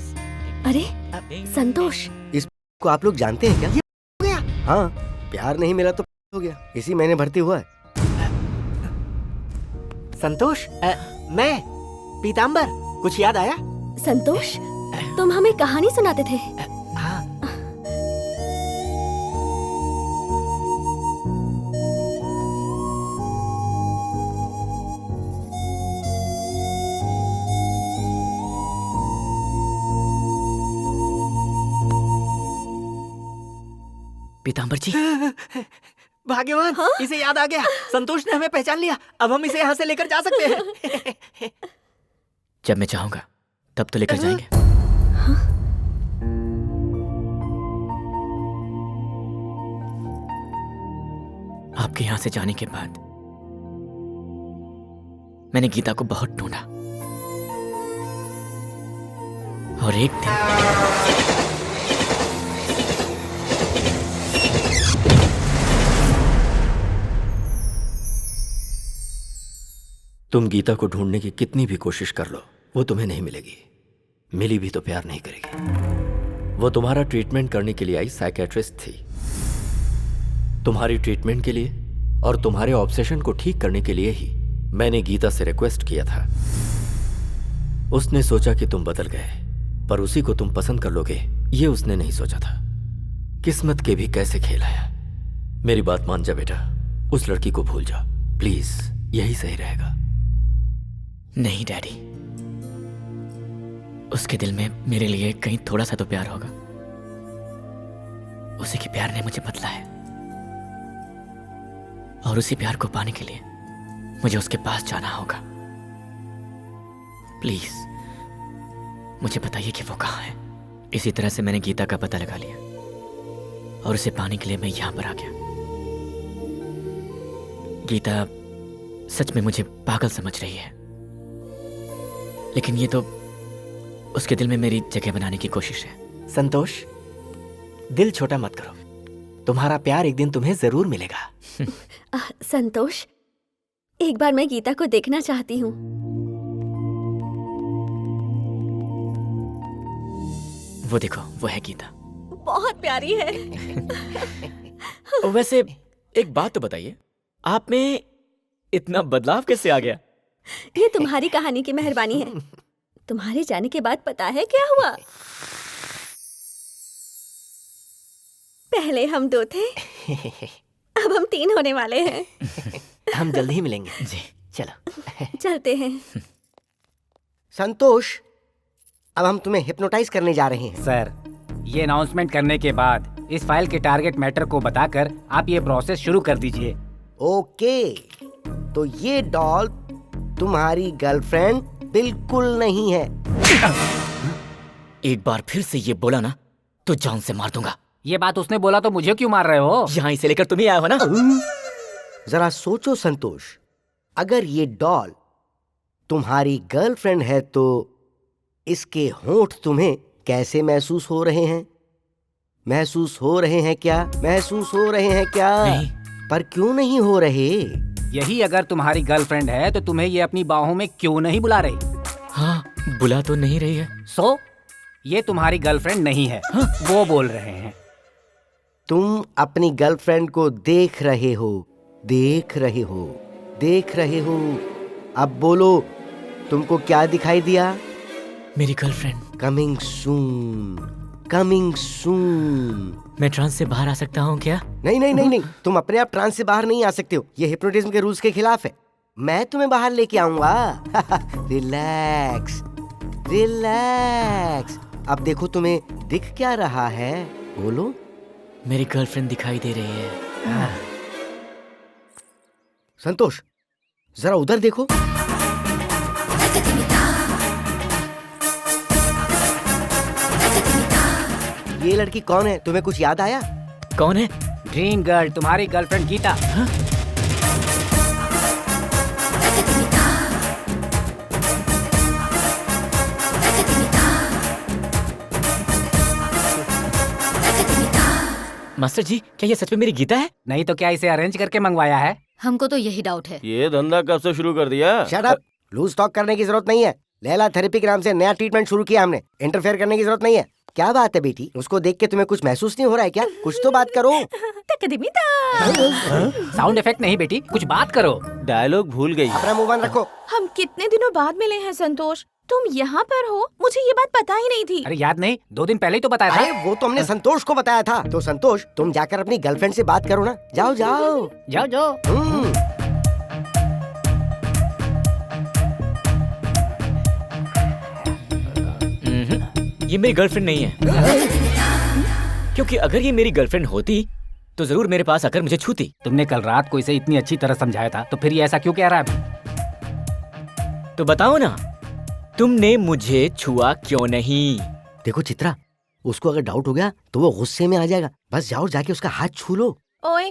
अरे संतोष, इसको आप लोग जानते हैं क्या? ये हो गया। हाँ, प्यार नहीं मिला तो हो गया। इसी महीने भर्ती हुआ है। संतोष, मैं पीताम्बर, कुछ याद आया? संतोष, तुम हमें कहानी सुनाते थे। पीताम्बर जी। भाग्यवान, हाँ? इसे याद आ गया। संतोष ने हमें पहचान लिया। अब हम इसे यहाँ से लेकर जा सकते हैं। जब मैं चाहूंगा तब तो लेकर जाएंगे। आपके यहां से जाने के बाद मैंने गीता को बहुत ढूंढा और एक दिन तुम गीता को ढूंढने की कितनी भी कोशिश कर लो, वो तुम्हें नहीं मिलेगी। मिली भी तो प्यार नहीं करेगी। वो तुम्हारा ट्रीटमेंट करने के लिए आई साइकियाट्रिस्ट थी। तुम्हारी ट्रीटमेंट के लिए और तुम्हारे ऑब्सेशन को ठीक करने के लिए ही मैंने गीता से रिक्वेस्ट किया था। उसने सोचा कि तुम बदल गए, पर उसी को तुम पसंद कर लोगे ये उसने नहीं सोचा था। किस्मत के भी कैसे खेल आया। मेरी बात मान जा बेटा, उस लड़की को भूल जा प्लीज, यही सही रहेगा। नहीं डैडी, उसके दिल में मेरे लिए कहीं थोड़ा सा तो प्यार होगा। उसी के प्यार ने मुझे बदला है और उसी प्यार को पाने के लिए मुझे उसके पास जाना होगा। प्लीज मुझे बताइए कि वो कहाँ है। इसी तरह से मैंने गीता का पता लगा लिया और उसे पाने के लिए मैं यहां पर आ गया। गीता सच में मुझे पागल समझ रही है, लेकिन ये तो उसके दिल में मेरी जगह बनाने की कोशिश है। संतोष, दिल छोटा मत करो, तुम्हारा प्यार एक दिन तुम्हें जरूर मिलेगा। संतोष, एक बार मैं गीता को देखना चाहती हूँ। वो देखो, वो है गीता। बहुत प्यारी है। वैसे एक बात तो बताइए, आप में इतना बदलाव कैसे आ गया? ये तुम्हारी कहानी की मेहरबानी है। तुम्हारे जाने के बाद पता है क्या हुआ? पहले हम 2 थे, अब हम 3 होने वाले हैं। हम जल्दी ही मिलेंगे। जी चलो चलते हैं। संतोष, अब हम तुम्हें हिप्नोटाइज करने जा रहे हैं। सर, ये अनाउंसमेंट करने के बाद इस फाइल के टारगेट मैटर को बताकर आप ये प्रोसेस शुरू कर दीजिए। ओके, तो ये डॉल तुम्हारी गर्लफ्रेंड बिल्कुल नहीं है। एक बार फिर से ये बोला ना तो जान से मार दूंगा। ये बात उसने बोला तो मुझे क्यों मार रहे हो? यहाँ इसे लेकर तुम ही आए हो ना। जरा सोचो संतोष, अगर ये डॉल तुम्हारी गर्लफ्रेंड है तो इसके होंठ तुम्हें कैसे महसूस हो रहे हैं? महसूस हो रहे हैं क्या? महसूस हो रहे हैं क्या? नहीं। पर क्यों नहीं हो रहे? यही अगर तुम्हारी गर्लफ्रेंड है तो तुम्हें ये अपनी बाहों में क्यों नहीं बुला रही? हाँ, बुला तो नहीं रही है। सो ये तुम्हारी गर्लफ्रेंड नहीं है। हाँ? वो बोल रहे हैं। तुम अपनी गर्लफ्रेंड को देख रहे हो, देख रहे हो, देख रहे हो। अब बोलो, तुमको क्या दिखाई दिया? मेरी girlfriend. Coming soon, coming soon. मैं ट्रांस से बाहर आ सकता हूँ क्या? नहीं नहीं नहीं नहीं, तुम अपने आप ट्रांस से बाहर नहीं आ सकते हो। ये हिप्नोटिज्म के रूल्स के खिलाफ है। मैं तुम्हें बाहर लेके आऊंगा। Relax, relax. अब देखो, तुम्हें दिख क्या रहा है? बोलो। मेरी गर्लफ्रेंड दिखाई दे रही है। संतोष, जरा उधर देखो। ये लड़की कौन है? तुम्हें कुछ याद आया? कौन है? ड्रीम गर्ल, तुम्हारी गर्लफ्रेंड गीता। हाँ? मास्टर जी, क्या ये सच में मेरी गीता है? नहीं तो क्या इसे अरेंज करके मंगवाया है? हमको तो यही डाउट है। ये धंधा कब से शुरू कर दिया? शट अप, लूज टॉक करने की जरूरत नहीं है। लैला थेरेपी के नाम से नया ट्रीटमेंट शुरू किया हमने। इंटरफेयर करने की जरूरत नहीं है। क्या बात है बेटी, उसको देख के तुम्हें कुछ महसूस नहीं हो रहा है क्या? कुछ तो बात करो। साउंड इफेक्ट नहीं बेटी, कुछ बात करो। डायलॉग भूल गई। अपना मुंह बंद रखो। हम कितने दिनों बाद मिले हैं संतोष, तुम यहाँ पर हो? मुझे ये बात पता ही नहीं थी। अरे याद नहीं, 2 दिन पहले ही तो बताया था। अरे वो तो हमने संतोष को बताया था। तो संतोष, तुम जाकर अपनी गर्लफ्रेंड से बात करो ना। जाओ जाओ जाओ जाओ। ये मेरी गर्लफ्रेंड नहीं है। क्योंकि अगर ये मेरी गर्लफ्रेंड होती तो जरूर मेरे पास आकर मुझे छूती। तुमने कल रात को इसे इतनी अच्छी तरह समझाया था, तो फिर ये ऐसा क्यों कह रहा है अभी? तो बताओ ना, तुमने मुझे छुआ क्यों नहीं? देखो चित्रा, उसको अगर डाउट हो गया तो वो गुस्से में आ जाएगा। बस जाओ जाके उसका हाथ छू लो। ओए,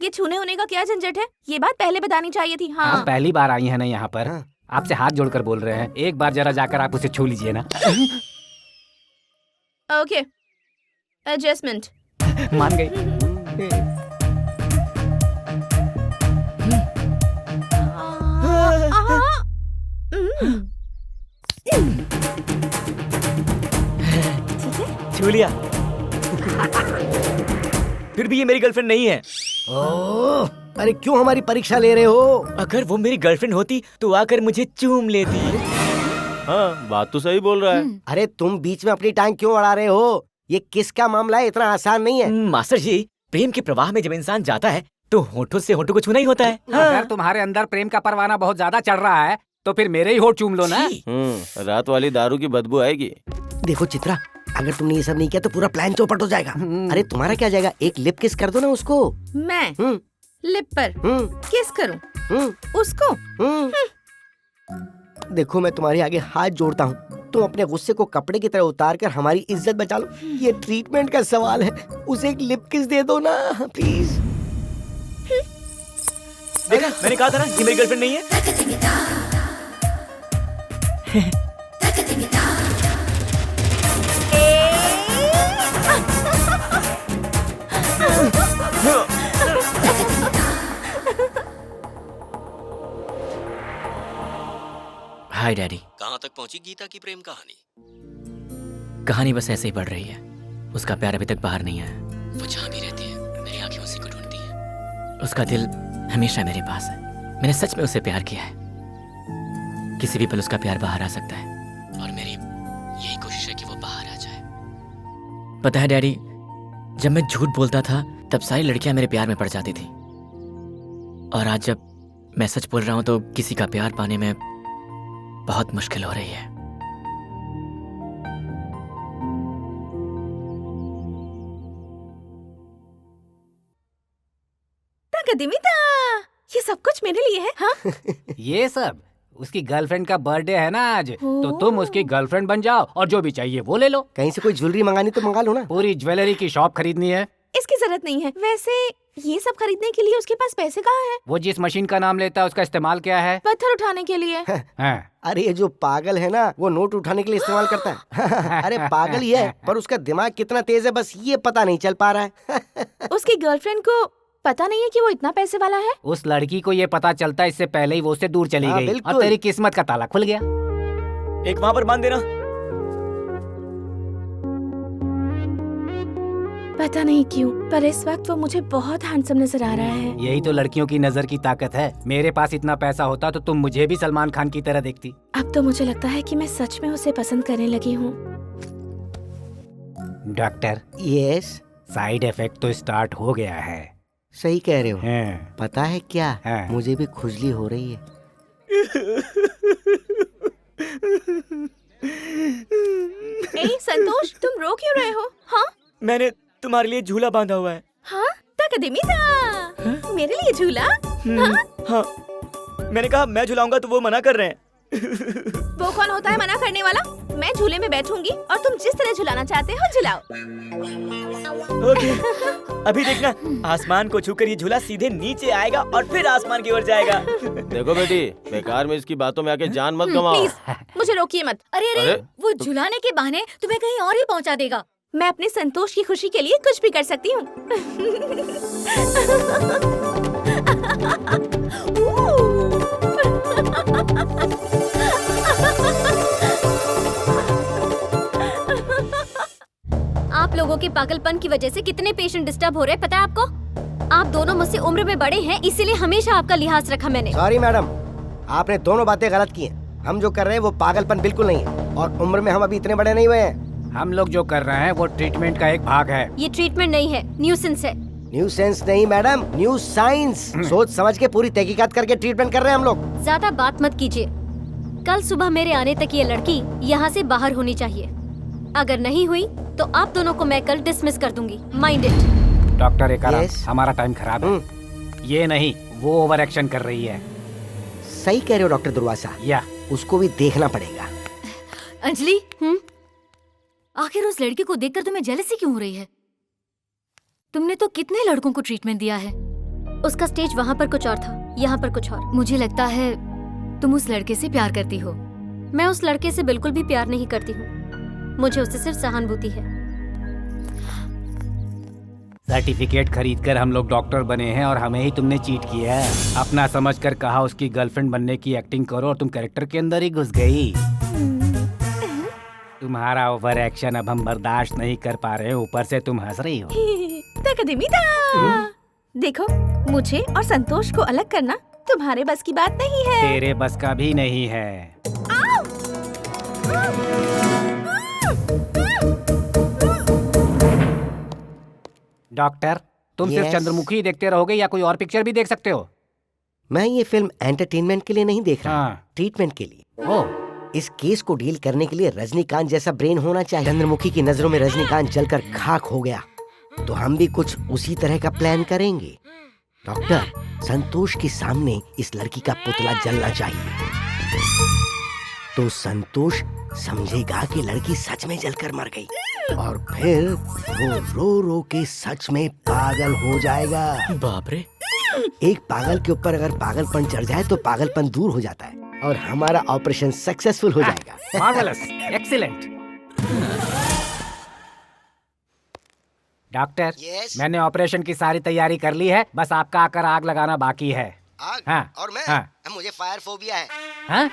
ये छूने होने का क्या झंझट है? ये बात पहले बतानी चाहिए थी। हाँ, आप पहली बार आई हैं ना यहाँ पर। आपसे हाथ जोड़कर बोल रहे हैं, एक बार जरा जाकर आप उसे छू लीजिए ना। Okay, adjustment. मान गई। छू लिया। फिर भी ये मेरी गर्लफ्रेंड नहीं है। ओह, अरे क्यों हमारी परीक्षा ले रहे हो? अगर वो मेरी गर्लफ्रेंड होती तो आकर मुझे चूम लेती। हाँ, बात तो सही बोल रहा है। अरे तुम बीच में अपनी टांग क्यों अड़ा रहे हो? ये किसका मामला है? इतना आसान नहीं है। मास्टर जी, प्रेम के प्रवाह में जब इंसान जाता है तो होठों से होठों को छूना ही होता है। अगर तुम्हारे अंदर प्रेम का परवाना बहुत ज्यादा चढ़ रहा है तो फिर मेरे ही होठ चूम लो ना। रात वाली दारू की बदबू आएगी। देखो चित्रा, अगर तुमने ये सब नहीं किया तो पूरा प्लान चौपट हो जाएगा। अरे तुम्हारा क्या जाएगा? एक लिप किस कर दो ना उसको। मैं लिप पर किस करूं उसको? देखो मैं तुम्हारे आगे हाथ जोड़ता हूँ, तुम अपने गुस्से को कपड़े की तरह उतार कर हमारी इज्जत बचा लो। ये ट्रीटमेंट का सवाल है, उसे एक लिप किस दे दो ना प्लीज। देखा, मैंने कहा था ना ये मेरी गर्लफ्रेंड नहीं है। हाय डैडी। कहाँ तक पहुंची गीता की प्रेम कहानी? कहानी बस ऐसे ही बढ़ रही है। उसका प्यार अभी तक बाहर नहीं आया। वो जहाँ भी रहती है मेरी आंखें उसी को ढूंढती हैं। उसका दिल हमेशा मेरे पास है। मैंने सच में उसे प्यार किया है। किसी भी पल उसका प्यार बाहर आ सकता है। और मेरी यही कोशिश है कि वो बाहर आ जाए। पता है डैडी, जब मैं झूठ बोलता था तब सारी लड़कियां मेरे प्यार में पड़ जाती थी, और आज जब मैं सच बोल रहा हूं तो किसी का प्यार पाने में बहुत मुश्किल हो रही है। दिमिता, ये सब कुछ मेरे लिए है? हाँ? ये सब उसकी गर्लफ्रेंड का बर्थडे है ना आज, तो तुम उसकी गर्लफ्रेंड बन जाओ और जो भी चाहिए वो ले लो। कहीं से कोई ज्वेलरी मंगानी तो मंगा लो ना। पूरी ज्वेलरी की शॉप खरीदनी है। इसकी जरूरत नहीं है। वैसे ये सब खरीदने के लिए उसके पास पैसे कहाँ हैं? वो जिस मशीन का नाम लेता है उसका इस्तेमाल क्या है? पत्थर उठाने के लिए। अरे ये जो पागल है ना, वो नोट उठाने के लिए इस्तेमाल करता है। अरे पागल ही है, पर उसका दिमाग कितना तेज है बस ये पता नहीं चल पा रहा है। उसकी गर्लफ्रेंड को पता नहीं है कि वो इतना पैसे वाला है। उस लड़की को ये पता चलता इससे पहले ही वो उससे दूर चली गई और तेरी किस्मत का ताला खुल गया। एक वहां पर बांध देना। पता नहीं क्यों, पर इस वक्त वो मुझे बहुत हैंडसम नजर आ रहा है। यही तो लड़कियों की नजर की ताकत है। मेरे पास इतना पैसा होता तो तुम मुझे भी सलमान खान की तरह देखती। अब तो मुझे लगता है कि मैं सच में उसे पसंद करने लगी हूँ। डॉक्टर। यस। साइड इफेक्ट तो स्टार्ट हो गया है। सही कह रहे हो। पता है क्या, मुझे भी खुजली हो रही है। ए संतोष, तुम रो क्यों रहे हो? हाँ? मैंने तुम्हारे लिए झूला बांधा हुआ है। हाँ? तकदीमिता, मेरे लिए झूला? हाँ। मैंने कहा मैं झुलाऊंगा तो वो मना कर रहे हैं। वो कौन होता है मना करने वाला? मैं झूले में बैठूंगी और तुम जिस तरह झुलाना चाहते हो झुलाओ। ओके। अभी देखना, आसमान को छूकर ये झूला सीधे नीचे आएगा और फिर आसमान की ओर जाएगा। देखो बेटी, बेकार में इसकी बातों में आके जान मत गवाओ। मुझे रोकिए मत। अरे अरे, वो झुलाने के बहाने तुम्हें कहीं और ही पहुंचा देगा। मैं अपने संतोष की खुशी के लिए कुछ भी कर सकती हूँ। आप लोगों के पागलपन की वजह से कितने पेशेंट डिस्टर्ब हो रहे हैं पता है आपको? आप दोनों मुझसे उम्र में बड़े हैं, इसीलिए हमेशा आपका लिहाज रखा मैंने। सॉरी मैडम, आपने दोनों बातें गलत की हैं। हम जो कर रहे हैं वो पागलपन बिल्कुल नहीं है, और उम्र में हम अभी इतने बड़े नहीं हुए हैं। हम लोग जो कर रहे हैं वो ट्रीटमेंट का एक भाग है। ये ट्रीटमेंट नहीं है, न्यूसेंस है। न्यूसेंस नहीं मैडम, न्यू साइंस। सोच समझ के पूरी तहकीकात करके ट्रीटमेंट कर रहे हैं हम लोग। ज्यादा बात मत कीजिए। कल सुबह मेरे आने तक ये लड़की यहाँ से बाहर होनी चाहिए। अगर नहीं हुई तो आप दोनों को मैं कल डिसमिस कर दूंगी। Mind it. डॉक्टर एकारा, हमारा टाइम खराब है। ये नहीं, वो ओवर एक्शन कर रही है। सही कह रहे हो डॉक्टर दुर्वासा। या उसको भी देखना पड़ेगा। अंजलि, आखिर उस लड़की को देखकर तुम्हें जेलसी क्यों हो रही है? तुमने तो कितने लड़कों को ट्रीटमेंट दिया है। उसका स्टेज वहाँ पर कुछ और था, यहाँ पर कुछ और। मुझे लगता है तुम उस लड़के से प्यार करती हो। मैं उस लड़के से बिल्कुल भी प्यार नहीं करती हूँ, मुझे उससे सिर्फ सहानुभूति है। सर्टिफिकेट खरीदकर हम लोग डॉक्टर बने हैं और हमें ही तुमने चीट किया है। अपना समझकर कहा उसकी गर्लफ्रेंड बनने की एक्टिंग करो और तुम कैरेक्टर के अंदर ही घुस गई। तुम्हारा ओवर एक्शन अब हम बर्दाश्त नहीं कर पा रहे, ऊपर से तुम हंस रही हो। देखो, मुझे और संतोष को अलग करना तुम्हारे बस की बात नहीं है। तेरे बस का भी नहीं है। डॉक्टर, तुम सिर्फ चंद्रमुखी ही देखते रहोगे या कोई और पिक्चर भी देख सकते हो? मैं ये फिल्म एंटरटेनमेंट के लिए नहीं देख रहा, ट्रीटमेंट के लिए। ओह, इस केस को डील करने के लिए रजनीकांत जैसा ब्रेन होना चाहिए। चंद्रमुखी की नजरों में रजनीकांत जलकर खाक हो गया, तो हम भी कुछ उसी तरह का प्लान करेंगे। डॉक्टर, संतोष के सामने इस लड़की का पुतला जलना चाहिए, तो संतोष समझेगा कि लड़की सच में जलकर मर गई, और फिर वो रो रो के सच में पागल हो जाएगा। बाप रे! एक पागल के ऊपर अगर पागलपन चढ़ जाए तो पागलपन दूर हो जाता है और हमारा ऑपरेशन सक्सेसफुल हो जाएगा। Marvellous, excellent. डॉक्टर, मैंने ऑपरेशन की सारी तैयारी कर ली है, बस आपका आकर आग लगाना बाकी है। आग? हाँ, और मैं? हाँ। मुझे फायर फोबिया है। हाँ?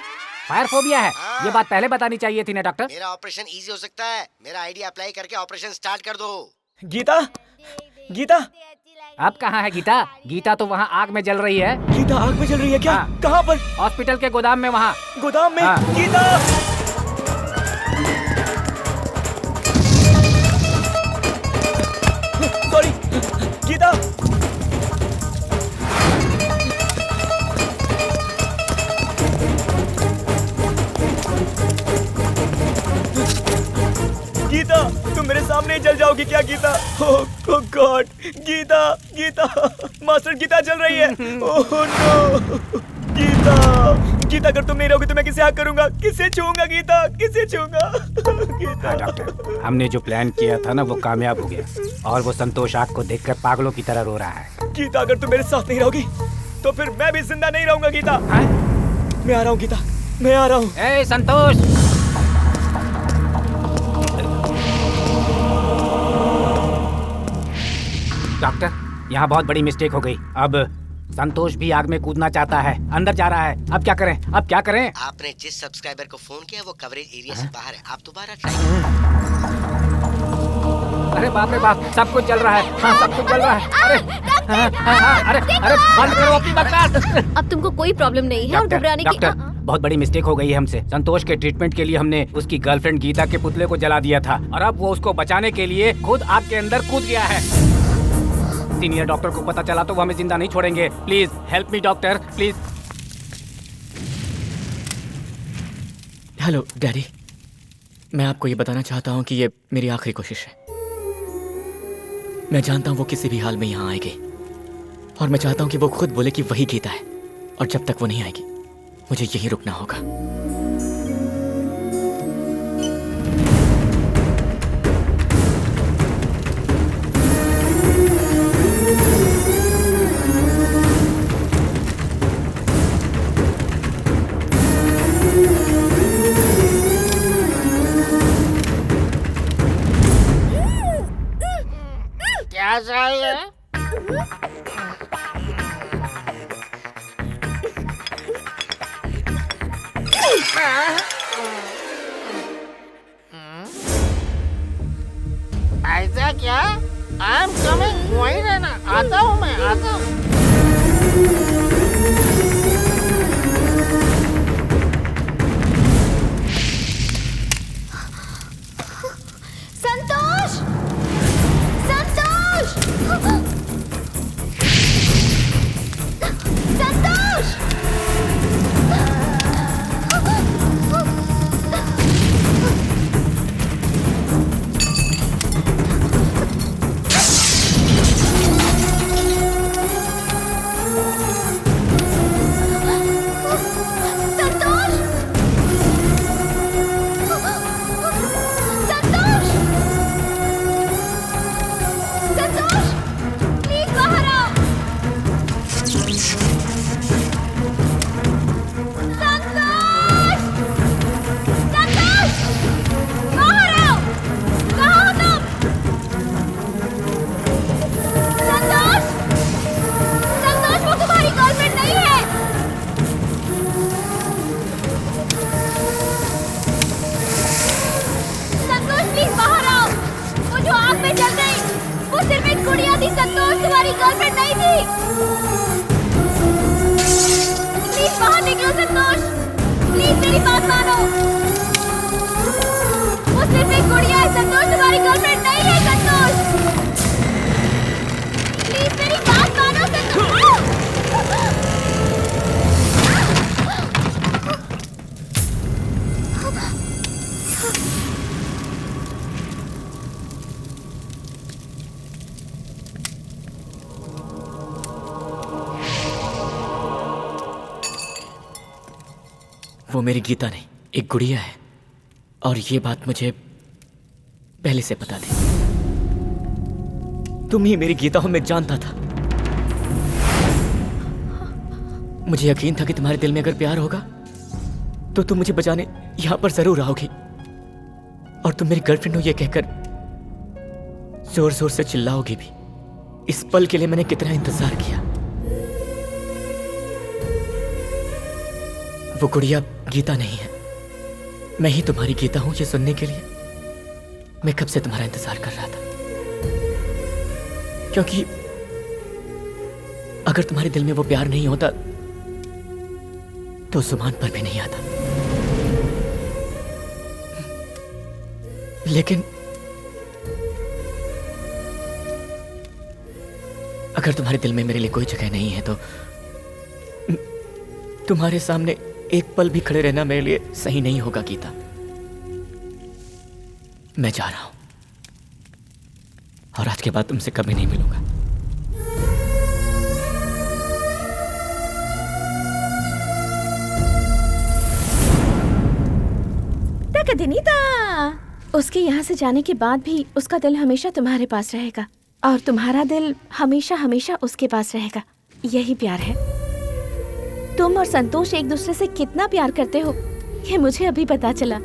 फायर फोबिया है? ये बात पहले बतानी चाहिए थी ना डॉक्टर। मेरा ऑपरेशन इजी हो सकता है, मेरा आइडिया अप्लाई करके ऑपरेशन स्टार्ट कर दो। गीता, गीता, अब कहाँ है गीता? गीता तो वहाँ आग में जल रही है। गीता आग में जल रही है क्या? कहाँ पर? हॉस्पिटल के गोदाम में, वहाँ गोदाम में। हाँ। गीता, सॉरी, गीता, गीता, तुम मेरे सामने ही जल जाओगी क्या गीता? ओह गॉड, गीता, गीता, मास्टर गीता जल रही है। ओह नो, गीता, गीता अगर तुम नहीं रहोगी तो मैं किसे हक करूंगा, किसे छूऊंगा गीता, किसे छूऊंगा? गीता। डॉक्टर, हमने जो प्लान किया था ना वो कामयाब हो गया और वो संतोष आग को देखकर पागलों की तरह रो रहा है। गीता अगर तुम मेरे साथ नहीं रहोगी तो फिर मैं भी जिंदा नहीं रहूंगा गीता। मैं आ रहा हूँ गीता, मैं आ रहा हूँ। ए संतोष, डॉक्टर, यहाँ बहुत बड़ी मिस्टेक हो गई। अब संतोष भी आग में कूदना चाहता है, अंदर जा रहा है। अब क्या करें? अब क्या करें? आपने जिस सब्सक्राइबर को फोन किया वो कवरेज एरिया से बाहर है, आप दोबारा ट्राई करें। अरे बाप रे बाप, सब कुछ जल रहा है। हाँ, सब कुछ जल रहा है। अरे अरे अरे बंद करो अपनी बकवास। अब तुमको कोई प्रॉब्लम नहीं है और घबराने की। डॉक्टर, बहुत बड़ी मिस्टेक हो गई है हमसे। संतोष के ट्रीटमेंट के लिए हमने उसकी गर्लफ्रेंड गीता के पुतले को जला दिया था और अब वो उसको बचाने के लिए खुद आग के अंदर कूद गया है। सीनियर डॉक्टर को पता चला तो वो हमें जिंदा नहीं छोड़ेंगे। Please help me doctor, please. Hello daddy, मैं आपको ये बताना चाहता हूँ कि ये मेरी आखिरी कोशिश है। मैं जानता हूँ वो किसी भी हाल में यहाँ आएगी और मैं चाहता हूँ कि वो खुद बोले कि वही गीता है, और जब तक वो नहीं आएगी मुझे यहीं रुकना होगा। क्या चाहिए? ऐसा क्या? आई एम कमिंग, वहीं रहना, आता हूँ मैं, आता हूँ। संतोष! संतोष! संतोष! निकलो संतोष, प्लीज मेरी बात मानो। वो सिर्फ एक गुड़िया है संतोष, तुम्हारी गर्लफ्रेंड नहीं है संतोष। प्लीज मेरी बात मानो संतोष। वो मेरी गीता नहीं, एक गुड़िया है। और ये बात मुझे पहले से पता थी। तुम ही मेरी गीता हो, मैं जानता था। मुझे यकीन था कि तुम्हारे दिल में अगर प्यार होगा तो तुम मुझे बचाने यहां पर जरूर आओगी। और तुम मेरी गर्लफ्रेंड हो ये कहकर जोर जोर से चिल्लाओगी भी। इस पल के लिए मैंने कितना इंतजार किया। वो गुड़िया गीता नहीं है, मैं ही तुम्हारी गीता हूं। ये सुनने के लिए मैं कब से तुम्हारा इंतजार कर रहा था। क्योंकि अगर तुम्हारे दिल में वो प्यार नहीं होता तो जुबान पर भी नहीं आता। लेकिन अगर तुम्हारे दिल में मेरे लिए कोई जगह नहीं है तो तुम्हारे सामने एक पल भी खड़े रहना मेरे लिए सही नहीं होगा गीता। मैं जा रहा हूं और आज के बाद तुमसे कभी नहीं मिलूंगा। दिनीता, उसके यहाँ से जाने के बाद भी उसका दिल हमेशा तुम्हारे पास रहेगा और तुम्हारा दिल हमेशा हमेशा उसके पास रहेगा। यही प्यार है। तुम और संतोष एक दूसरे से कितना प्यार करते हो ये मुझे अभी पता चला।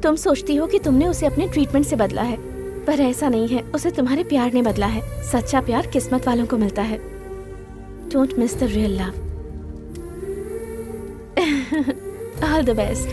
तुम सोचती हो कि तुमने उसे अपने ट्रीटमेंट से बदला है, पर ऐसा नहीं है। उसे तुम्हारे प्यार ने बदला है। सच्चा प्यार किस्मत वालों को मिलता है। Don't miss the real love. All the best.